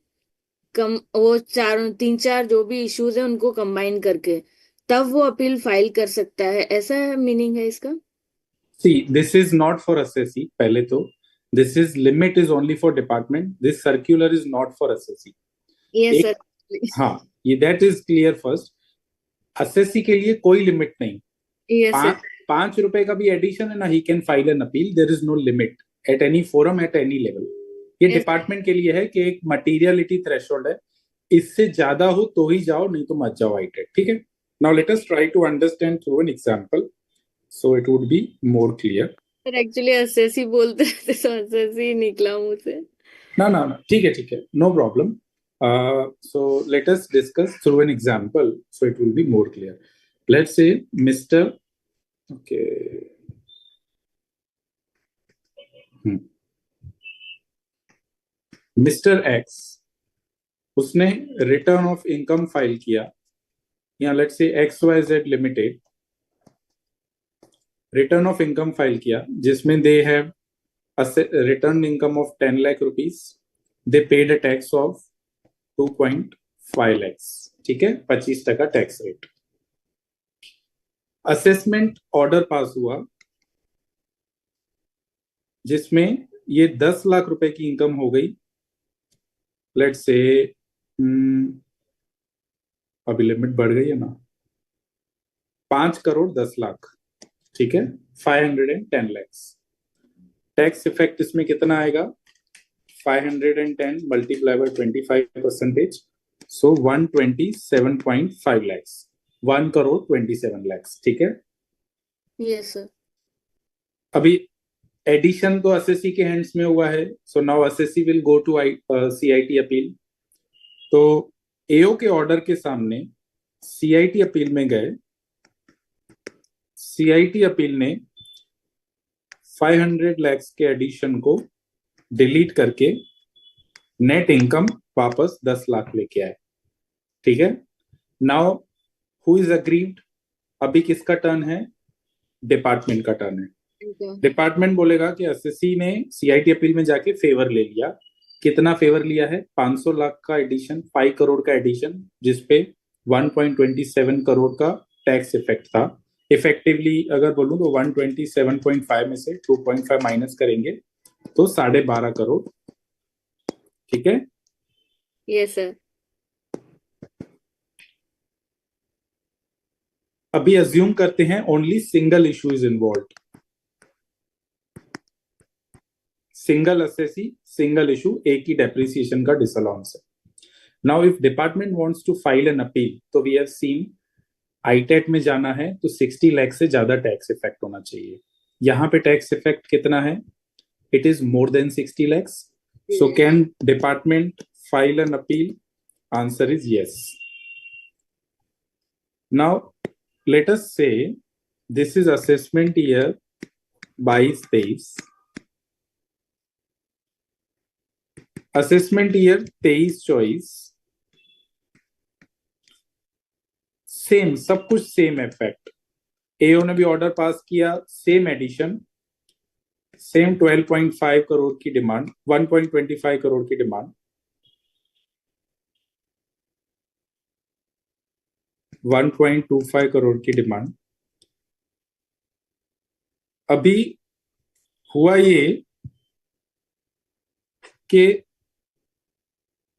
कम वो 3-4 जो भी इश्यूज है उनको कंबाइन करके, तब वो अपील फाइल कर सकता है, ऐसा मीनिंग है इसका? See, this is not for assessee. पहले तो this is limit is only for department. This circular is not for assessee. Yes एक सर। हाँ, ये that is clear first. assessee के लिए कोई लिमिट नहीं। Yes sir. 5 रुपए का भी एडिशन है ना, he can file an appeal. There is no limit at any forum at any level. ये डिपार्टमेंट के लिए है कि एक मटीरियलिटी थ्रेशोल्ड है, इससे ज्यादा हो तो ही जाओ, नहीं तो मत जाओ आइटेड। ठीक है। Now let us try to understand through an example so it would be more clear. Sir actually assessee बोलते थे तो असेसी निकला मुंह से। ना ना ना, ठीक है, no problem. so let us discuss through an example so it will be more clear. Let's say Mr. okay Mr. X उसने रिटर्न ऑफ इनकम फाइल किया, या let's say XYZ limited return of income file किया, जिसमें they have return income of 10 lakh rupees, they paid a tax of 2.5 lakhs। ठीक है, 25% tax rate. Assessment order pass हुआ जिसमें ये 10 लाख रुपए की इनकम हो गई, लेट्स से अभी लिमिट बढ़ गई है ना, 5 करोड़ 10 लाख। ठीक है, 510 lakhs। टैक्स इफेक्ट इसमें कितना आएगा, 510 multiply by 25%, so 127.5 lakhs, 1 crore 27 lakhs। ठीक है। Yes sir. अभी एडिशन तो असेसी के हैंड्स में हुआ है, so now assessee will go to CIT appeal. तो एओ के ऑर्डर के सामने CIT अपील में गए, CIT अपील ने 500 lakhs के एडिशन को डिलीट करके नेट इनकम वापस 10 लाख लेके आए। ठीक है। नाउ हु इज अग्रीव्ड, अभी किसका टर्न है, डिपार्टमेंट का टर्न है। डिपार्टमेंट बोलेगा कि एसएससी ने CIT अपील में जाके फेवर ले लिया। कितना फेवर लिया है, 500 लाख का एडिशन, 5 करोड़ का एडिशन, जिसपे 1.27 करोड़ का टैक्स इफेक्ट था। इफेक्टिवली अगर बोलूं तो 127.5 में से 2.5 माइनस करेंगे तो 12.5 करोड़। ठीक है। Yes sir. अभी अज्यूम करते हैं only single issue is involve, single assessee single issue, एक ही डेप्रिसिएशन का डिसअलाउंस है। Now if department wants to file an appeal, तो वी हैव सीन आईटेट में जाना है तो 60 लाख से ज्यादा टैक्स इफेक्ट होना चाहिए. यहाँ पे टैक्स इफेक्ट कितना है? It is more than 60 lakhs. So can department file an appeal? Answer is yes. Now let us say this is assessment year 22-23. assessment year 23-24 same, सब कुछ सेम इफेक्ट. एओ ने भी ऑर्डर पास किया, same addition, same 12.5 crore की demand, 1.25 crore की demand, 1.25 crore की demand. अभी हुआ ये कि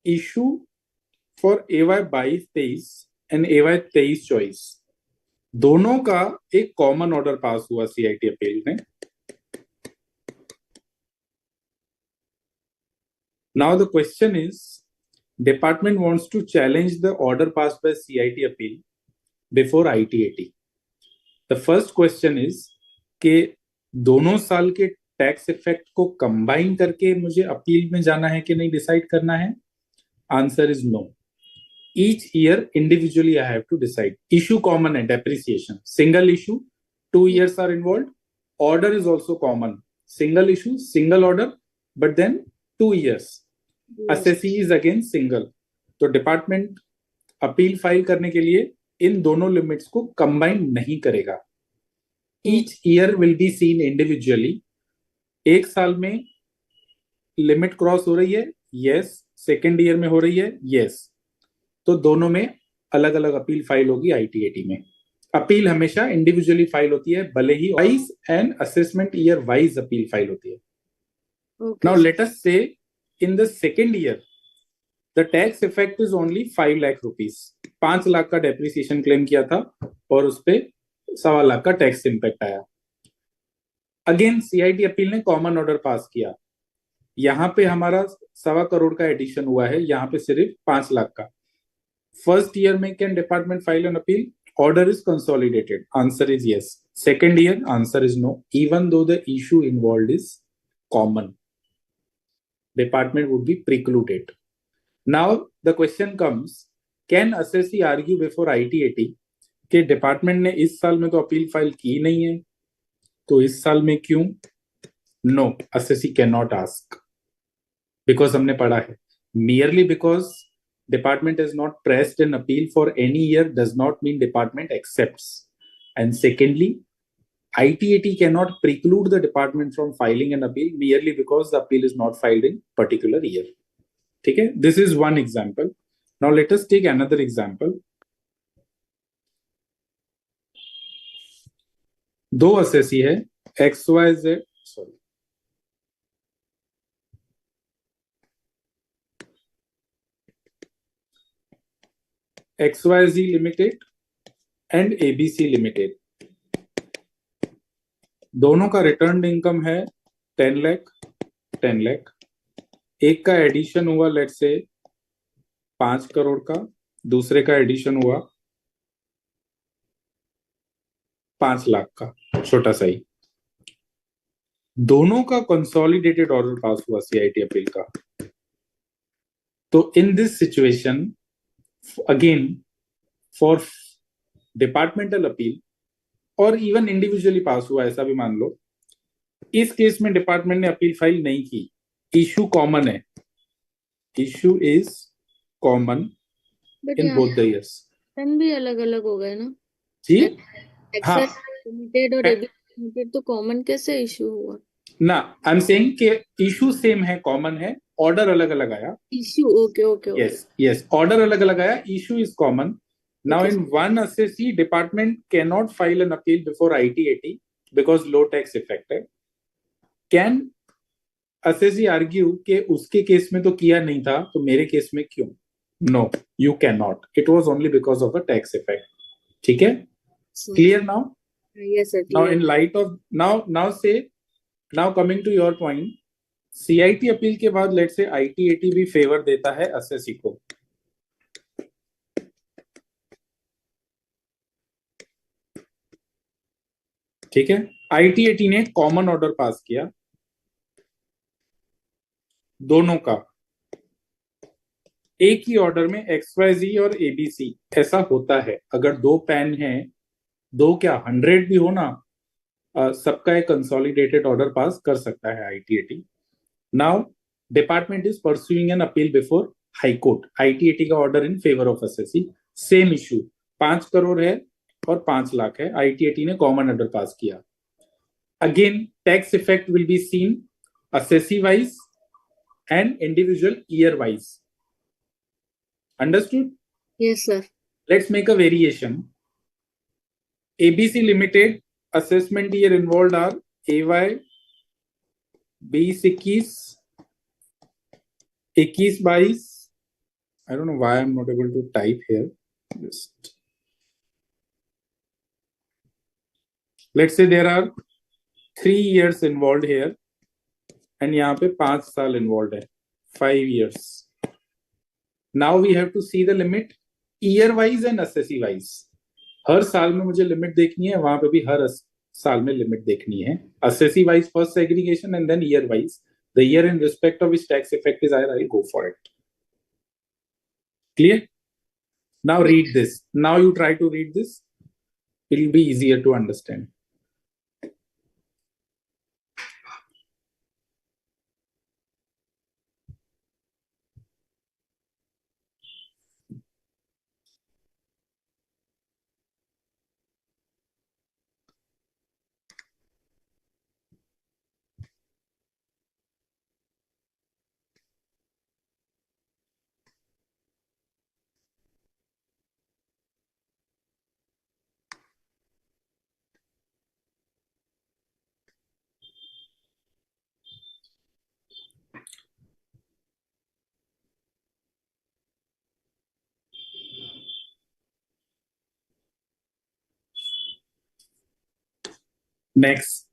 इशू फॉर एवाई 22-23 एंड एवाई 23-24 दोनों का एक कॉमन ऑर्डर पास हुआ सीआईटी अपील में. Now the question is, department wants to challenge the order passed by CIT appeal before ITAT. The first question is कि दोनों साल के टैक्स इफेक्ट को कंबाइन करके मुझे अपील में जाना है कि नहीं, डिसाइड करना है. Answer is no. Each year individually I have to decide. Issue common है, depreciation. Single issue, 2 years are involved. Order is also common. Single issue, single order, but then 2 years. Assessee is again single. तो department appeal file करने के लिए इन दोनों limits को combine नहीं करेगा. Each year will be seen individually. एक साल में लिमिट क्रॉस हो रही है, yes. सेकेंड ईयर में हो रही है, yes. तो दोनों में अलग अलग अपील फाइल होगी. आईटीएटी में अपील हमेशा इंडिविजुअली फाइल होती है, भले ही wise and assessment year wise appeal file होती है. Now let us see in the second year the tax effect is only 5 lakh rupees. 5 lakh का डेप्रिसिएशन क्लेम किया था और उस पर 1.25 लाख का टैक्स इंपैक्ट आया. अगेन सीआईटी अपील ने कॉमन ऑर्डर पास किया. यहाँ पे हमारा 1.25 करोड़ का एडिशन हुआ है, यहाँ पे सिर्फ 5 लाख का. First year में can department file an appeal? Order is consolidated. Answer is yes. Second year, answer is no. Even though the issue involved is common, department would be precluded. Now the question comes: can assessee argue before ITAT कि department ने इस साल में तो appeal file की नहीं है, तो इस साल में क्यों? No, assessee cannot ask because हमने पढ़ा है. Merely because department is not pressed an appeal for any year does not mean department accepts. And secondly, ITAT cannot preclude the department from filing an appeal merely because the appeal is not filed in particular year. Okay, this is one example. Now let us take another example. दो assessee है XYZ, sorry, XYZ limited and ABC limited. दोनों का return income है 10 लाख 10 लाख. एक का addition हुआ late से 5 करोड़ का, दूसरे का एडिशन हुआ 5 लाख का, छोटा सा ही. दोनों का कंसोलिडेटेड ऑर्डर पास हुआ सीआईटी अपील का. तो in this situation again for departmental appeal और इवन इंडिविजुअली पास हुआ, ऐसा भी मान लो. इस केस में डिपार्टमेंट ने अपील फाइल नहीं की, इशू कॉमन है, issue is common in both the years. भी अलग अलग हो गए ना जी. हाँ, लिमिटेड और एबीसी लिमिटेड तो कॉमन कैसे इशू हुआ ना. आई एम सेइंग कि इशू सेम है, कॉमन है, ऑर्डर अलग अलग आया. Issue okay okay yes yes, order अलग अलग आया, issue is common. Now in one assessee, department cannot file an appeal before ITAT because low tax effect है. Can assessee argue कि उसके केस में तो किया नहीं था तो मेरे केस में क्यों? No, you cannot. It was only because of a tax effect. ठीक है? Clear now? Yes sir. Now in light of now coming to your point, CIT appeal के बाद let's say ITAT भी फेवर देता है assessee को. ठीक है। ITAT ने कॉमन ऑर्डर पास किया दोनों का, एक ही ऑर्डर में XYZ और ABC। ऐसा होता है अगर दो पैन हैं, दो क्या 100 भी हो ना, सबका एक कंसोलिडेटेड ऑर्डर पास कर सकता है ITAT। Now department is pursuing N appeal before high court. ITAT का order in favour of SSC, same issue, 5 crore है और 5 लाख है। ITAT ने कॉमन ऑर्डर पास किया। Again tax effect will be seen assessee wise and individual year wise. Understood? Yes, sir. Let's make a variation. ABC Limited assessment year involved are AY 2021, 21-22. I don't know why I'm not able to type here. Just let's say there are 3 years involved here and यहाँ पे 5 साल involved है, 5 years. Now we have to see the limit year wise and assessee wise. हर साल में मुझे limit देखनी है, वहां पे भी हर साल में लिमिट देखनी है. Assessee wise first segregation and then year wise. The year in respect of which tax effect is higher, I'll go for it. Clear? Now read this. Now you try to read this. It will be easier to understand. Next.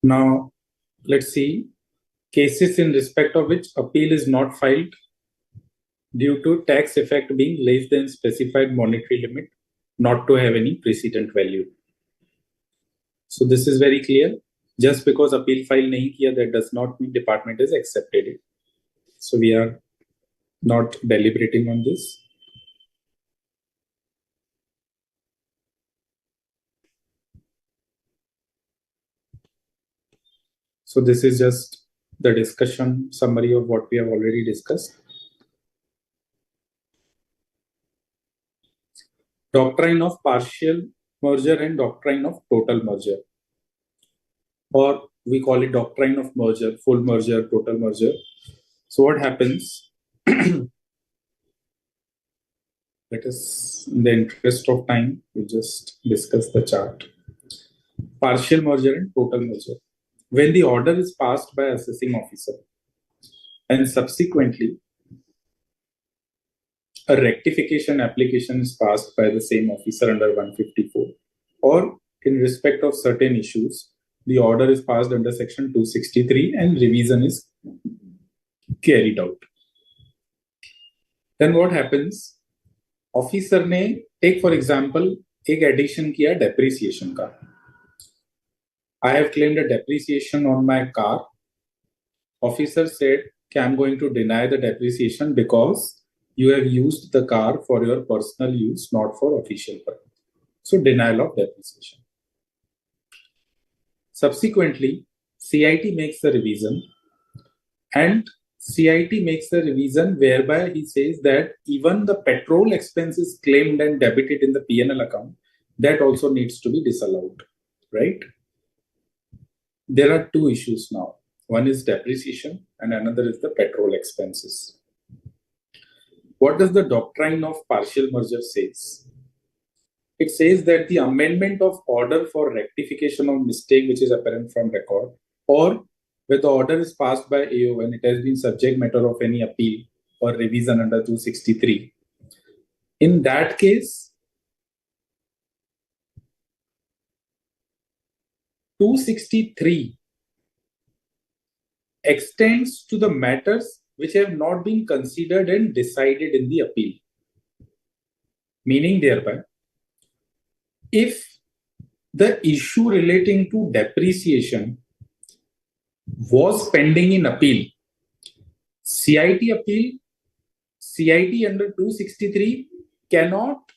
Now let's see cases in respect of which appeal is not filed due to tax effect being less than specified monetary limit, not to have any precedent value. So this is very clear. Just because appeal file nahi kiya, that does not mean department has accepted it. So we are not deliberating on this. So this is just the discussion summary of what we have already discussed. Doctrine of partial merger and doctrine of total merger, or we call it doctrine of merger, full merger, total merger. So what happens? Let us, in the interest of time, we just discuss the chart. Partial merger and total merger. When the order is passed by assessing officer and subsequently a rectification application is passed by the same officer under 154, or in respect of certain issues, the order is passed under section 263 and revision is carried out. Then what happens? Officer ने take for example एक addition किया depreciation का. I have claimed a depreciation on my car. Officer said, okay, I'm going to deny the depreciation because you have used the car for your personal use, not for official purpose. So denial of depreciation. Subsequently, CIT makes the revision, and CIT makes the revision whereby he says that even the petrol expenses claimed and debited in the P&L account, that also needs to be disallowed, right? There are two issues now. One is depreciation and another is the petrol expenses. What does the doctrine of partial merger says? it says that the amendment of order for rectification of mistake which is apparent from record, or where the order is passed by AO and it has been subject matter of any appeal or revision under 263. In that case, 263 extends to the matters which have not been considered and decided in the appeal. Meaning thereby, if the issue relating to depreciation was pending in appeal, CIT appeal, CIT under 263 cannot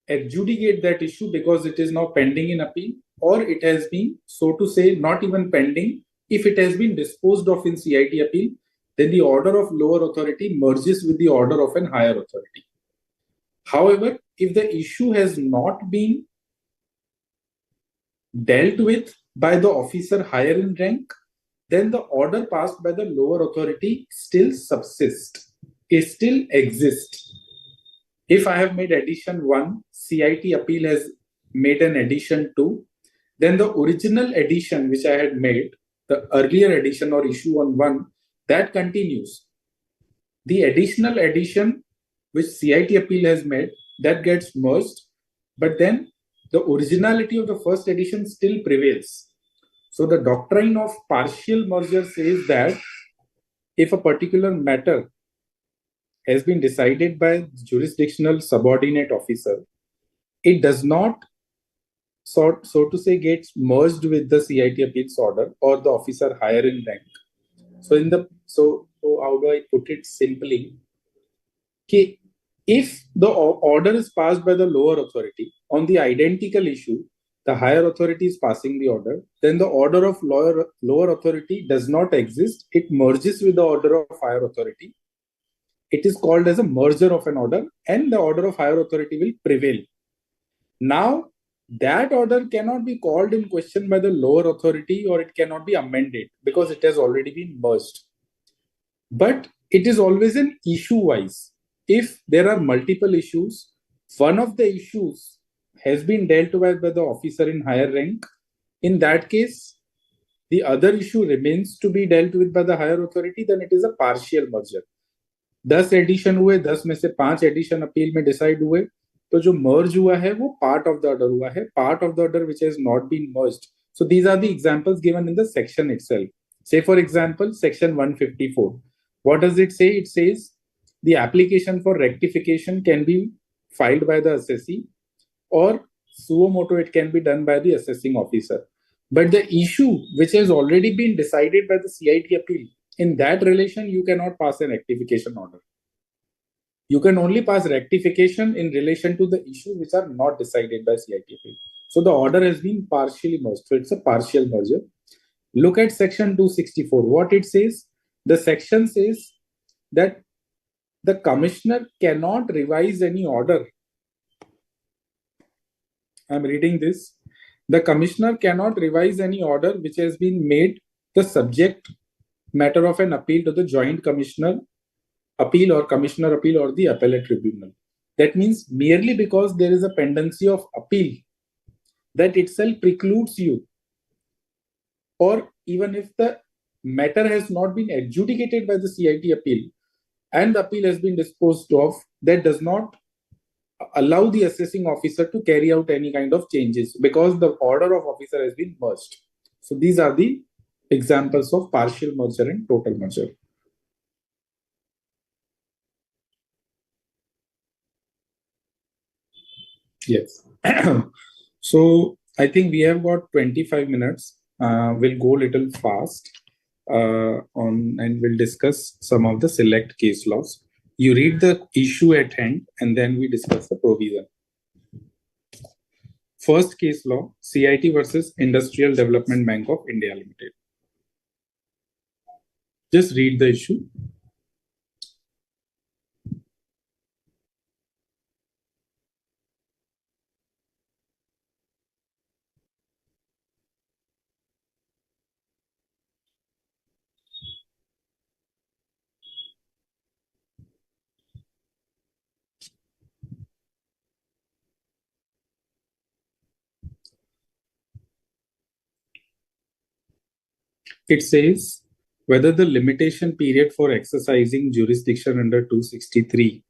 adjudicate that issue because it is now pending in appeal, or it has been, so to say, not even pending. If it has been disposed of in CIT appeal, then the order of lower authority merges with the order of an higher authority. However, if the issue has not been dealt with by the officer higher in rank, then the order passed by the lower authority still subsists, it still exists. If I have made addition 1, CIT appeal has made an addition 2, then the original addition which I had made, the earlier addition or issue on 1, that continues. The additional addition which CIT appeal has made, that gets merged, but then the originality of the first addition still prevails. So the doctrine of partial merger says that if a particular matter has been decided by jurisdictional subordinate officer, it does not, so to say, gets merged with the CIT appeals order or the officer higher in rank. So how do I put it simply? Okay, if the order is passed by the lower authority on the identical issue, the higher authority is passing the order, then the order of lower authority does not exist. It merges with the order of higher authority. It is called as a merger of an order, and the order of higher authority will prevail. Now, that order cannot be called in question by the lower authority, or it cannot be amended because it has already been merged. But it is always an issue wise. If there are multiple issues, one of the issues has been dealt with by the officer in higher rank, in that case, the other issue remains to be dealt with by the higher authority, then it is a partial merger. 10 addition हुए, 10 में से 5 addition appeal में decide हुए, तो जो मर्ज हुआ है वो पार्ट ऑफ द ऑर्डर हुआ है, part of the order which has not been merged. So these are the examples given in the section itself. Say for example, section 154. What does it say? It says the application for rectification can be filed by the assessee, or suo motu it can be done by the assessing officer. But the issue which has already been decided by the CIT appeal, in that relation, you cannot pass a rectification order. You can only pass rectification in relation to the issues which are not decided by CIT appeal. So the order has been partially merged. So it's a partial merger. Look at section 264. What it says? The section says that the commissioner cannot revise any order. I'm reading this. The commissioner cannot revise any order which has been made the subject matter of an appeal to the joint commissioner appeal or commissioner appeal or the appellate tribunal. That means merely because there is a pendency of appeal, that itself precludes you, or even if the matter has not been adjudicated by the CIT appeal and the appeal has been disposed of, that does not allow the assessing officer to carry out any kind of changes because the order of officer has been merged. So these are the examples of partial merger and total merger. Yes. So I think we have got 25 minutes. We'll go a little fast and we'll discuss some of the select case laws. You read the issue at hand and then we discuss the provision. First case law, CIT versus Industrial Development Bank of India Limited. Just read the issue. It says whether the limitation period for exercising jurisdiction under 263,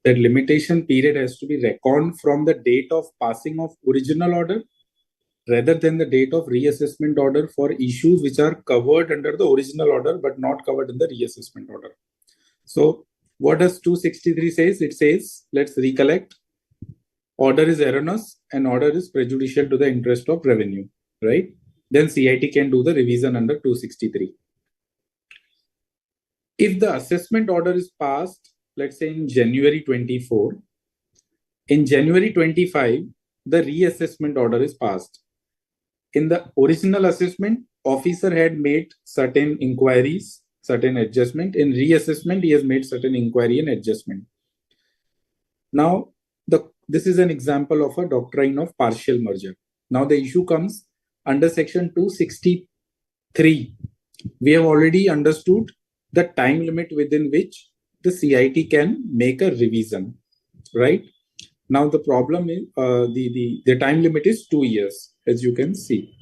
that limitation period has to be reckoned from the date of passing of original order rather than the date of reassessment order for issues which are covered under the original order but not covered in the reassessment order. So what does 263 says? It says, let's recollect, order is erroneous and order is prejudicial to the interest of revenue, right? Then CIT can do the revision under 263. If the assessment order is passed, let's say in January 24, in January 25, the reassessment order is passed. In the original assessment, officer had made certain inquiries, certain adjustment. In reassessment, he has made certain inquiry and adjustment. Now, this is an example of a doctrine of partial merger. Now, the issue comes under section 263. We have already understood the time limit within which the CIT can make a revision, right? Now, the problem is the time limit is 2 years, as you can see.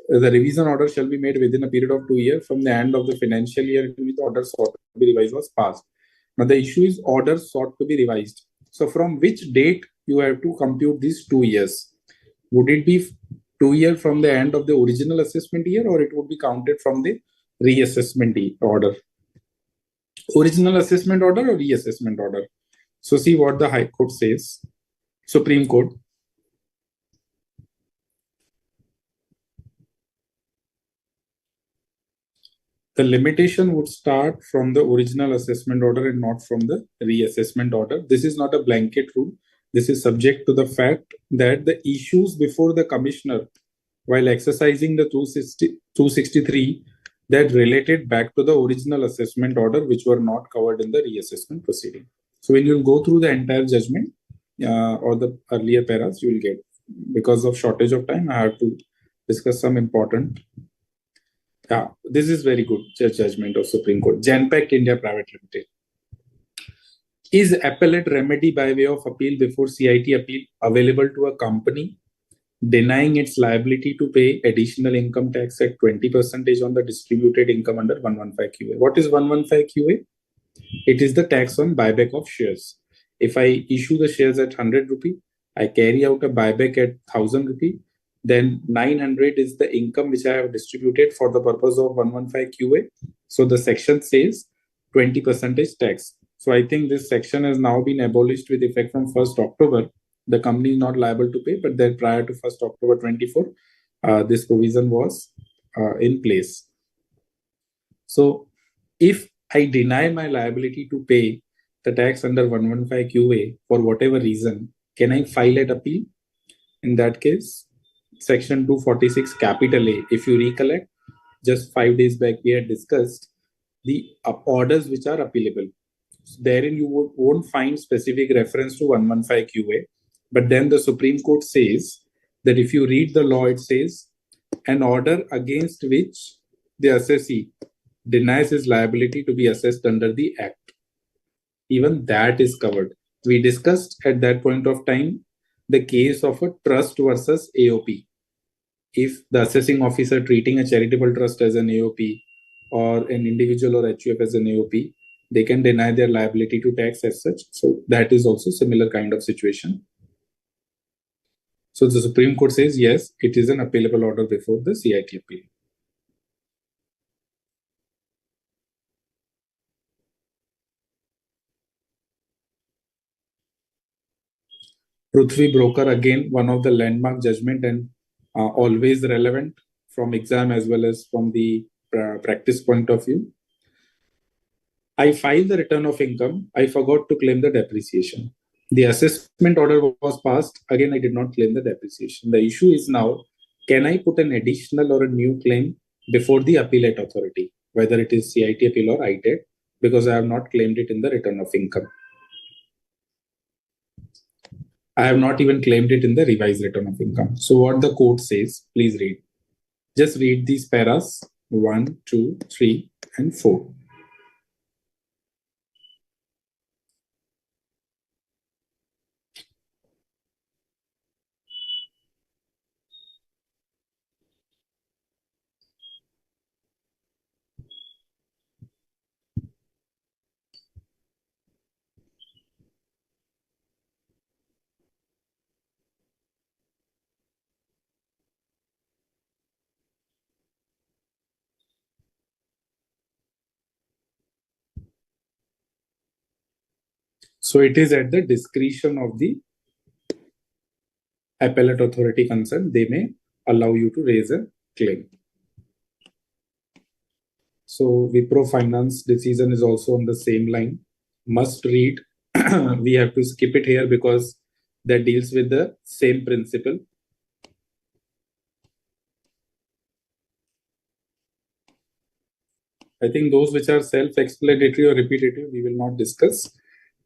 The revision order shall be made within a period of 2 years from the end of the financial year in which order sought to be revised was passed. Now, the issue is order sought to be revised. So, from which date you have to compute these 2 years? Would it be 2 years from the end of the original assessment year, or it would be counted from the reassessment order? Original assessment order or reassessment order? So, see what the High Court says. Supreme Court. The limitation would start from the original assessment order and not from the reassessment order. This is not a blanket rule. This is subject to the fact that the issues before the commissioner while exercising the 263 that related back to the original assessment order, which were not covered in the reassessment proceeding. So when you go through the entire judgment or the earlier paras, you will get, because of shortage of time, I have to discuss some important. This is very good judgment of Supreme Court. Genpact India Private Limited. Is appellate remedy by way of appeal before CIT appeal available to a company denying its liability to pay additional income tax at 20% on the distributed income under 115 QA? What is 115 QA? It is the tax on buyback of shares. If I issue the shares at 100 rupee, I carry out a buyback at 1000 rupee, then 900 is the income which I have distributed for the purpose of 115 QA. So the section says 20% tax. So I think this section has now been abolished with effect from 1st October. The company is not liable to pay, but then prior to 1st October 24, this provision was in place. So if I deny my liability to pay the tax under 115 QA for whatever reason, can I file an appeal? In that case, section 246 capital A, if you recollect, just 5 days back we had discussed the orders which are appealable. So therein you won't find specific reference to 115 QA, but then the Supreme Court says that if you read the law, it says an order against which the assessee denies his liability to be assessed under the Act. Even that is covered. We discussed at that point of time the case of a trust versus AOP. If the assessing officer treating a charitable trust as an AOP or an individual or HUF as an AOP, they can deny their liability to tax as such. So that is also similar kind of situation. So the Supreme Court says, yes, it is an appealable order before the CIT appeal. Prithvi Broker, again, one of the landmark judgment and always relevant from exam as well as from the practice point of view. I filed the return of income. I forgot to claim the depreciation. The assessment order was passed. Again, I did not claim the depreciation. The issue is now, can I put an additional or a new claim before the appellate authority, whether it is CIT appeal or ITED, because I have not claimed it in the return of income. I have not even claimed it in the revised return of income. So what the court says, please read. Just read these paras 1, 2, 3, and 4. So it is at the discretion of the appellate authority concerned. They may allow you to raise a claim. So Wipro Finance decision is also on the same line. Must read. We have to skip it here because that deals with the same principle. I think those which are self-explanatory or repetitive, we will not discuss,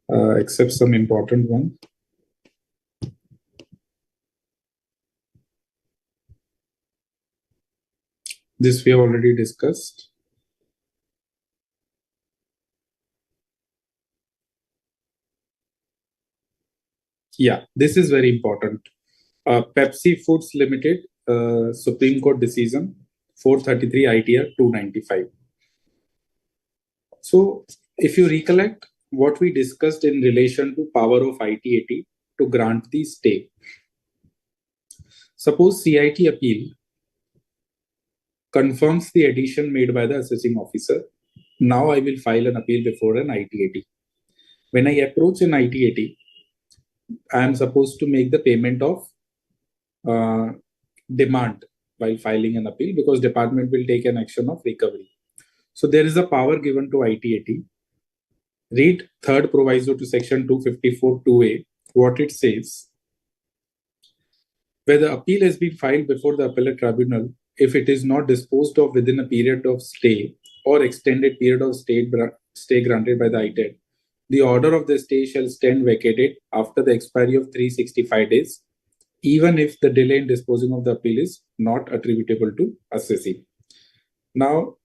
except some important ones. This we have already discussed. Yeah, this is very important. Pepsi Foods Limited, Supreme Court decision, 433 ITR 295. So, if you recollect what we discussed in relation to power of ITAT to grant the stay. Suppose CIT appeal confirms the addition made by the assessing officer. Now I will file an appeal before an ITAT. When I approach an ITAT, I am supposed to make the payment of demand while filing an appeal because department will take an action of recovery. So there is a power given to ITAT. Read third proviso to section 254(2)(a). What it says: where the appeal has been filed before the appellate tribunal, if it is not disposed of within a period of stay or extended period of stay granted by the ITAT, the order of the stay shall stand vacated after the expiry of 365 days, even if the delay in disposing of the appeal is not attributable to assessee. Now,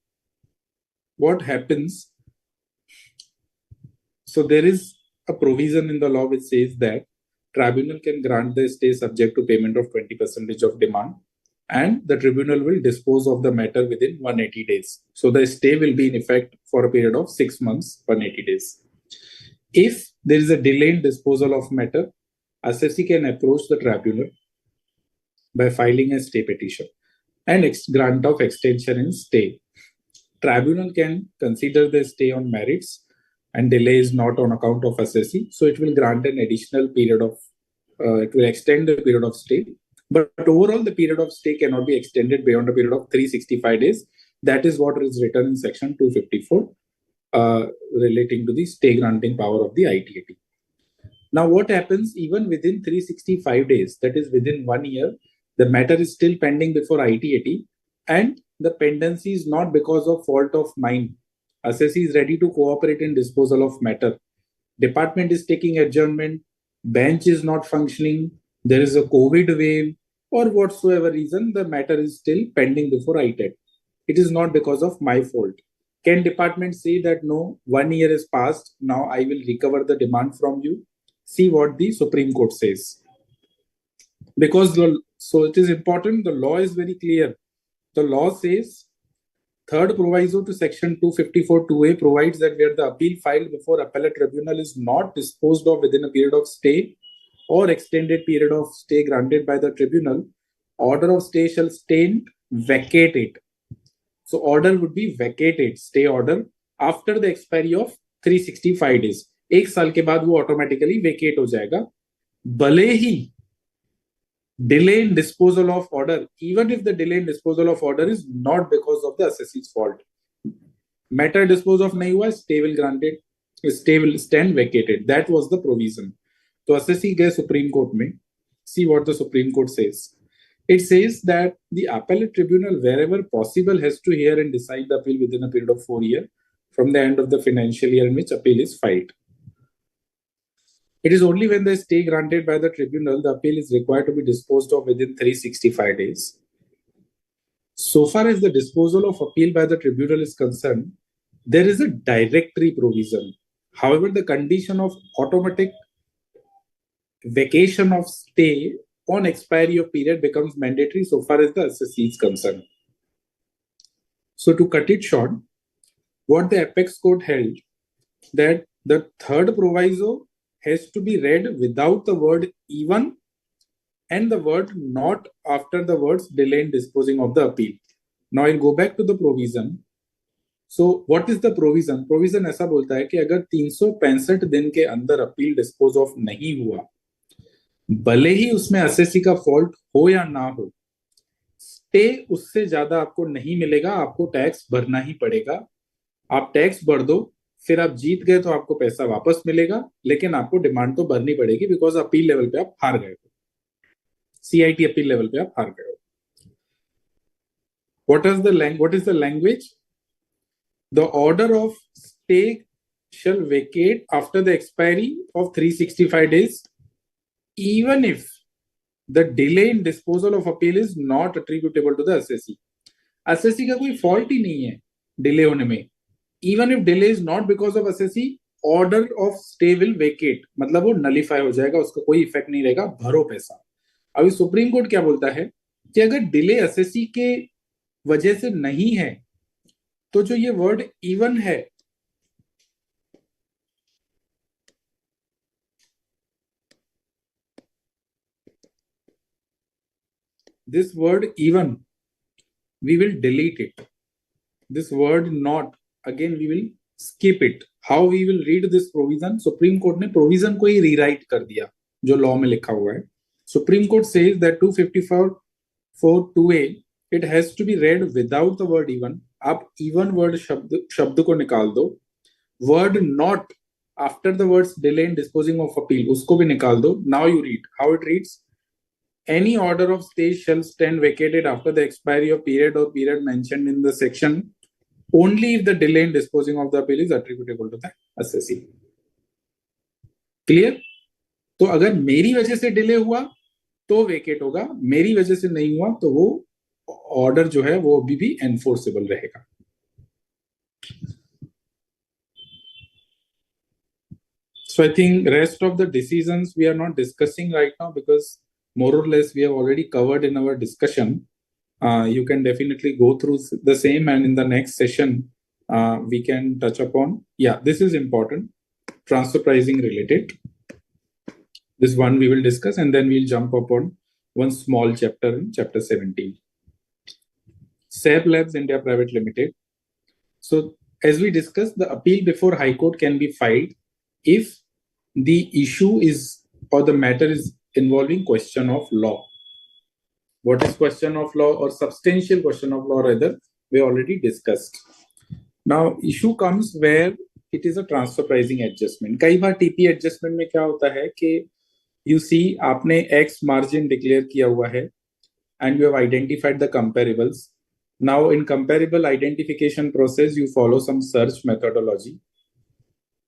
what happens? So there is a provision in the law which says that tribunal can grant the stay subject to payment of 20% of demand, and the tribunal will dispose of the matter within 180 days. So the stay will be in effect for a period of 6 months, 180 days. If there is a delay in disposal of matter, assessee can approach the tribunal by filing a stay petition and grant of extension in stay. Tribunal can consider the stay on merits and delay is not on account of assessee. So it will grant an additional period of, it will extend the period of stay. But overall, the period of stay cannot be extended beyond a period of 365 days. That is what is written in section 254 relating to the stay granting power of the ITAT. Now, what happens even within 365 days, that is within 1 year, the matter is still pending before ITAT, and the pendency is not because of fault of mine. Assessee is ready to cooperate in disposal of matter. Department is taking adjournment, bench is not functioning, there is a COVID wave, or whatsoever reason, the matter is still pending before ITAT. It is not because of my fault. Can department say that no, 1 year has passed, now I will recover the demand from you? See what the Supreme Court says. Because so it is important, the law is very clear. The law says, third proviso to section 254(2)(a) provides that where the appeal filed before appellate tribunal is not disposed of within a period of stay or extended period of stay granted by the tribunal, order of stay shall stand vacated. So order would be vacated, stay order, after the expiry of 365 days. 1 साल के बाद वो automatically vacate हो जाएगा, भले ही delay in disposal of order, even if the delay in disposal of order is not because of the assessee's fault. Matter disposed of nahi hua, stay will granted, stay will stand vacated. That was the provision. So assessee gaya Supreme Court mein. See what the Supreme Court says. It says that the appellate tribunal, wherever possible, has to hear and decide the appeal within a period of 4 years from the end of the financial year in which appeal is filed. It is only when the stay granted by the tribunal, the appeal is required to be disposed of within 365 days. So far as the disposal of appeal by the tribunal is concerned, there is a directory provision. However, the condition of automatic vacation of stay on expiry of period becomes mandatory so far as the assessee is concerned. So to cut it short, what the apex court held that the third proviso has to be read without the word even and the word not after the words delay in disposing of the appeal. Now I'll go back to the provision. So what is the provision? Provision ऐसा बोलता है कि अगर 365 दिन के अंदर appeal dispose of नहीं हुआ, भले ही उसमें एसएससी का फॉल्ट हो या ना हो, स्टे उससे ज्यादा आपको नहीं मिलेगा, आपको टैक्स भरना ही पड़ेगा। आप टैक्स भर दो, फिर आप जीत गए तो आपको पैसा वापस मिलेगा, लेकिन आपको डिमांड तो भरनी पड़ेगी, बिकॉज अपील लेवल पे आप हार गए हो, सीआईटी अपील लेवल पे आप हार गए हो। what is the language? The order of stay shall vacate after the expiry of 365 days, even if the delay in disposal of appeal is not attributable to the assessee. assessee का कोई fault ही नहीं है delay होने में. Even if delay is not because of assessee, order of stay will vacate, मतलब वो nullify हो जाएगा, उसका कोई इफेक्ट नहीं रहेगा, भरो पैसा। अभी सुप्रीम कोर्ट क्या बोलता है कि अगर डिले assessee के वजह से नहीं है, तो जो ये वर्ड इवन है, this word even, we will delete it. This word not, again we will skip it. How we will read this provision? Supreme Court ने provision को ही rewrite कर दिया जो law में लिखा हुआ है. Supreme Court says that 254(2)(a) it has to be read without the word even. आप even word शब्द को निकाल दो. Word not after the words delay in disposing of appeal उसको भी निकाल दो. Now you read how it reads. Any order of stay shall stand vacated after the expiry of period or period mentioned in the section only if the delay in disposing of the appeal is attributable to the assessee. Clear? तो अगर मेरी वजह से delay हुआ तो vacate होगा, मेरी वजह से नहीं हुआ तो वो ऑर्डर जो है वो अभी भी एनफोर्सेबल रहेगा. So I think rest of the decisions we are not discussing right now because more or less we have already covered in our discussion. You can definitely go through the same, and in the next session we can touch upon, this is important, transfer pricing related. This one we will discuss, and then we'll jump upon one small chapter in chapter 17. SAP Labs India Private Limited. So as we discussed, the appeal before High Court can be filed if the issue is or the matter is involving question of law. What is question of law or substantial question of law rather, we already discussed. Now issue comes where it is a transfer pricing adjustment. कई बार TP adjustment में क्या होता है कि you see आपने X margin declare किया हुआ है and you have identified the comparables. Now in comparable identification process you follow some search methodology.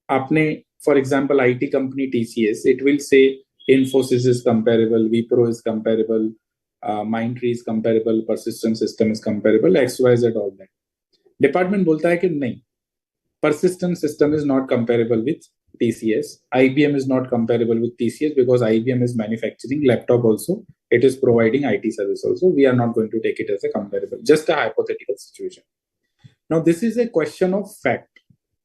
आपने for example IT company TCS, it will say Infosys is comparable, Wipro is comparable, Mindtree is comparable, Persistent System is comparable, XYZ, all that. Department बोलता है कि नहीं, Persistent System is not comparable with TCS, IBM is not comparable with TCS because IBM is manufacturing laptop also, it is providing IT service also, we are not going to take it as a comparable, just a hypothetical situation. Now this is a question of fact.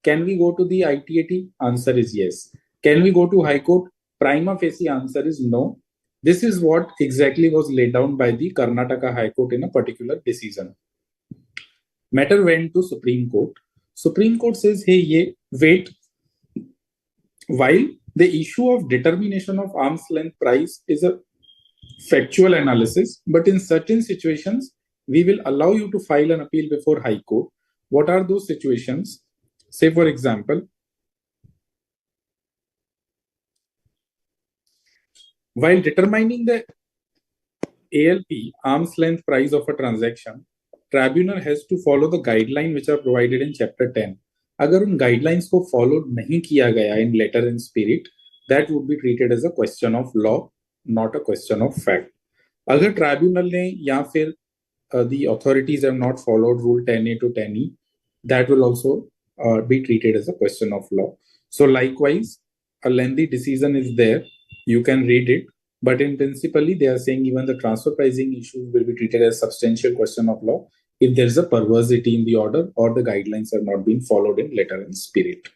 Can we go to the ITAT? Answer is yes. Can we go to High Court? Prima facie answer is no. This is what exactly was laid down by the Karnataka High Court in a particular decision. Matter went to Supreme Court. Supreme Court says, hey, wait. While the issue of determination of arm's length price is a factual analysis, but in certain situations, we will allow you to file an appeal before High Court. What are those situations? Say, for example, while determining the ALP, arm's length price of a transaction, tribunal has to follow the guidelines which are provided in chapter 10. अगर उन guidelines को follow नहीं किया गया in letter and spirit, that would be treated as a question of law, not a question of fact. अगर tribunal ने या फिर the authorities have not followed rule 10A to 10E, that will also be treated as a question of law. So likewise, a lengthy decision is there. You can read it, but in principally, they are saying even the transfer pricing issue will be treated as substantial question of law if there is a perversity in the order or the guidelines have not been followed in letter and spirit.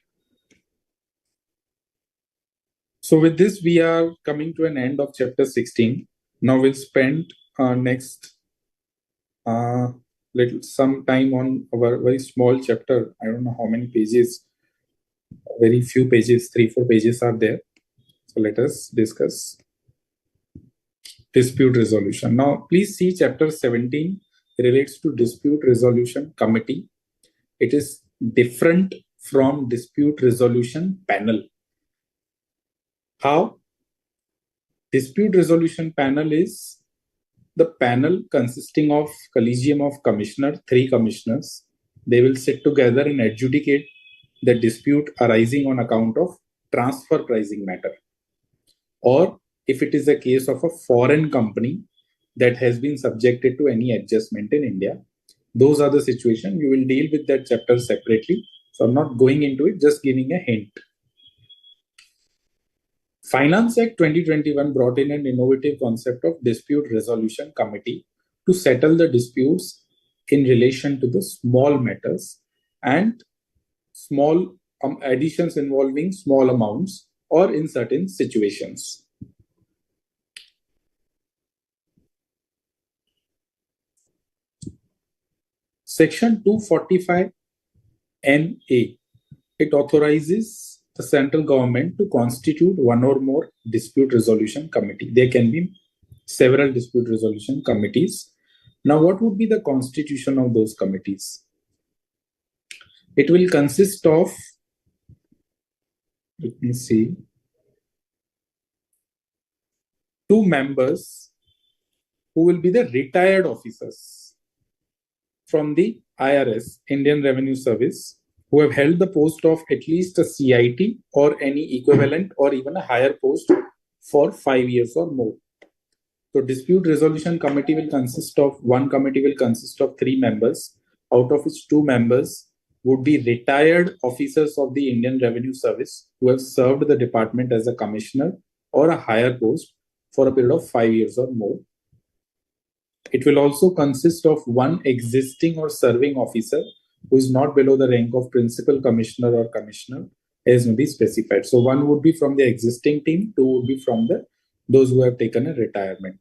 So with this, we are coming to an end of chapter 16. Now we'll spend next some time on our very small chapter. I don't know how many pages, very few pages, 3-4 pages are there. So let us discuss dispute resolution. Now, please see chapter 17 relates to dispute resolution committee. It is different from dispute resolution panel. How? Dispute resolution panel is the panel consisting of collegium of commissioner, 3 commissioners. They will sit together and adjudicate the dispute arising on account of transfer pricing matter. Or if it is a case of a foreign company that has been subjected to any adjustment in India, those are the situations. You will deal with that chapter separately. So I'm not going into it, just giving a hint. Finance Act 2021 brought in an innovative concept of dispute resolution committee to settle the disputes in relation to the small matters and small additions involving small amounts or in certain situations. Section 245 NA, it authorizes the central government to constitute one or more dispute resolution committee. There can be several dispute resolution committees. Now, what would be the constitution of those committees? It will consist of, let me see, 2 members who will be the retired officers from the IRS, Indian Revenue Service, who have held the post of at least a CIT or any equivalent or even a higher post for 5 years or more. So dispute resolution committee will consist of, one committee will consist of 3 members, out of which 2 members would be retired officers of the Indian Revenue Service who have served the department as a commissioner or a higher post for a period of 5 years or more. It will also consist of 1 existing or serving officer who is not below the rank of principal commissioner or commissioner as may be specified. So 1 would be from the existing team, 2 would be from those who have taken a retirement.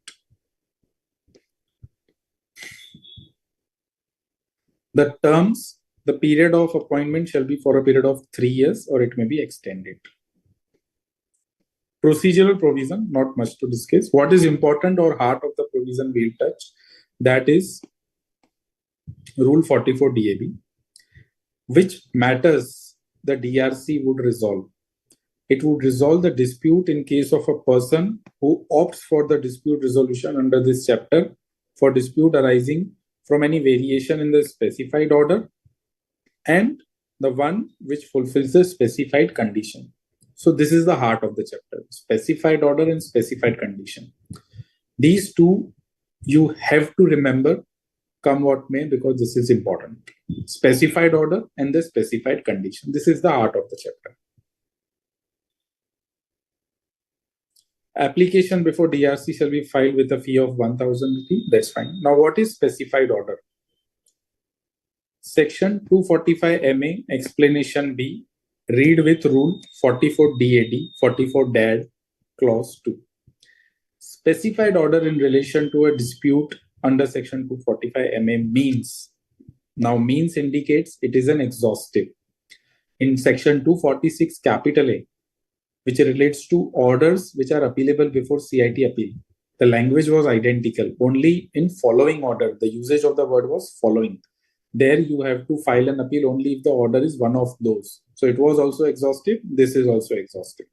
The terms, the period of appointment shall be for a period of 3 years or it may be extended. Procedural provision, not much to discuss. What is important or heart of the provision we'll touch, that is Rule 44 DAB, which matters the DRC would resolve. It would resolve the dispute in case of a person who opts for the dispute resolution under this chapter for dispute arising from any variation in the specified order and the one which fulfills the specified condition. So this is the heart of the chapter, specified order and specified condition. These two you have to remember come what may, because this is important. Specified order and the specified condition. This is the heart of the chapter. Application before DRC shall be filed with a fee of 1,000 rupees. That's fine. Now, what is specified order? Section 245 MA, explanation B. Read with Rule 44 DAD, 44 DAD, Clause 2. Specified order in relation to a dispute under Section 245 MA means. Now, means indicates it is an exhaustive. In Section 246 capital A, which relates to orders which are appealable before CIT appeal, the language was identical. Only in following order, the usage of the word was following. There you have to file an appeal only if the order is one of those. So it was also exhaustive. This is also exhaustive.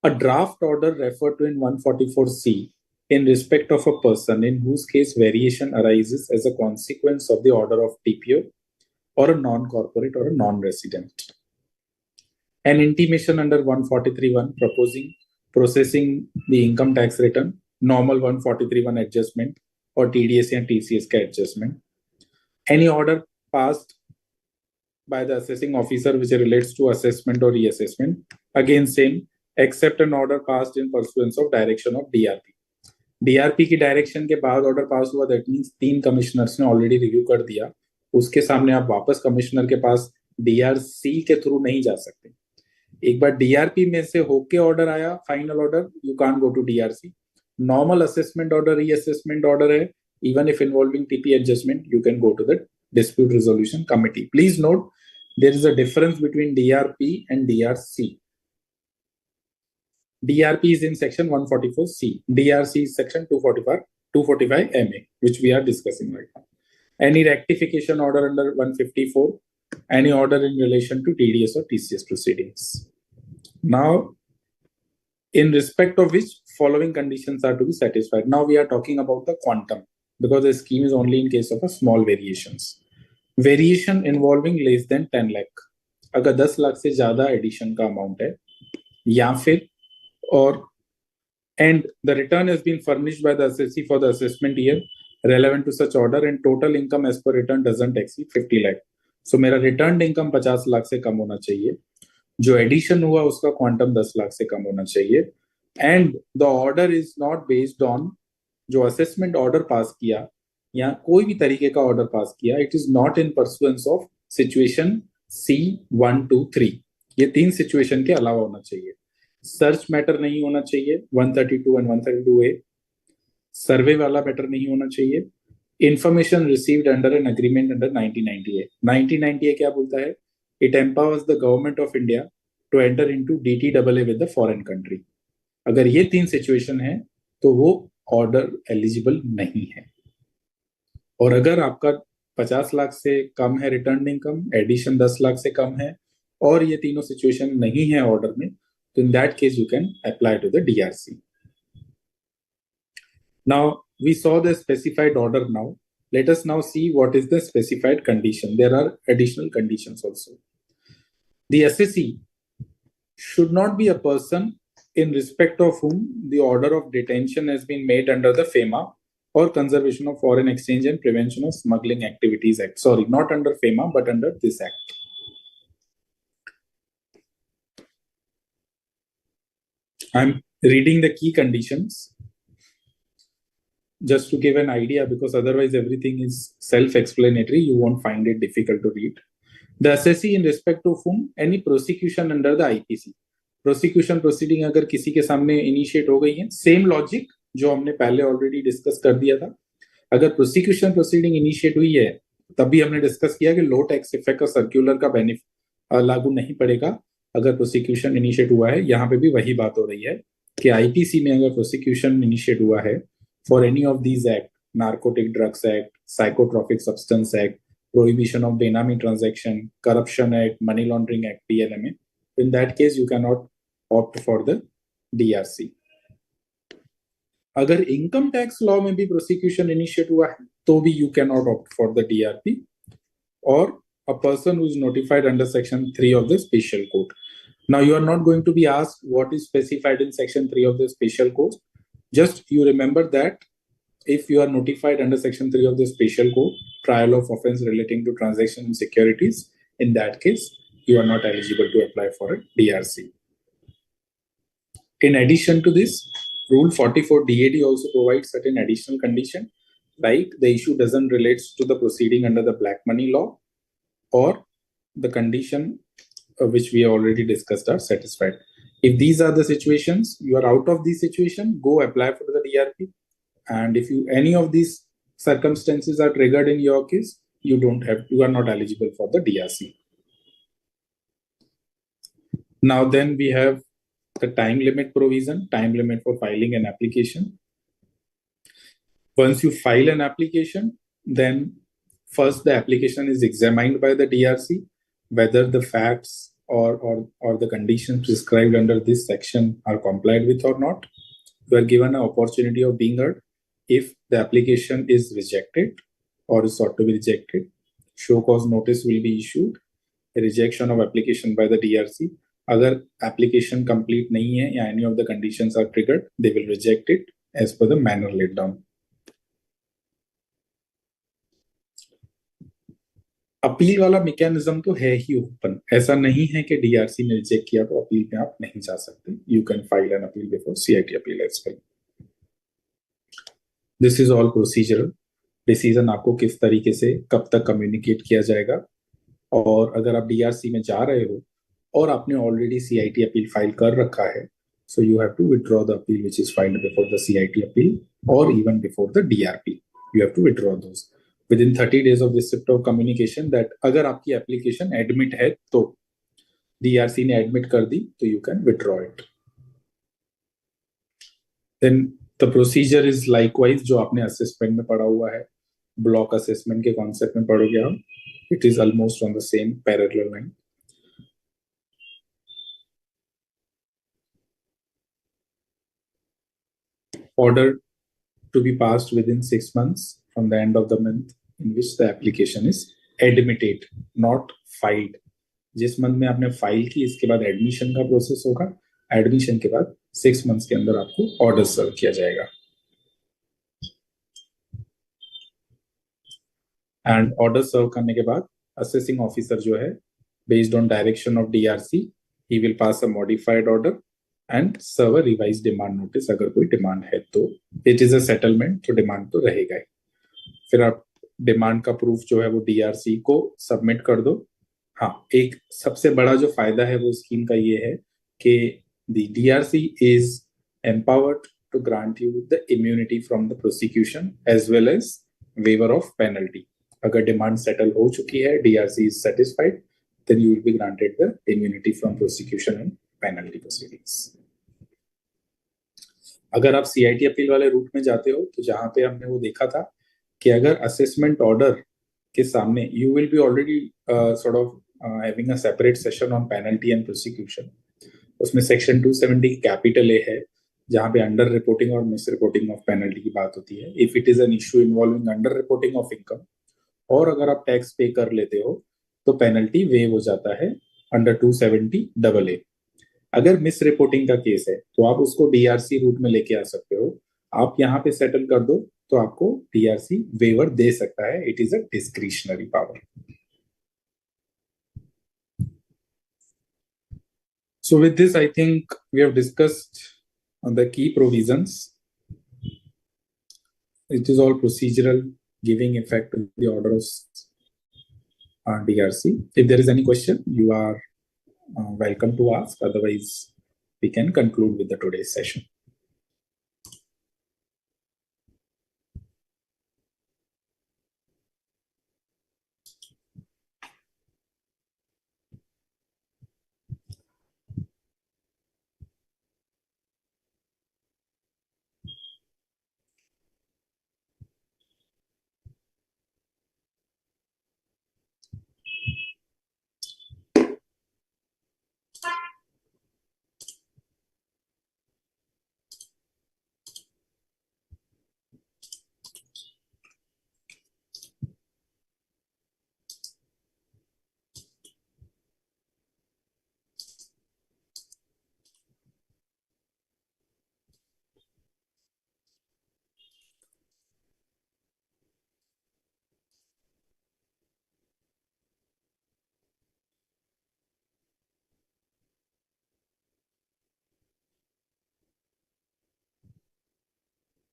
A draft order referred to in 144C in respect of a person in whose case variation arises as a consequence of the order of TPO or a non-corporate or a non-resident. An intimation under 143(1) processing the income tax return, normal 143(1) adjustment or TDS and TCS का adjustment. Any order passed by the assessing officer which relates to assessment or reassessment, again same, except an order passed in pursuance of direction of DRP. DRP की direction के बाद order pass हुआ, that means 3 commissioners ने already review कर दिया, उसके सामने आप वापस कमिश्नर के पास डीआरसी के थ्रू नहीं जा सकते. एक बार डीआरपी में से होके ऑर्डर आया final order, you can't go to DRC. Normal assessment order reassessment order है, Even if involving TP adjustment, you can go to the dispute resolution committee. Please note, there is a difference between DRP and DRC. DRP is in section 144C. DRC is section 245 MA, which we are discussing right now. Any rectification order under 154, any order in relation to TDS or TCS proceedings. Now, in respect of which following conditions are to be satisfied. Now we are talking about the quantum, because the scheme is only in case of a small variations. Variation involving less than 10 lakh. अगर 10 लाख से ज्यादा addition का amount है, या फिर और and the return has been furnished by the assessee for the assessment year relevant to such order and total income as per return doesn't exceed 50 lakh. So मेरा returned income 50 lakh से कम होना चाहिए, जो एडिशन हुआ उसका क्वांटम 10 लाख से कम होना चाहिए, and the order is not based on जो असेसमेंट ऑर्डर पास किया या कोई भी तरीके का ऑर्डर पास किया, it is not in pursuance of situation C1, 2, 3. ये 3 सिचुएशन के अलावा होना चाहिए. सर्च मैटर नहीं होना चाहिए 132 एंड 132A. सर्वे वाला मैटर नहीं होना चाहिए. Information received under an agreement under 1990A. 1990A क्या बोलता है? It empowers the government of India to enter into DTAA with the foreign country. अगर ये 3 सिचुएशन है तो वो ऑर्डर एलिजिबल नहीं है. और अगर आपका 50 लाख से कम है रिटर्न इनकम, एडिशन 10 लाख से कम है और ये तीनों सिचुएशन नहीं है ऑर्डर में, तो in that case you can apply to the DRC. Now we saw the specified order. Now let us now see what is the specified condition. There are additional conditions also. The assessee should not be a person in respect of whom the order of detention has been made under the FEMA or Conservation of Foreign Exchange and Prevention of Smuggling Activities Act. Sorry, not under FEMA, but under this act. I'm reading the key conditions just to give an idea, because otherwise everything is self-explanatory. You won't find it difficult to read. The assessee in respect of whom any prosecution under the IPC. Prosecution proceeding अगर किसी के सामने initiate हो गई है, same logic जो हमने पहले ऑलरेडी डिस्कस कर दिया था. अगर प्रोसिक्यूशन प्रोसीडिंग इनिशिएट हुई है, तभी हमने डिस्कस किया कि लो टैक्स इफेक्ट और सर्क्यूलर का बेनिफिट लागू नहीं पड़ेगा अगर प्रोसिक्यूशन इनिशिएट हुआ है. यहाँ पे भी वही बात हो रही है कि आईपीसी में अगर प्रोसिक्यूशन इनिशिएट हुआ है for any of these act, Narcotic Drugs Act, Psychotropic Substance Act, Prohibition of Benami Transaction, Corruption Act, Money Laundering Act, DLMA, in that case you cannot opt for the DRC. अगर income tax law में भी prosecution initiate हुआ है तो भी you cannot opt for the DRP, or a person who is notified under section 3 of the special code. Now you are not going to be asked what is specified in section 3 of the special code. Just you remember that if you are notified under section 3 of the special code, trial of offense relating to transaction in securities, in that case, you are not eligible to apply for a DRC. In addition to this, Rule 44 DAD also provides certain additional condition, like the issue doesn't relate to the proceeding under the black money law, or the condition which we already discussed are satisfied. If these are the situations, you are out of this situation, go apply for the DRP. And if any of these circumstances are triggered in your case, you are not eligible for the DRC. Now then we have the time limit provision, time limit for filing an application. Once you file an application, then first the application is examined by the DRC, whether the facts or the conditions prescribed under this section are complied with or not. You are given an opportunity of being heard. If the application is rejected or is sought to be rejected, show cause notice will be issued. A rejection of application by the DRC. अगर application complete नहीं है या any of the conditions are triggered, they will reject it as per the manner laid down. Appeal वाला mechanism तो है ही open. ऐसा नहीं है कि डीआरसी ने रिजेक्ट किया तो अपील पे आप नहीं जा सकते. You can file an appeal before CIT appeal as well. This is all procedural. Decision आपको किस तरीके से कब तक कम्युनिकेट किया जाएगा, और अगर आप डीआरसी में जा रहे हो और आपने ऑलरेडी सीआईटी अपील फाइल कर रखा है, so you have to withdraw the appeal which is filed before the CIT appeal or even before the DRP. you have to withdraw those within 30 days of receipt of communication that अगर आपकी application admit है तो DRC ने admit कर दी तो you can withdraw it. Then the procedure is likewise जो आपने assessment में पढ़ा हुआ है, block assessment के concept में पढ़ोगे आप, it is almost on the same parallel line. Order to be passed within 6 months from the end of the month in which the application is admitted, not filed. जिस month में आपने file की इसके बाद admission का process होगा, admission के बाद 6 मंथ्स के अंदर आपको ऑर्डर सर्व किया जाएगा. एंड ऑर्डर सर्व करने के बाद असेसिंग ऑफिसर जो है based on direction of DRC he will pass a modified order and serve a revised demand notice. अगर कोई डिमांड है तो इट इज अ सेटलमेंट, तो डिमांड तो रहेगा ही. फिर आप डिमांड का प्रूफ जो है वो डीआरसी को सबमिट कर दो. हाँ, एक सबसे बड़ा जो फायदा है वो स्कीम का ये है कि the DRC is empowered to grant you the immunity from the prosecution as well as waiver of penalty. अगर डिमांड सेटल हो चुकी है, DRC is satisfied, then you will be granted the immunity from prosecution and penalty proceedings. अगर आप CIT appeal वाले root में जाते हो तो जहां पे हमने वो देखा था कि अगर असेसमेंट ऑर्डर के सामने you will be already sort of having a separate session on penalty and prosecution. उसमें सेक्शन 270 कैपिटल ए है जहां पे अंडर रिपोर्टिंग और मिस रिपोर्टिंग ऑफ पेनल्टी की बात होती है. If it is an issue involving under reporting of income और अगर आप टैक्स पे कर लेते हो तो पेनल्टी वेव हो जाता है अंडर 270 AA. अगर मिस रिपोर्टिंग का केस है तो आप उसको डीआरसी रूट में लेके आ सकते हो. आप यहाँ पे सेटल कर दो तो आपको डीआरसी वेवर दे सकता है. It is a discretionary power. So with this, I think we have discussed on the key provisions. It is all procedural, giving effect to the order of DRC. If there is any question, you are welcome to ask. Otherwise, we can conclude with the today's session.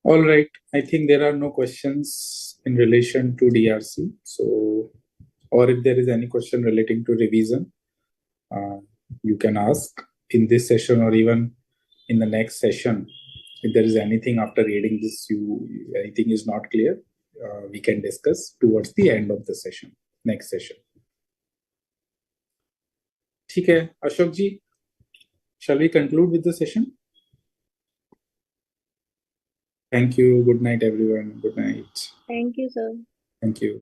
All right. I think there are no questions in relation to DRC. So, or if there is any question relating to revision, you can ask in this session or even in the next session. If there is anything after reading this, anything is not clear, we can discuss towards the end of the session, next session. ठीक है, अशोक जी, shall we conclude with the session? Thank you. Good night, everyone. Good night. Thank you, sir. Thank you.